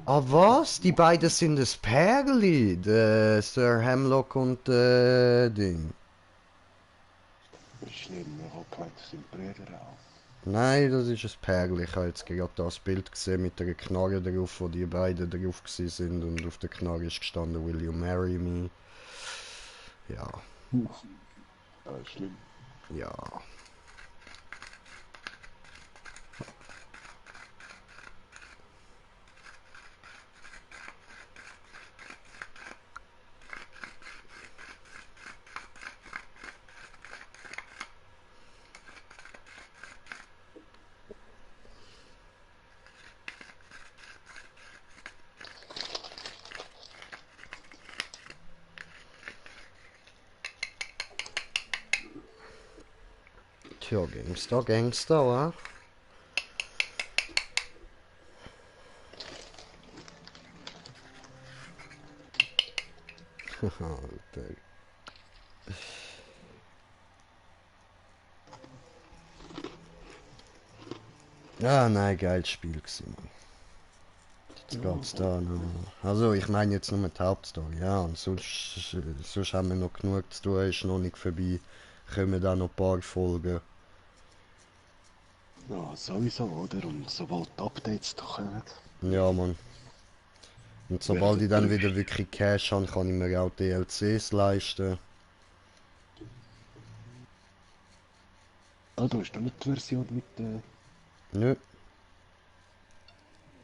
Ah was? Die beiden sind das Pärli, der Sir Hemlock und Ding. Ist schlimm, ich habe gemeint, das sind Brüder auch. Nein, das ist ein Pärli. Ich habe jetzt gerade das Bild gesehen mit einer Knarre drauf, wo die beiden drauf sind und auf der Knarre ist gestanden, Will you marry me? Ja. Das ist schlimm. Ja. Tja, Gangster, Gangster, wa? Alter. Ja, nein, geiles Spiel gewesen, Mann. Jetzt geht's da noch. Also, ich meine jetzt nur die Hauptstory, ja. Und sonst haben wir noch genug zu tun, ist noch nicht vorbei. Kommen da noch ein paar Folgen. Ja, sowieso, oder? Und sobald die Updates da kommen. Ja, Mann. Und sobald ich dann wieder wirklich Cash habe, kann ich mir auch DLCs leisten. Ah, du hast doch nicht die Version mit Nö.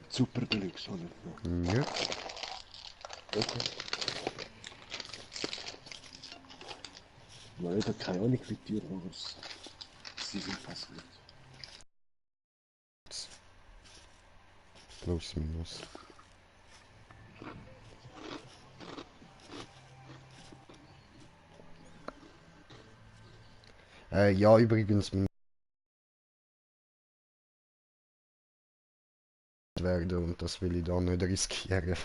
Super Deluxe, oder? Nö. Okay. Weil ich habe keine Ahnung, wie teuer was Season Pass wird. Plus, minus. Ja, übrigens, werden und das will ich da nicht riskieren.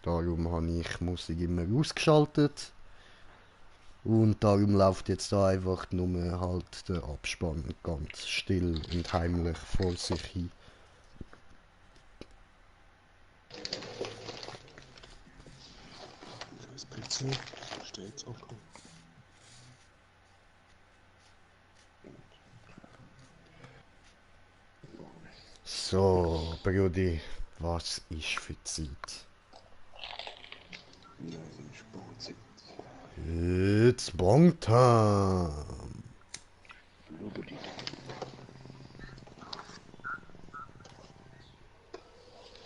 Darum habe ich Musik immer ausgeschaltet und darum läuft jetzt da einfach nur halt der Abspann ganz still und heimlich vor sich hin. Das PC steht auch. So, Brudi, was ist für Zeit? Ja, ist Sportzeit. It's Bong Time!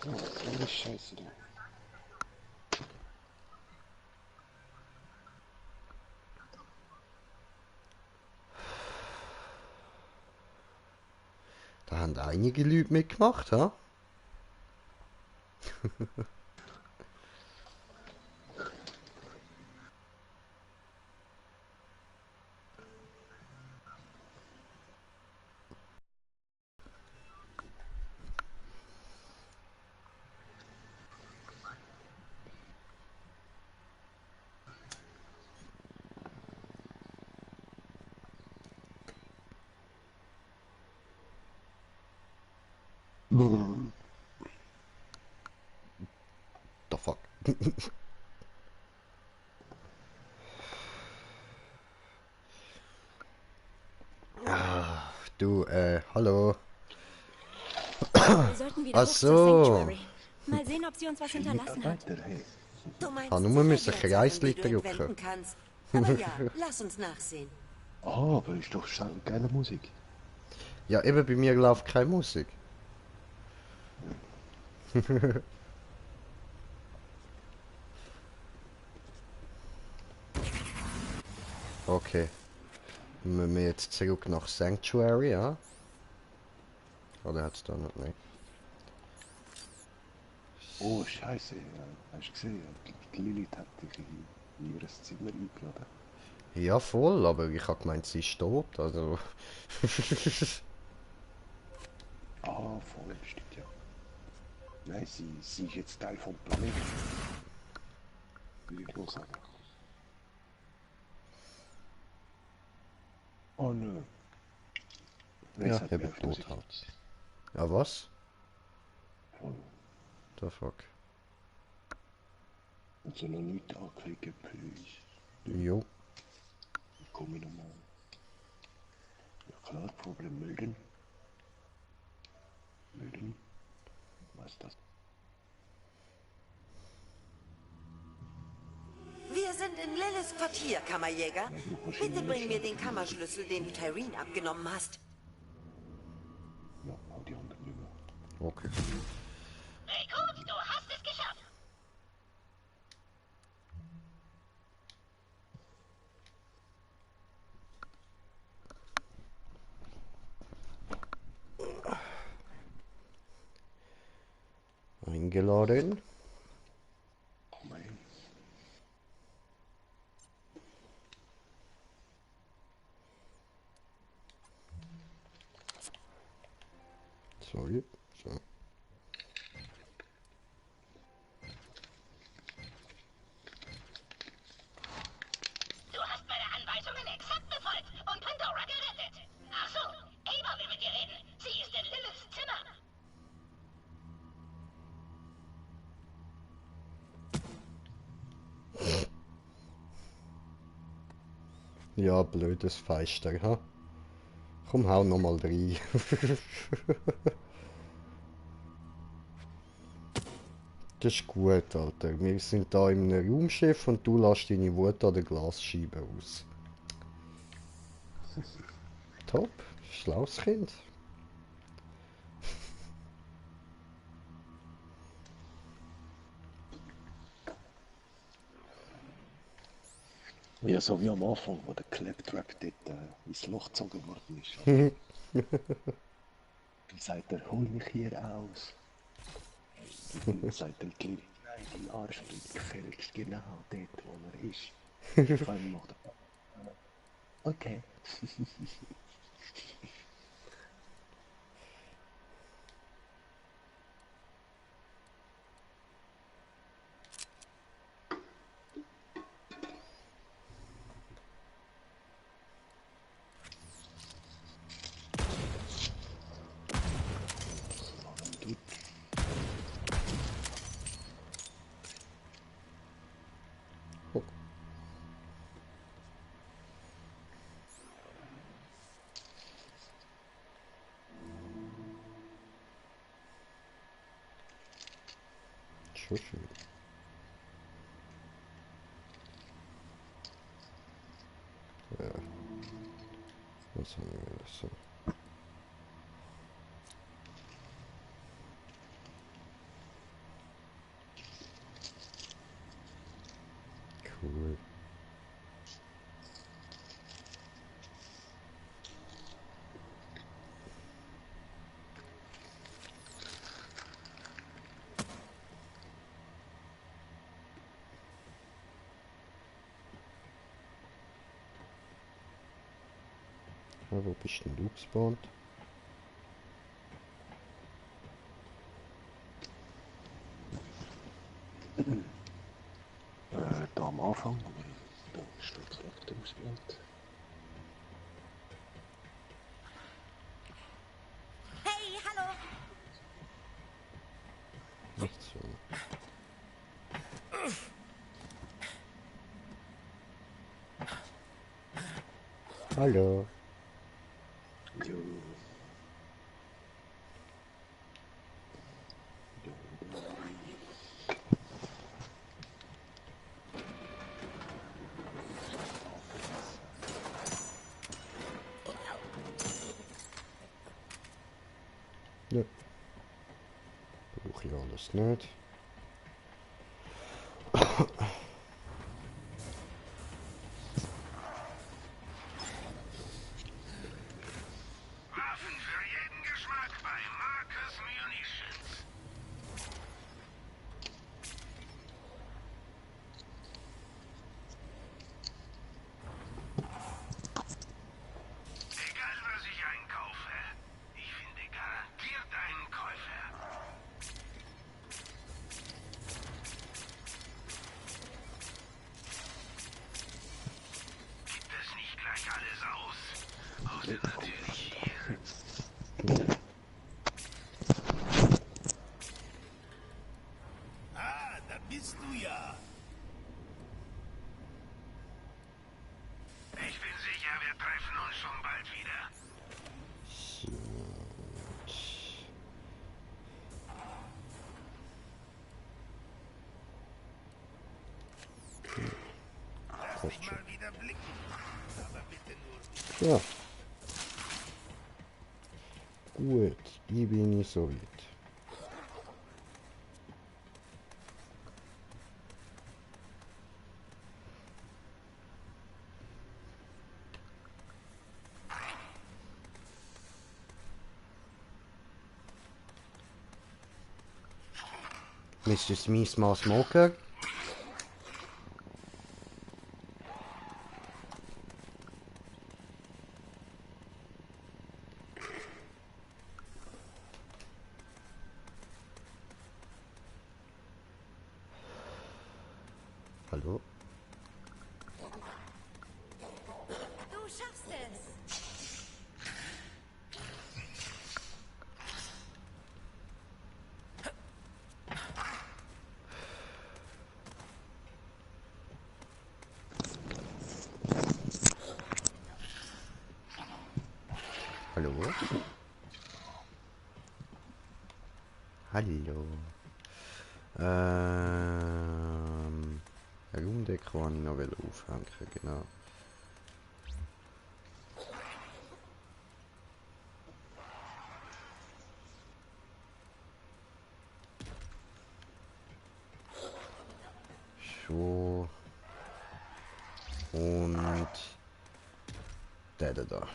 Oh, so eine Scheiße da. Da haben einige Leute mitgemacht, ha? The fuck? Du, hallo. Wir sollten wieder hoch zur Sanctuary. Mal sehen, ob sie uns was hinterlassen hat. Du meinst, Nur müssen sicher Kreisli Sachen, die du drücken. entwenden kannst. Aber ja, lass uns nachsehen. Ah, aber ist doch geile Musik. Ja, eben bei mir läuft keine Musik. Okay. Müssen wir jetzt zurück nach Sanctuary, ja? Oder hat es da noch nicht? Oh, scheiße. Ja. Hast du gesehen? Die Lilith hat dich in ihr Zimmer eingeladen. Ja, voll, aber ich habe gemeint, sie ist tot, also... Ah, voll, stimmt ja. Nein, sie ist jetzt Teil vom Planeten. Will ich nur sagen. Oh nö. Ja, eben tot halt. Ja, was? Voll. The fuck? Also noch nicht anklicken, please. Jo. Ich komme nochmal. Ja klar, Problem melden. Melden. Was ist das? Wir sind in Liliths Quartier, Kammerjäger. Bitte bring mir den Kammerschlüssel, den du Tyreen abgenommen hast. Ja, hau die anderen rüber. Okay. Rekrut, du hast es geschafft. Eingeladen. Sorry. So. Du hast meine Anweisungen exakt befolgt und Pandora gerettet. Ach so, Ava will mit dir reden. Sie ist in Liliths Zimmer. Ja, blödes Feister, ha? Komm, hau nochmal rein. Das ist gut, Alter. Wir sind da in einem Raumschiff und du lässt deine Wut an der Glasscheibe aus. Top, schlaues Kind. Ja, so wie am Anfang, wo der Claptrap dort ins Loch gezogen worden ist. Dann sagt er, hol mich hier aus. Und dann sagt der Clip, nein, dein Arsch bleibt gefälligst genau dort, wo er ist. Auf einmal macht er, okay. Schon schön. Ja. Was haben wir da so? Cool. Ja, wo bist denn du gespawnt? Da am Anfang, aber da steht es auf dem Ausblatt. Hey, hallo! Nicht so. Hallo. Jo. Ja. Brauche ich alles nicht. Waffen für jeden Geschmack bei Marcus Munitions. Egal was ich einkaufe, ich finde garantiert einen Käufer. Gibt es nicht gleich alles aus? Außer natürlich hier. passt schon. Ja. Gut, ich bin nicht so weit. Mr. Smith Small Smoker. Hallo? Du schaffst es! Hallo? Hallo? Raumdecke kann ich noch aufhängen, genau. So. Und der da.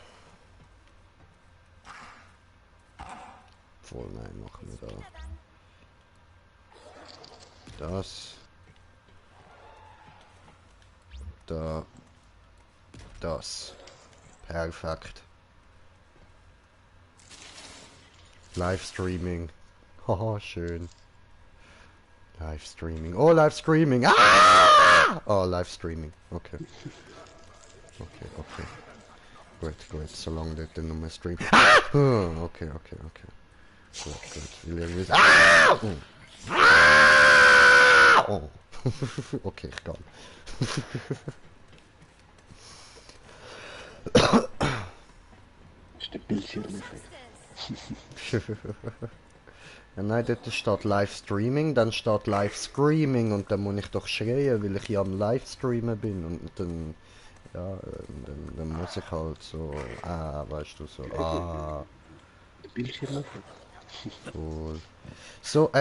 Voll, nein, machen wir da. Das. Da. Das. Perfekt. Livestreaming. Haha, schön. Livestreaming. Oh, Livestreaming. Ah! Oh, Livestreaming. Okay. Okay, okay. Gut, gut. Solange das dann nochmal streamt. Ah! Okay, okay, okay. Gut, gut. Will irgendwie... Ah! Oh. Okay, ich kann. Ist der Bildschirmeffekt. Ja, nein, dort steht Livestreaming, dann steht Livescreaming und dann muss ich doch schreien, weil ich ja am Livestreamen bin und dann, ja, dann muss ich halt so, weißt du, so, Der Bildschirmeffekt. Cool. So,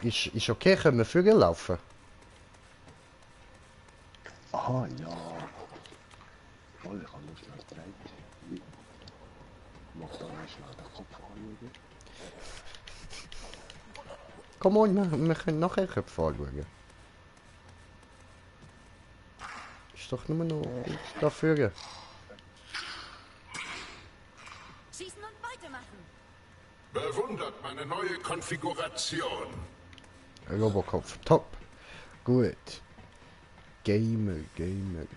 ist okay, können wir Vögel laufen? Aha, ja. Voll, ich habe Lust auf Zeit. Ich mach da mal schnell den Kopf anschauen. Komm on, wir können nachher Köpfe anschauen. Ist doch nur noch da Vögel. Schießen und Beute machen! Bewundert meine neue Konfiguration. Robocop, top. Gut. Gamer. Wetterbericht.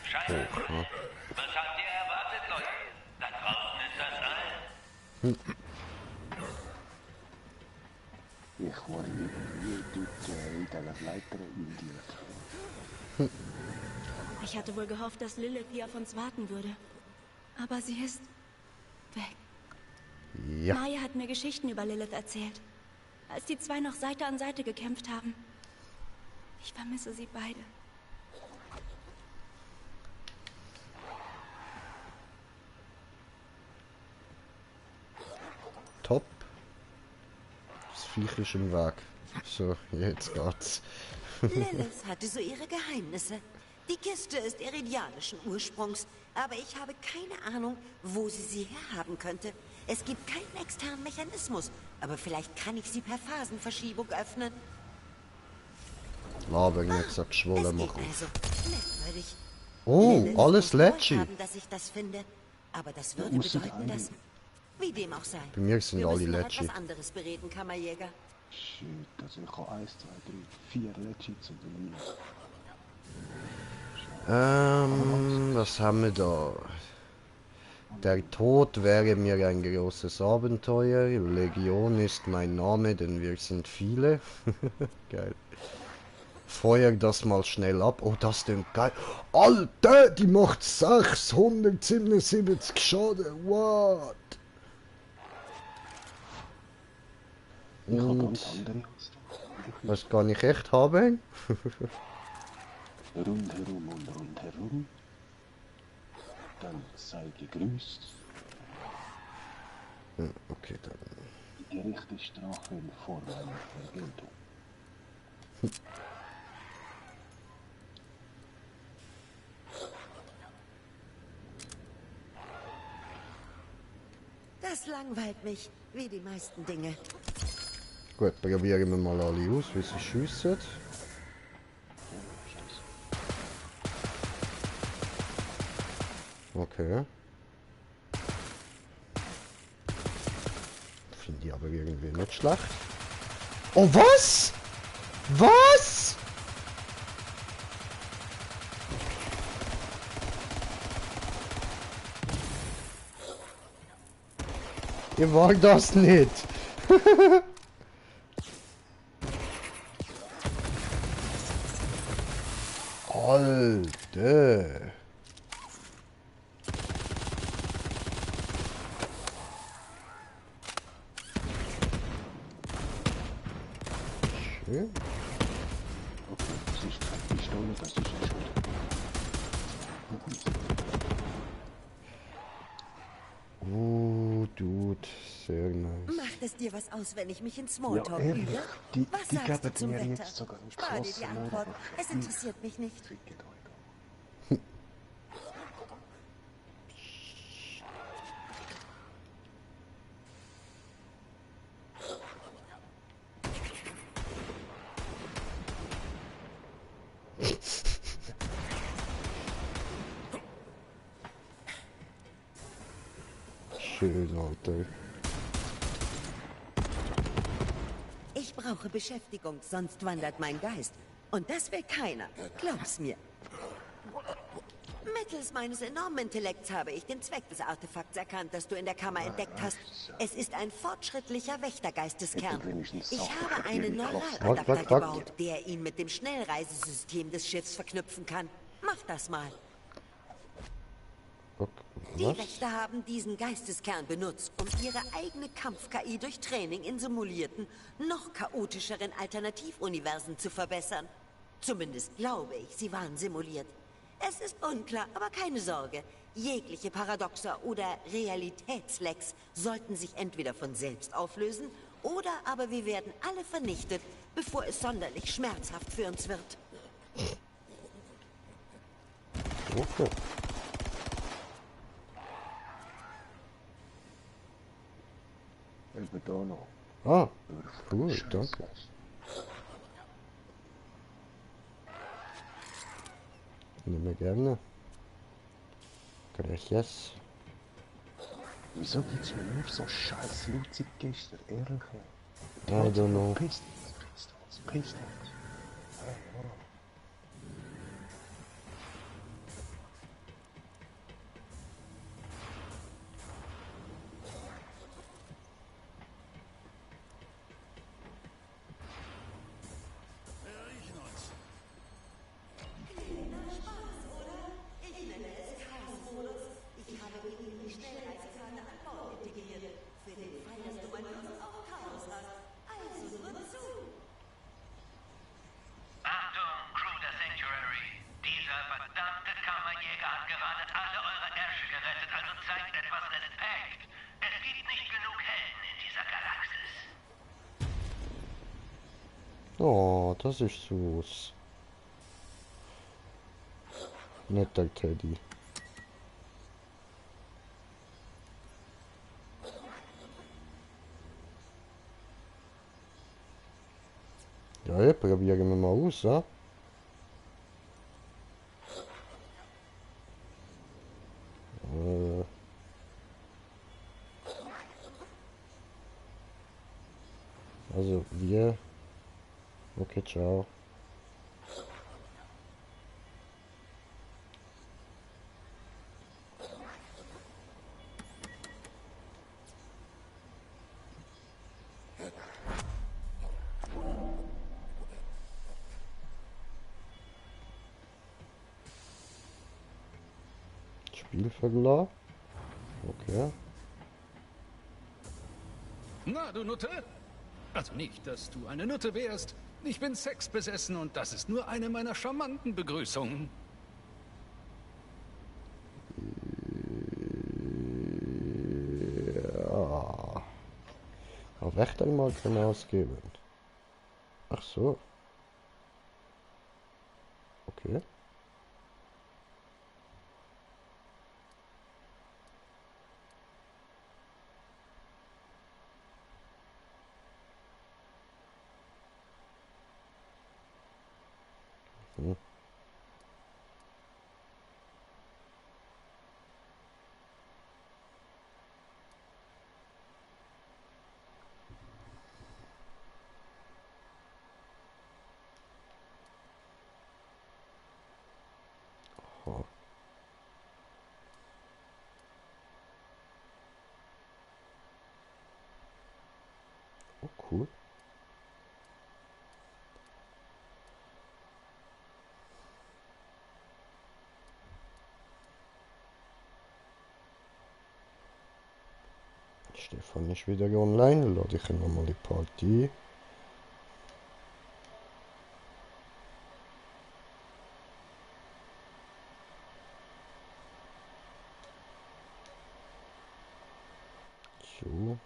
Scheiße. Was habt ihr erwartet, Leute? Da draußen ist das All. Ich wurde irgendwie dort in diesen Leitern indiert. Ich hatte wohl gehofft, dass Lilith hier auf uns warten würde. Aber sie ist weg. Ja. Maya hat mir Geschichten über Lilith erzählt, als die zwei noch Seite an Seite gekämpft haben. Ich vermisse sie beide. Top. Das Viech ist im Weg. So, jetzt geht's. Lilith hatte so ihre Geheimnisse. Die Kiste ist iridianischen Ursprungs, aber ich habe keine Ahnung, wo sie herhaben könnte. Es gibt keinen externen Mechanismus, aber vielleicht kann ich sie per Phasenverschiebung öffnen. Laber nicht so geschwollen machen. Also merkwürdig. Oh, Lilith alles muss gewollt Lecci. haben, dass ich das finde, aber das würde bedeuten, dass... Wie dem auch sei. Bei mir sind Wir alle müssen noch Lecci. etwas anderes bereden, Kammerjäger. Shit, also ich habe 1, 2, 3, 4 Lecci zu bemühen. Was haben wir da? Der Tod wäre mir ein großes Abenteuer. Legion ist mein Name, denn wir sind viele. Geil. Feuer das mal schnell ab. Oh, das ist geil. Alter, die macht 677 Schaden. What? Und was kann ich echt haben? Rundherum und rundherum. Dann sei gegrüßt. Okay, dann. Die gerechte Strafe in Form einer Vergeltung. Das langweilt mich, wie die meisten Dinge. Gut, probieren wir mal alle aus, wie sie schiessen. Okay. Finde ich aber irgendwie nicht schlecht. Oh, was? Was? Ihr wollt das nicht. Alter. Schön. Okay, das ist keine Pistole, das ist ein Schuss. Dude, sehr nice. Macht es dir was aus, wenn ich mich in Smalltalk übe? Was Die sagst du geben zum mir Wetter? jetzt sogar ein Spar dir die geschlossenes Antwort. Ohr. Es interessiert mich nicht. Schön, Alter. Ich brauche Beschäftigung, sonst wandert mein Geist. Und das will keiner. Glaub's mir. Mittels meines enormen Intellekts habe ich den Zweck des Artefakts erkannt, das du in der Kammer entdeckt hast. Es ist ein fortschrittlicher Wächtergeisteskern. Ich habe einen Neuraladapter gebaut, der ihn mit dem Schnellreisesystem des Schiffs verknüpfen kann. Mach das mal. Die Wächter haben diesen Geisteskern benutzt, um ihre eigene Kampf-KI durch Training in simulierten, noch chaotischeren Alternativuniversen zu verbessern. Zumindest glaube ich, sie waren simuliert. Es ist unklar, aber keine Sorge. Jegliche Paradoxer oder Realitätslecks sollten sich entweder von selbst auflösen, oder aber wir werden alle vernichtet, bevor es sonderlich schmerzhaft für uns wird. Okay. Eben da noch. Ah, cool, danke. Nehme gerne. Gracias. Wieso gibt's mir nur so scheiß Lutzig gestern, ehrlich? I don't know. Pisst. Oh, das ist süß. Netter Teddy. Ja, probieren wir mal aus, ja? Also wir. Okay, ciao. Spielvergleich. Okay. Na, du Nutte? Also nicht, dass du eine Nutte wärst. Ich bin sexbesessen und das ist nur eine meiner charmanten Begrüßungen. Ja. Auf echt einmal können ausgeben. Ach so. Okay. Hm. Oh. Oh, cool. Stefan ist wieder online, lade ich nochmal die Party. So.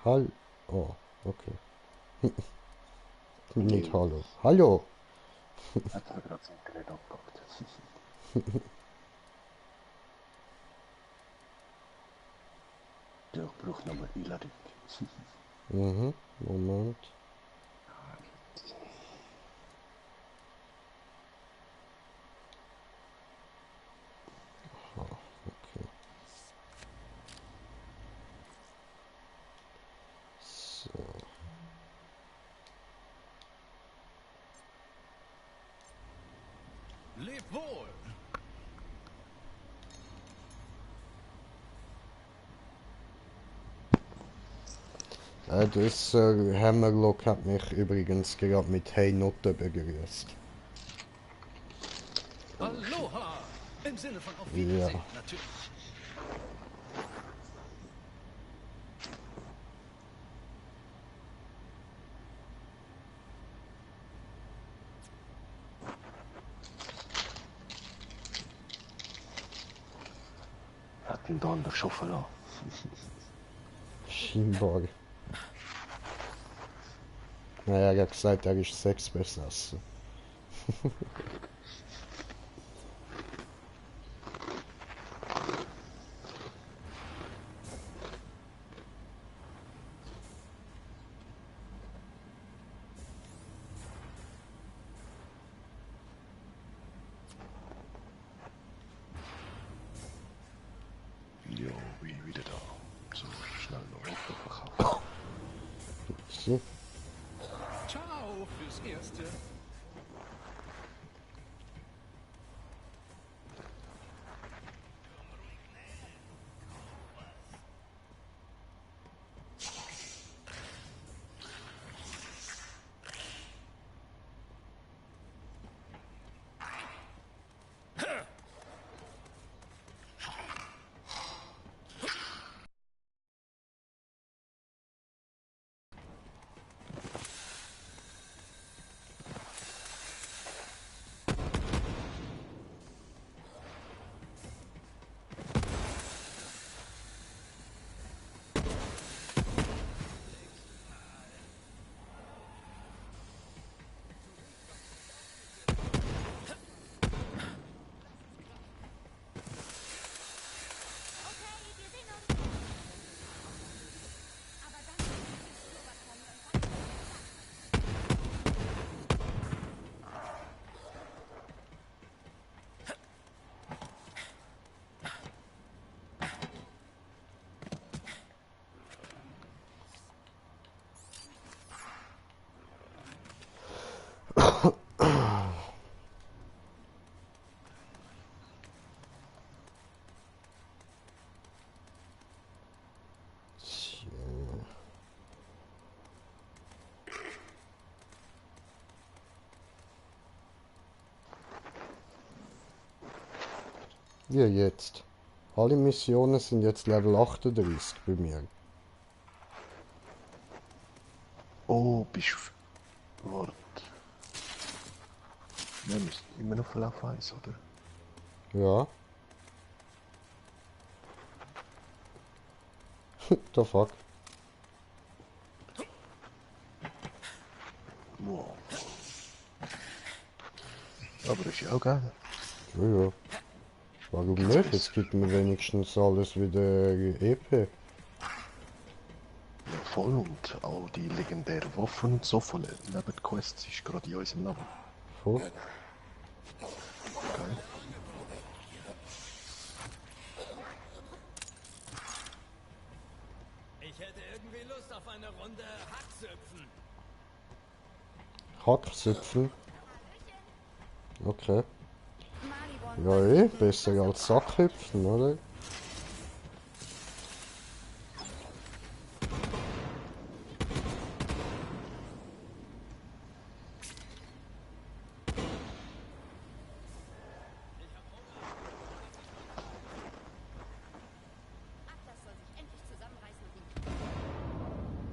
Hallo. Oh, okay. Nicht hallo. Hallo. Hat er gerade sein Gerät abgepackt. Ja, ich brauche nochmal Einladung. Mhm, Moment. Oh, okay. So. Leb wohl! Das Hammerlock hat mich übrigens gerade mit Hey Nutte begrüßt. Aloha! Im Sinne von auf Wiedersehen, Ja. natürlich. Hat ihn da schon verloren. Scheinbar. Naja, er hat gesagt, er ist sexbesessen. Jo, wie wieder da. So schnell noch verkaufen. So. Ciao fürs Erste. Wie jetzt? Alle Missionen sind jetzt Level 38 bei mir. Oh, bist du... Warte. Wir müssen immer noch Level 1, oder? Ja. The fuck? Wow. Aber das ist ja auch geil. Ja, ja. Warum nicht? Jetzt gibt mir wenigstens alles wieder EP. Ja, voll, und auch die legendären Waffen und so voll neben Quests ist gerade in unserem Namen. Voll. Geil. Ich hätte irgendwie Lust auf eine Runde Hacksüpfen. Hacksüpfen? Okay. Ja, besser als Sackhüpfen, oder?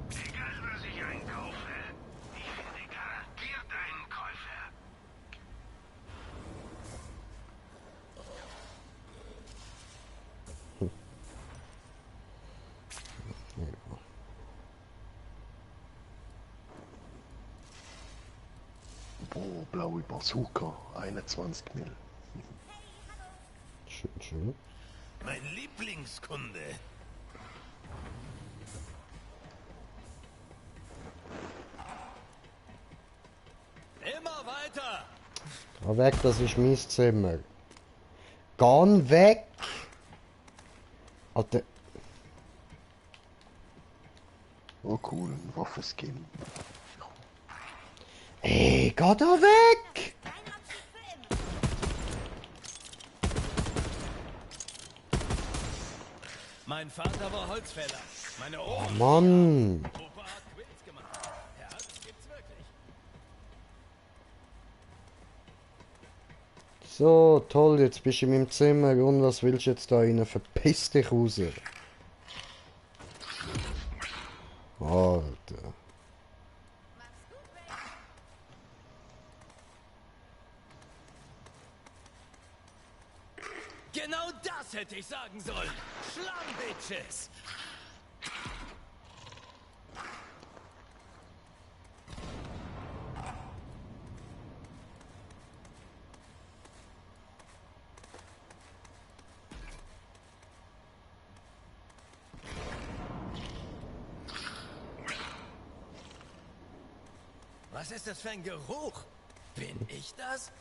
Egal was ich einkaufe, ich finde garantiert einen Käufer. Oh, blaue Bazooka, 21 Mil. Schön, schön. Mein Lieblingskunde. Immer weiter. Geh weg, das ist mein Zimmer. Geh weg! Alter. Oh cool, ein Waffenskin. Ey, geh da weg! Mein Vater war Holzfäller. Meine Oh Oma. Mann! Opa hat Quilts gemacht. Ja, das gibt's wirklich. So, toll, jetzt bist du in meinem Zimmer und was willst du jetzt da rein? Verpiss dich raus! Alter. Genau das hätte ich sagen sollen. Schlammbitches. Was ist das für ein Geruch? Bin ich das?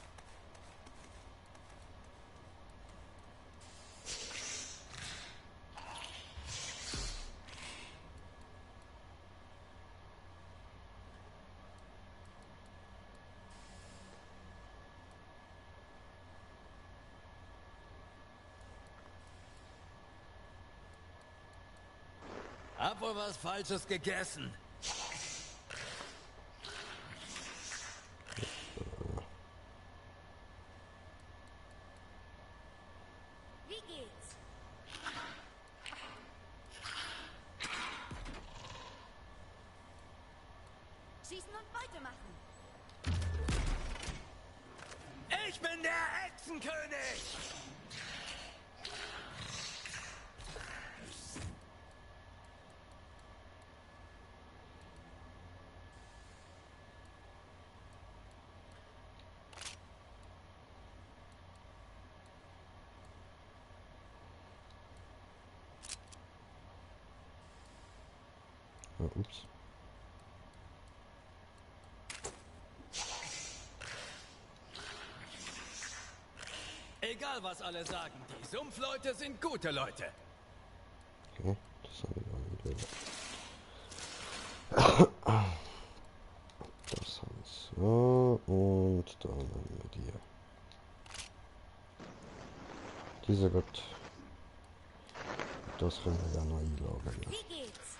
Hab wohl was Falsches gegessen. Wie geht's? Schießen und Beute machen. Ich bin der Hexenkönig! Ups. Egal was alle sagen, die Sumpfleute sind gute Leute. Okay, das haben wir wieder. Das haben wir so und dann haben wir die. Diese wird. Das können wir ja noch einlagern. Wie geht's?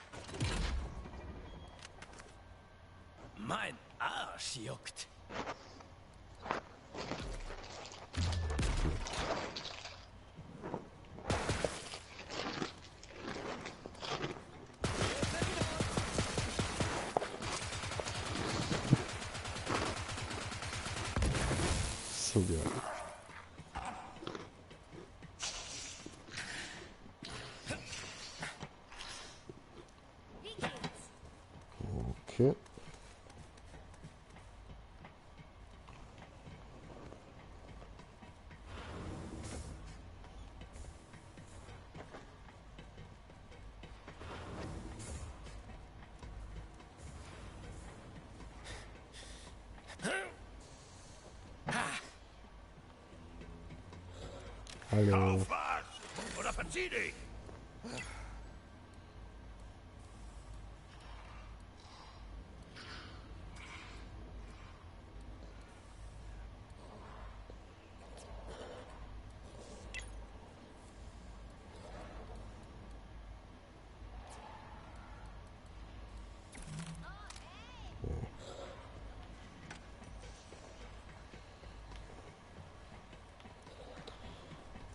Mein Arsch juckt. so geil. Okay. Hallo. Aufwach! Oder verzieh dich!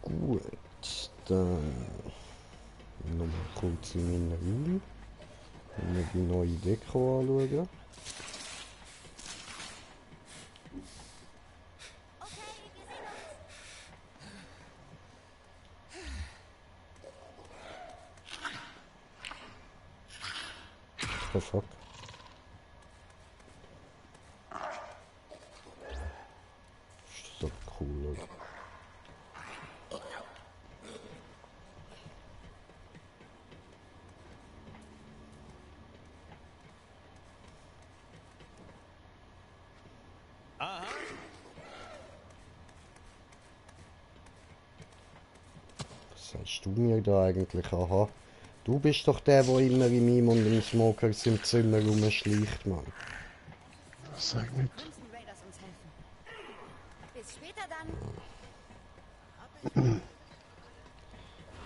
Gut, dann nochmal kurz in meinen Menü. Mal die neue Deko anschauen. The fuck? Ist das cool, oder? Was sagst du mir da eigentlich? Aha. Du bist doch der immer in meinem und im Smokers im Zimmer rumschleicht, Mann. Sag nicht. Bis später dann.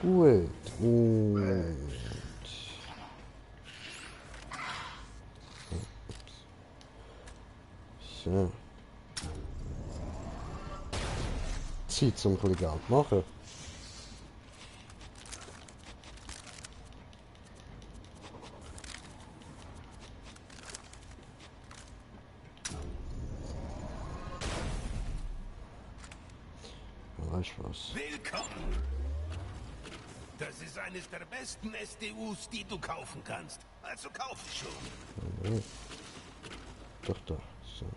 Gut. Und... So. Zeit zum ein bisschen Geld machen. Weißt du was? Willkommen! Das ist eines der besten SDUs, die du kaufen kannst. Also kauf es schon. Ja. Doch, da. So.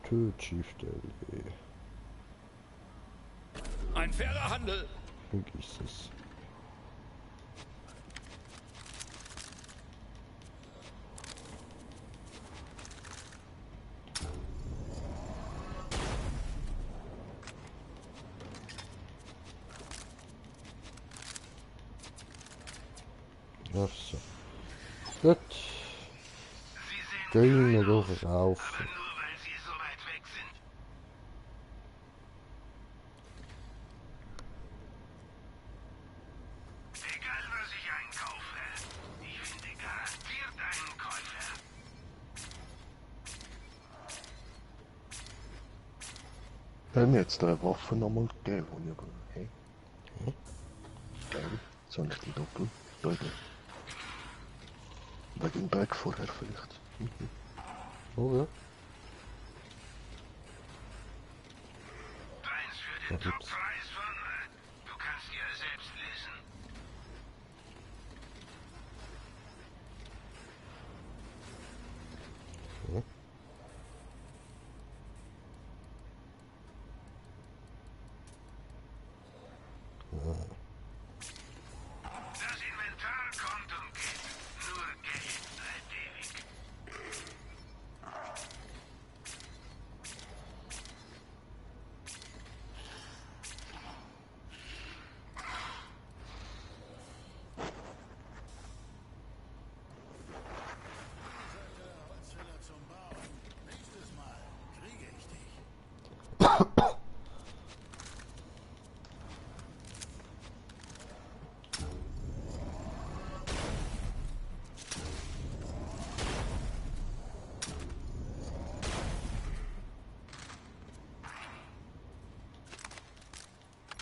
Tötschiffstelle. Ein fairer Handel. Vergiss es. Ach so. Gut. Gehen wir doch rauf. Wir haben jetzt eine Waffe nochmal gegeben, die ich aber... Hey. Geil. Jetzt habe ich die doppelt. Leute. Wegen dem Berg vorher vielleicht. Oh ja. Preis für den Toppreis von... Du kannst ja selbst lesen. Ja. Das Inventar kommt und geht. Nur Geld bleibt ewig.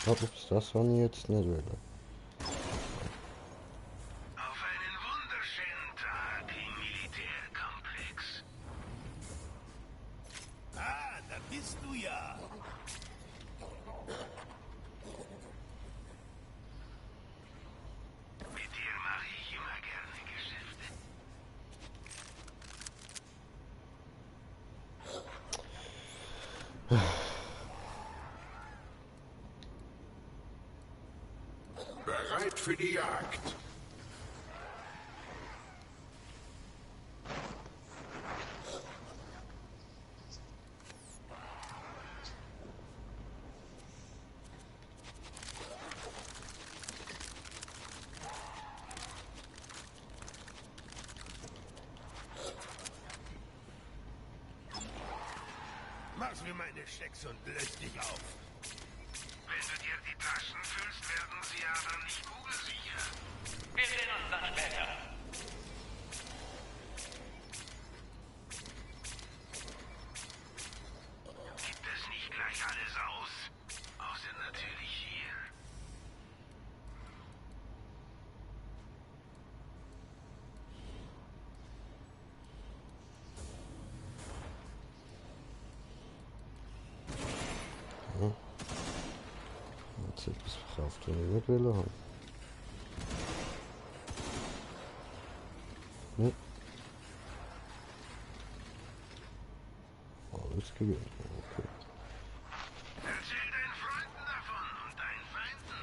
Ups, das war jetzt nicht wieder. Auf einen wunderschönen Tag im Militärkomplex. Ah, da bist du ja. Bereit für die Jagd. Mach mir meine Schecks und löst dich auf. Wenn du dir die Taschen füllst, werden sie aber nicht kugelsicher. Wir sehen uns dann später. Gibt es nicht gleich alles aus? Außer natürlich hier. Jetzt etwas verkauft, was ich nicht will haben. Ne? Alles gewinnt. Okay. Erzähl deinen Freunden davon und deinen Feinden.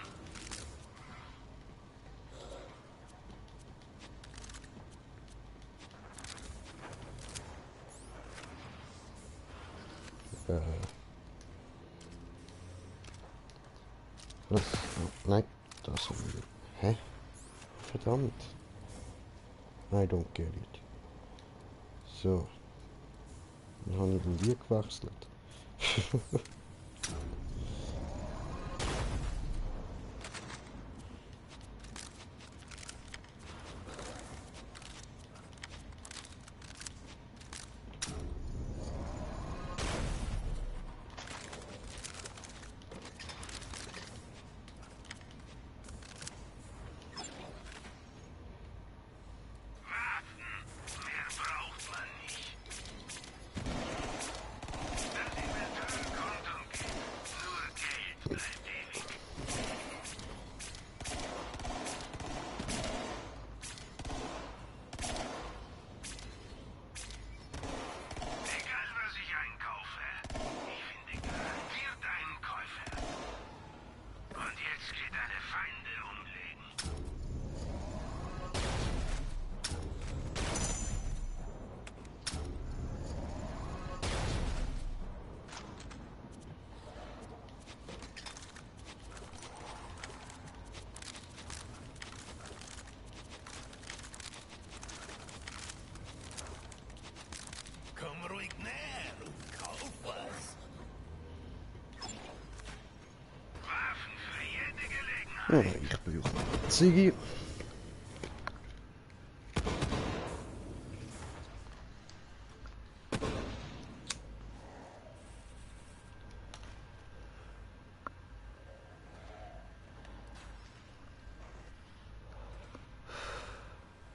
Was? Nein, das haben wir. Hä? Verdammt. I don't get it. So. Dann habe ich den hier gewechselt. Mehr braucht man nicht. Das Inventar kommt und geht. Nur Geld bleibt ewig. Egal was ich einkaufe, ich finde garantiert einen Käufer. Und jetzt geht deine Feinde umlegen. Komm ruhig näher und kauf was. Waffen für jede Gelegenheit. Ja, ich brauche Ziggy.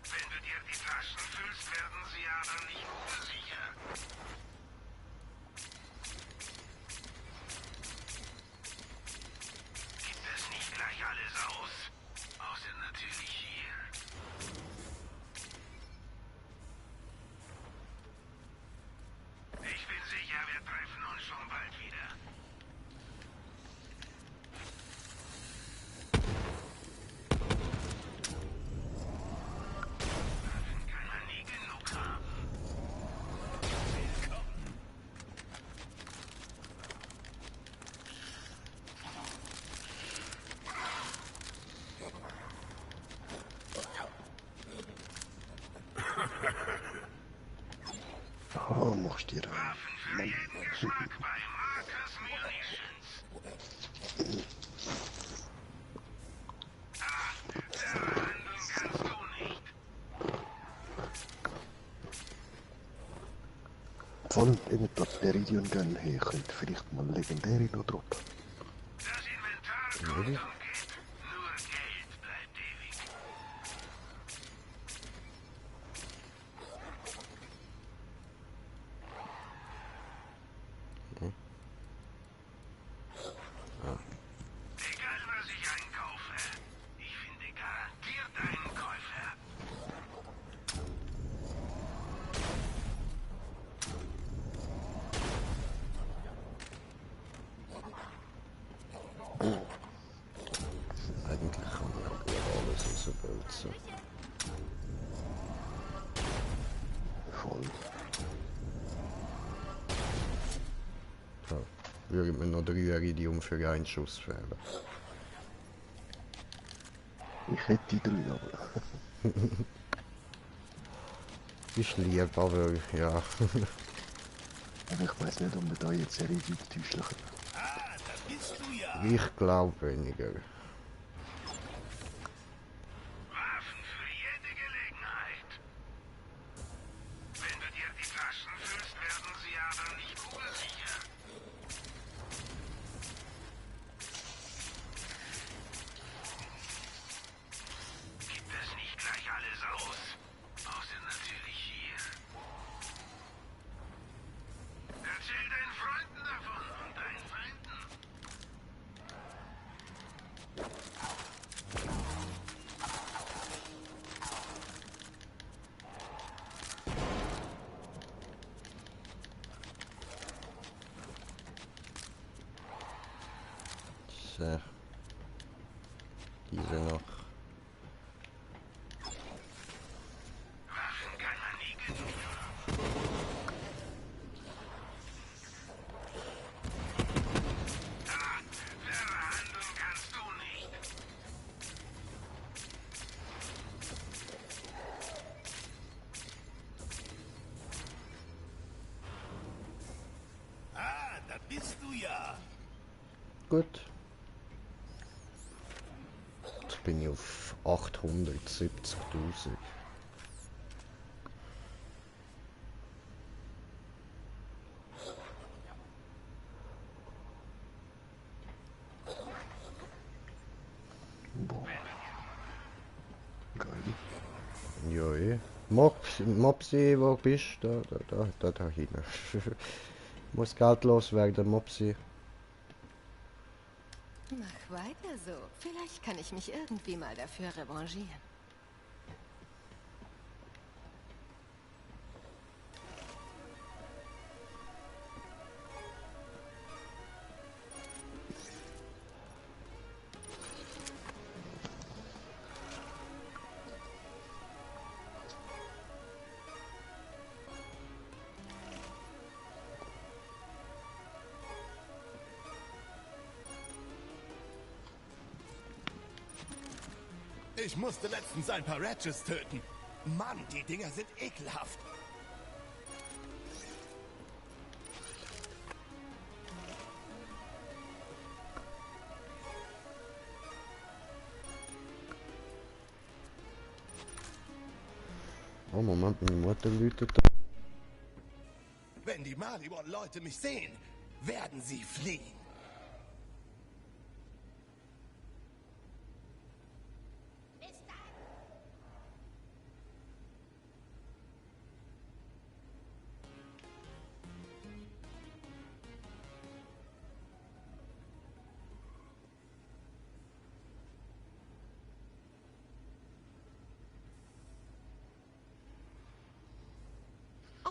Wenn du dir die Taschen füllst, werden sie aber nicht kugelsicher. Gibt es nicht gleich alles aus? Außer natürlich hier. Ich bin sicher, wir treffen uns schon bald wieder. Waffen kann man nie genug haben. Willkommen. Oh, machst du dir Waffen für jeden Geschmack bei Marcus Munitions. Ah, verhandeln kannst du nicht. Voll in die Meridian gehen, hey, könnte vielleicht mal legendäre noch droppen. Das Inventar kommt und geht. Nur Geld bleibt ewig. Egal was ich einkaufe, ich finde garantiert einen Käufer. Schüsse. Voll. Da würde mir noch 3 Iridium für einen Schuss fehlen. Ich hätte die 3, aber... Ist lieb, aber ja. Aber ich weiß nicht, ob wir da jetzt sehr täuschen können. Ah, da bist du ja. Ich glaube weniger. Waffen für jede Gelegenheit. Wenn du dir die Taschen füllst, werden sie aber nicht kugelsicher. Gibt es nicht gleich alles aus? Außer natürlich hier. Erzähl deinen Freunden davon und deinen Feinden. So. Diese noch. Waffen kann man nie genug. Ah, verhandeln kannst du nicht. Ah, da bist du ja. Gut. Jetzt bin ich auf 870.000. Boah. Geil. Ja, eh. Mopsi, wo bist du? Da hinten. Muss Geld loswerden, Mopsi. Mach weiter so. Vielleicht kann ich mich irgendwie mal dafür revanchieren. Ich musste letztens ein paar Ratchets töten. Mann, die Dinger sind ekelhaft. Oh Moment, meine Mutter läutet. Wenn die Malibon-Leute mich sehen, werden sie fliehen.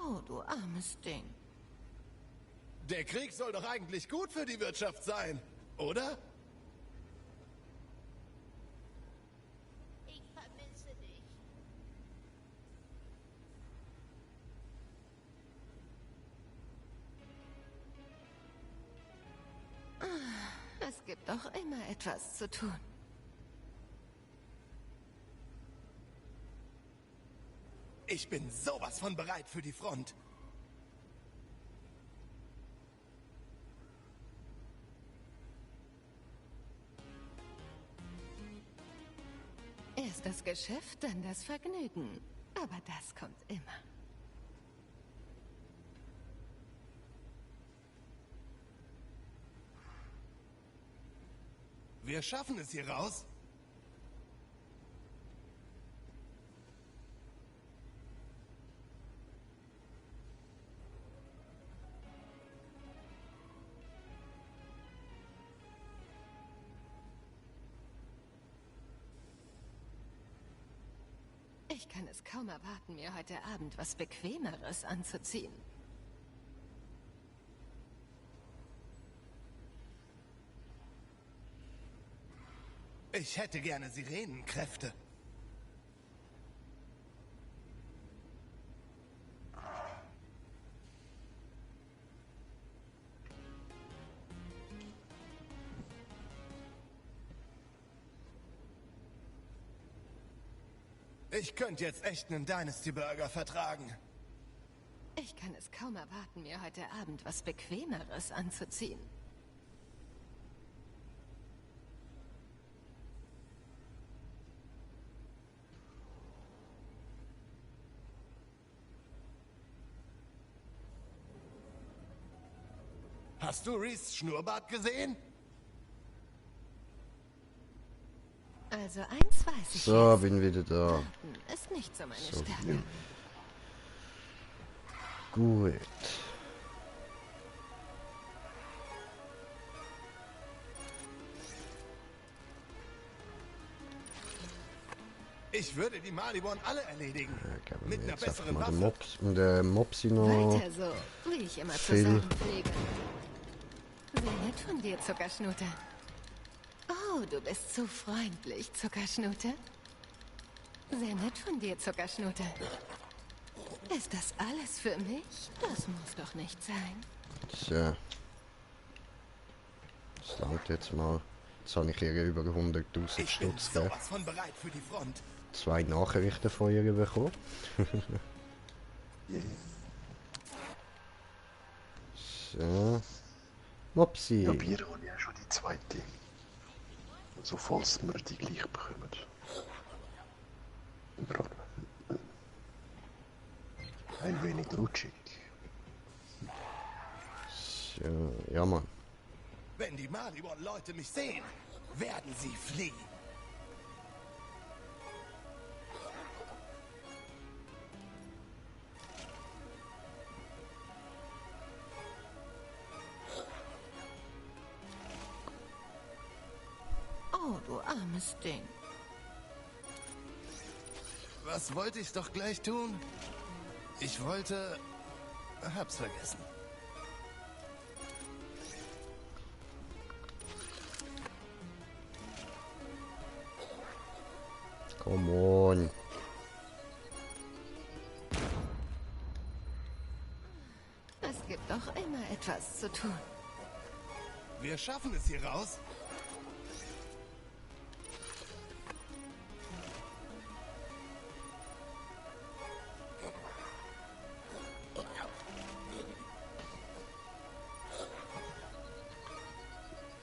Oh, du armes Ding. Der Krieg soll doch eigentlich gut für die Wirtschaft sein, oder? Ich vermisse dich. Es gibt doch immer etwas zu tun. Ich bin sowas von bereit für die Front. Erst das Geschäft, dann das Vergnügen. Aber das kommt immer. Wir schaffen es hier raus. Ich kann es kaum erwarten, mir heute Abend was Bequemeres anzuziehen. Ich hätte gerne Sirenenkräfte. Ich könnte jetzt echt einen Dynasty-Burger vertragen. Ich kann es kaum erwarten, mir heute Abend was Bequemeres anzuziehen. Hast du Reese Schnurrbart gesehen? Also eins weiß ich So, jetzt. bin wieder da. Warten ist nicht so meine Stärke. Gut. Ich würde die Maliborn alle erledigen. Ja, mit einer jetzt einfach besseren mal Waffe. der Mopsi noch. Weiter so, wie ich immer zu Phil. sagen pflege. Sehr nett von dir, Zuckerschnute. Oh, du bist so freundlich, Zuckerschnute. Sehr nett von dir, Zuckerschnute. Ist das alles für mich? Das muss doch nicht sein. Tja. Das langt jetzt mal. Jetzt habe ich ihr über 100.000 Stutz gegeben. Sowas von bereit für die Front. 2 Nachrichten von ihr bekommen. So. Mopsi. Ja, Bier habe ich ja schon die zweite. Also falls wir die gleich bekommen. Ein wenig rutschig. So, ja Mann. Wenn die Maliborn-Leute mich sehen, werden sie fliehen. Oh, du armes Ding. Was wollte ich doch gleich tun? Ich wollte... hab's vergessen. Come on. Es gibt doch immer etwas zu tun. Wir schaffen es hier raus.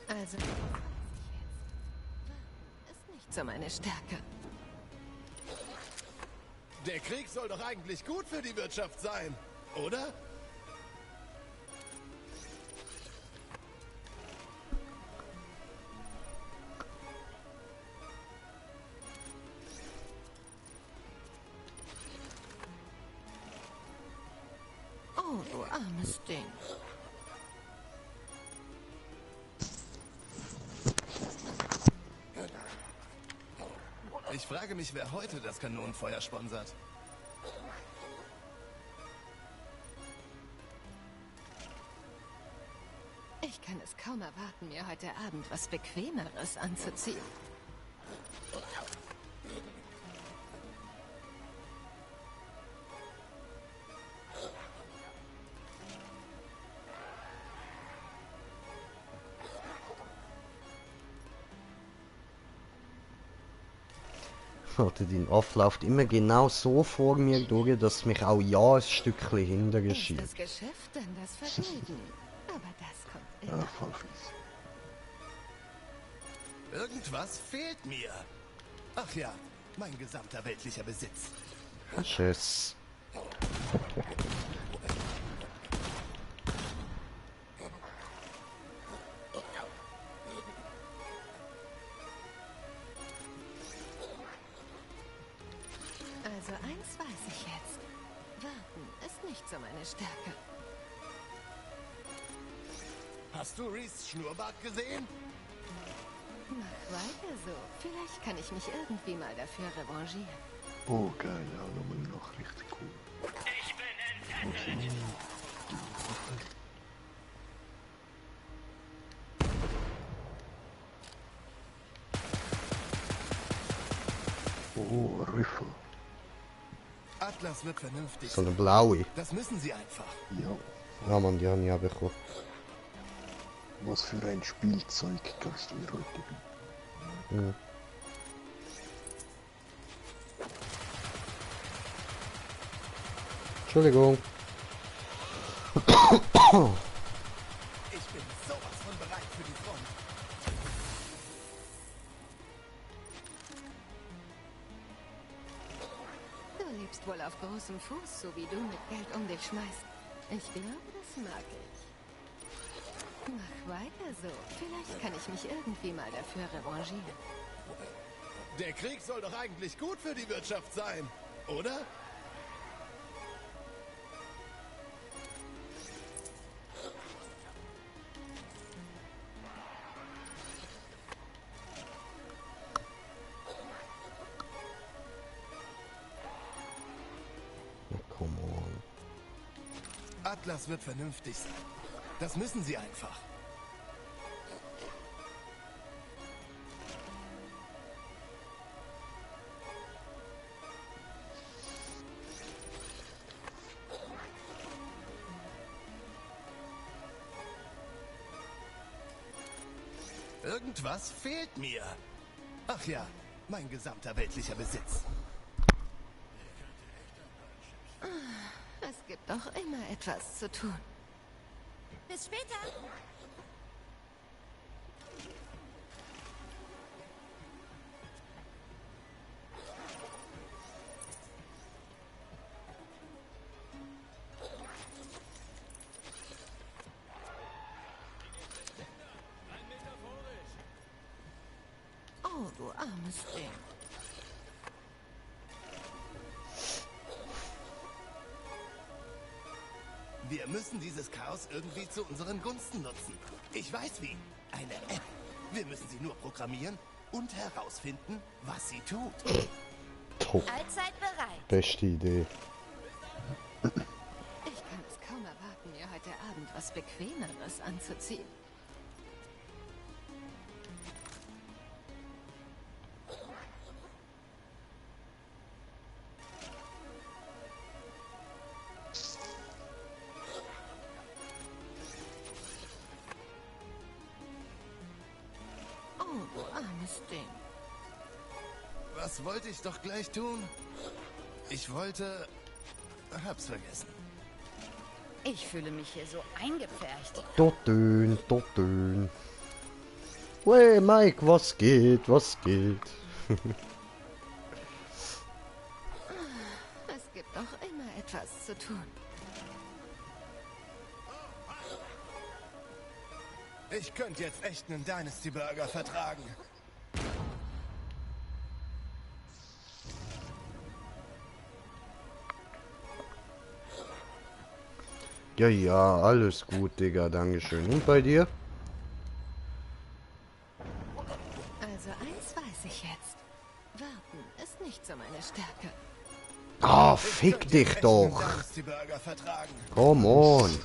Also, ist nicht so meine Stärke. Der Krieg soll doch eigentlich gut für die Wirtschaft sein, oder? Oh, du armes Ding. Ich frage mich, wer heute das Kanonenfeuer sponsert. Ich kann es kaum erwarten, mir heute Abend was Bequemeres anzuziehen. Oder dein Off läuft immer genau so vor mir durch, dass mich auch ja ein Stückchen hinterher Ist schiebt. das Geschäft dann das Vergnügen? Aber das kommt immer. Ja, voll fies. Irgendwas fehlt mir. Ach ja, mein gesamter weltlicher Besitz. Tschüss. Also eins weiß ich jetzt. Warten ist nicht so meine Stärke. Hast du Reese Schnurrbart gesehen? Mach weiter so. Vielleicht kann ich mich irgendwie mal dafür revanchieren. Oh, geil, ja, nochmal noch richtig cool. Ich bin entsetzelt. Oh, Riffel. Atlas wird vernünftig. So eine blaue. Das müssen sie einfach. Ja. Ja Mann, die habe ich auch bekommen. Was für ein Spielzeug kannst du mir heute bieten? Mhm. Entschuldigung. Ich bin sowas von bereit für die Front. Du lebst wohl auf großem Fuß, so wie du mit Geld um dich schmeißt. Ich glaube, das mag ich. Mach weiter so. Vielleicht kann ich mich irgendwie mal dafür revanchieren. Der Krieg soll doch eigentlich gut für die Wirtschaft sein, oder? Come on. Atlas wird vernünftig sein. Das müssen sie einfach. Irgendwas fehlt mir. Ach ja, mein gesamter weltlicher Besitz. Es gibt doch immer etwas zu tun. Bis später. Oh, du armes Ding. Wir müssen dieses Chaos irgendwie zu unseren Gunsten nutzen. Ich weiß wie. Eine App. Wir müssen sie nur programmieren und herausfinden, was sie tut. Top. Allzeit bereit. Beste Idee. Ich kann es kaum erwarten, mir heute Abend was Bequemeres anzuziehen. Oh, du armes Ding. Was wollte ich doch gleich tun? Ich wollte... Hab's vergessen. Ich fühle mich hier so eingepfercht. Dotön, dotön. Hey Mike, was geht, was geht? Es gibt doch immer etwas zu tun. Ich könnte jetzt echt einen Dynasty Burger vertragen. Ja, ja, alles gut, Digga, dankeschön. Und bei dir? Also eins weiß ich jetzt. Warten ist nicht so meine Stärke. Ah, fick dich doch. Dynasty Burger vertragen. Come on.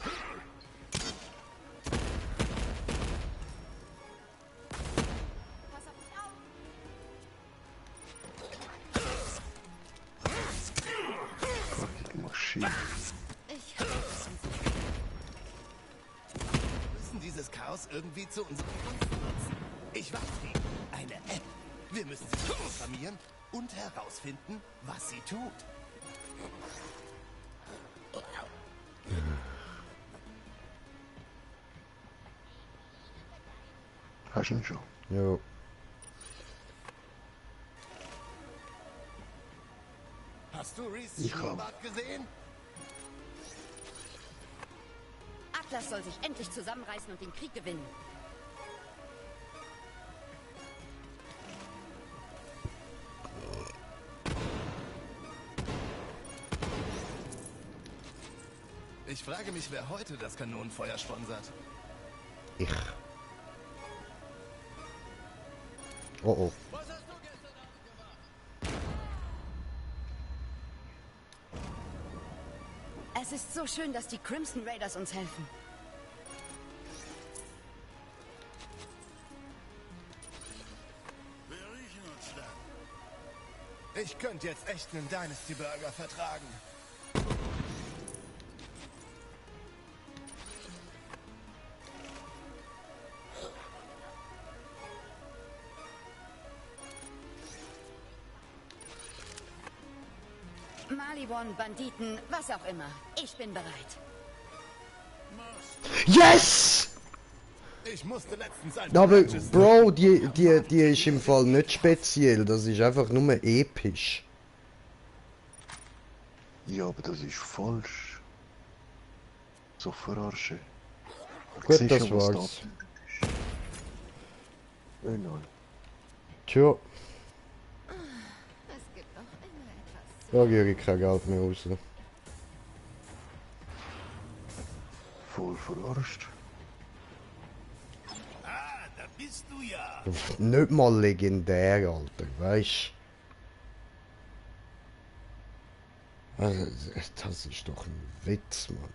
Maschine. Wir müssen dieses Chaos irgendwie zu unseren Gunsten nutzen. Ich weiß wie. Eine App. Wir müssen sie programmieren und herausfinden, was sie tut. Hast du ihn schon? Jo. Hast du Reese Ich hab. Schnurrbart gesehen? Atlas soll sich endlich zusammenreißen und den Krieg gewinnen. Ich frage mich, wer heute das Kanonenfeuer sponsert. Ich. Oh oh. Es ist so schön, dass die Crimson Raiders uns helfen. Wir riechen uns dann. Ich könnte jetzt echt einen Dynasty Burger vertragen. Maliwan, Banditen, was auch immer. Ich bin bereit. Yes! Ich musste letztens ein Aber, Bro, die ist im Fall nicht speziell, das ist einfach nur episch. Ja, aber das ist falsch. So verarschen. Gut, das war's. Nein. Tja. Da gehe ich kein Geld mehr raus. Voll verarscht. Ah, da bist du ja. Nicht mal legendär, Alter, weißt du? Also, das ist doch ein Witz, Mann.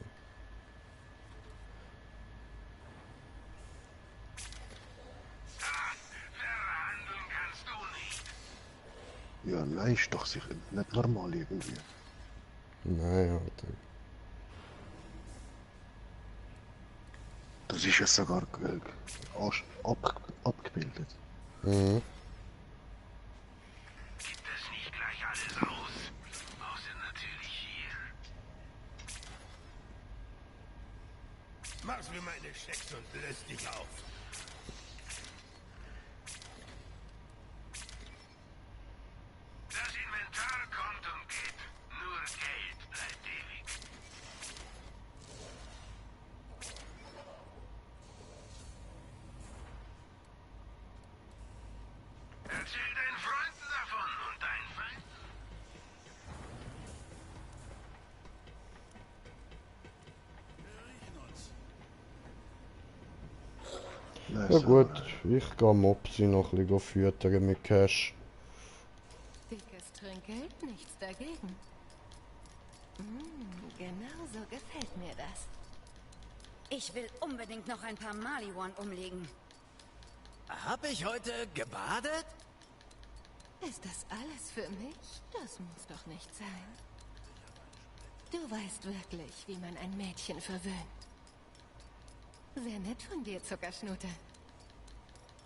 Ja, nein, ist doch sicher nicht normal irgendwie. Nein, Alter. Das ist ja sogar abgebildet. Mhm. Gibt es nicht gleich alles aus? Außer natürlich hier. Mach's mir meine Schecks und löst dich auf. Das Inventar kommt und geht. Nur Geld bleibt ewig. Erzähl deinen Freunden davon und deinen Feinden. Ja gut, ich gehe Mopsi noch ein bisschen füttern mit Cash. Dickes Trinkgeld, nichts dagegen. Genau so gefällt mir das. Ich will unbedingt noch ein paar Maliwan umlegen. Hab ich heute gebadet? Ist das alles für mich? Das muss doch nicht sein. Du weißt wirklich, wie man ein Mädchen verwöhnt. Sehr nett von dir, Zuckerschnute.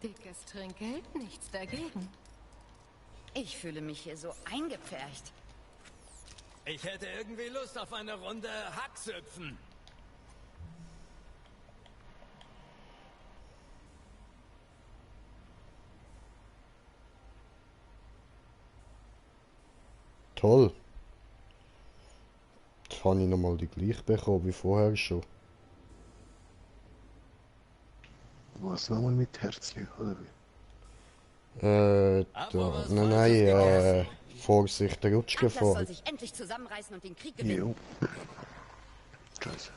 Dickes Trinkgeld, nichts dagegen. Ich fühle mich hier so eingepfercht. Ich hätte irgendwie Lust auf eine Runde Hackshüpfen. Toll. Jetzt habe ich nochmal die gleiche bekommen wie vorher schon. Was nochmal mit Herzli, oder wie? Da. Nein, Vorsicht, der Rutschgefahr. Atlas soll sich endlich zusammenreißen und den Krieg gewinnen. Jo. Scheiße.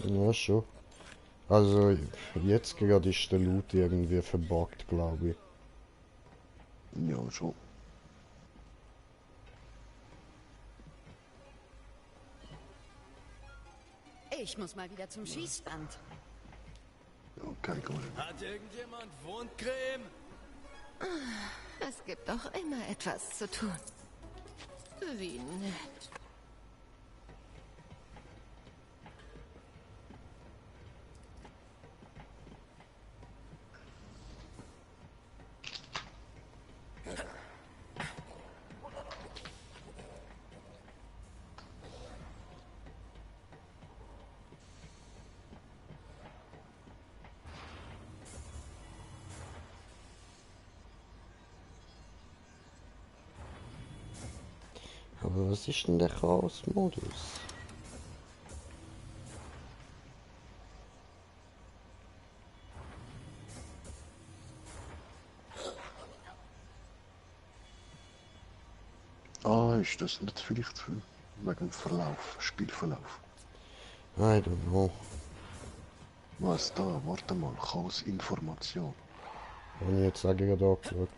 Ja, schon. Also, jetzt gerade ist der Loot irgendwie verbuggt, glaube ich. Ja, schon. Ich muss mal wieder zum Schießstand. Okay, gut. Hat irgendjemand Wundcreme? Es gibt doch immer etwas zu tun. Wie nett. Aber was ist denn der Chaos-Modus? Ah, ist das nicht vielleicht wegen Verlauf, Spielverlauf? I don't know. Was da? Warte mal, Chaos-Information. Habe ich jetzt gerade angeschaut.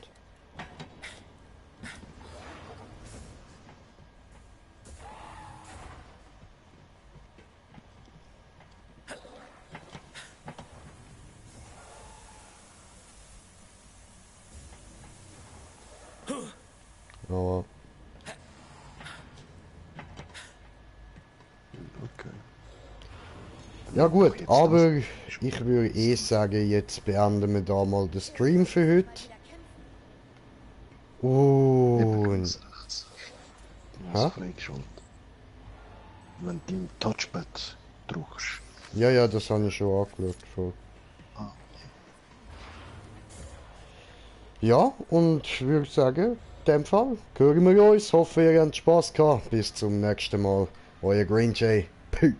Aber ja gut, aber ich würde sagen, jetzt beenden wir da mal den Stream für heute. Und das freigeschaltet. Wenn du im Touchpad drückst. Ja, das habe ich schon angeschaut. Ah. Ja, und ich würde sagen, in dem Fall hören wir uns. Hoffe, ihr habt Spaß gehabt. Bis zum nächsten Mal. Euer Green Jay. Peace.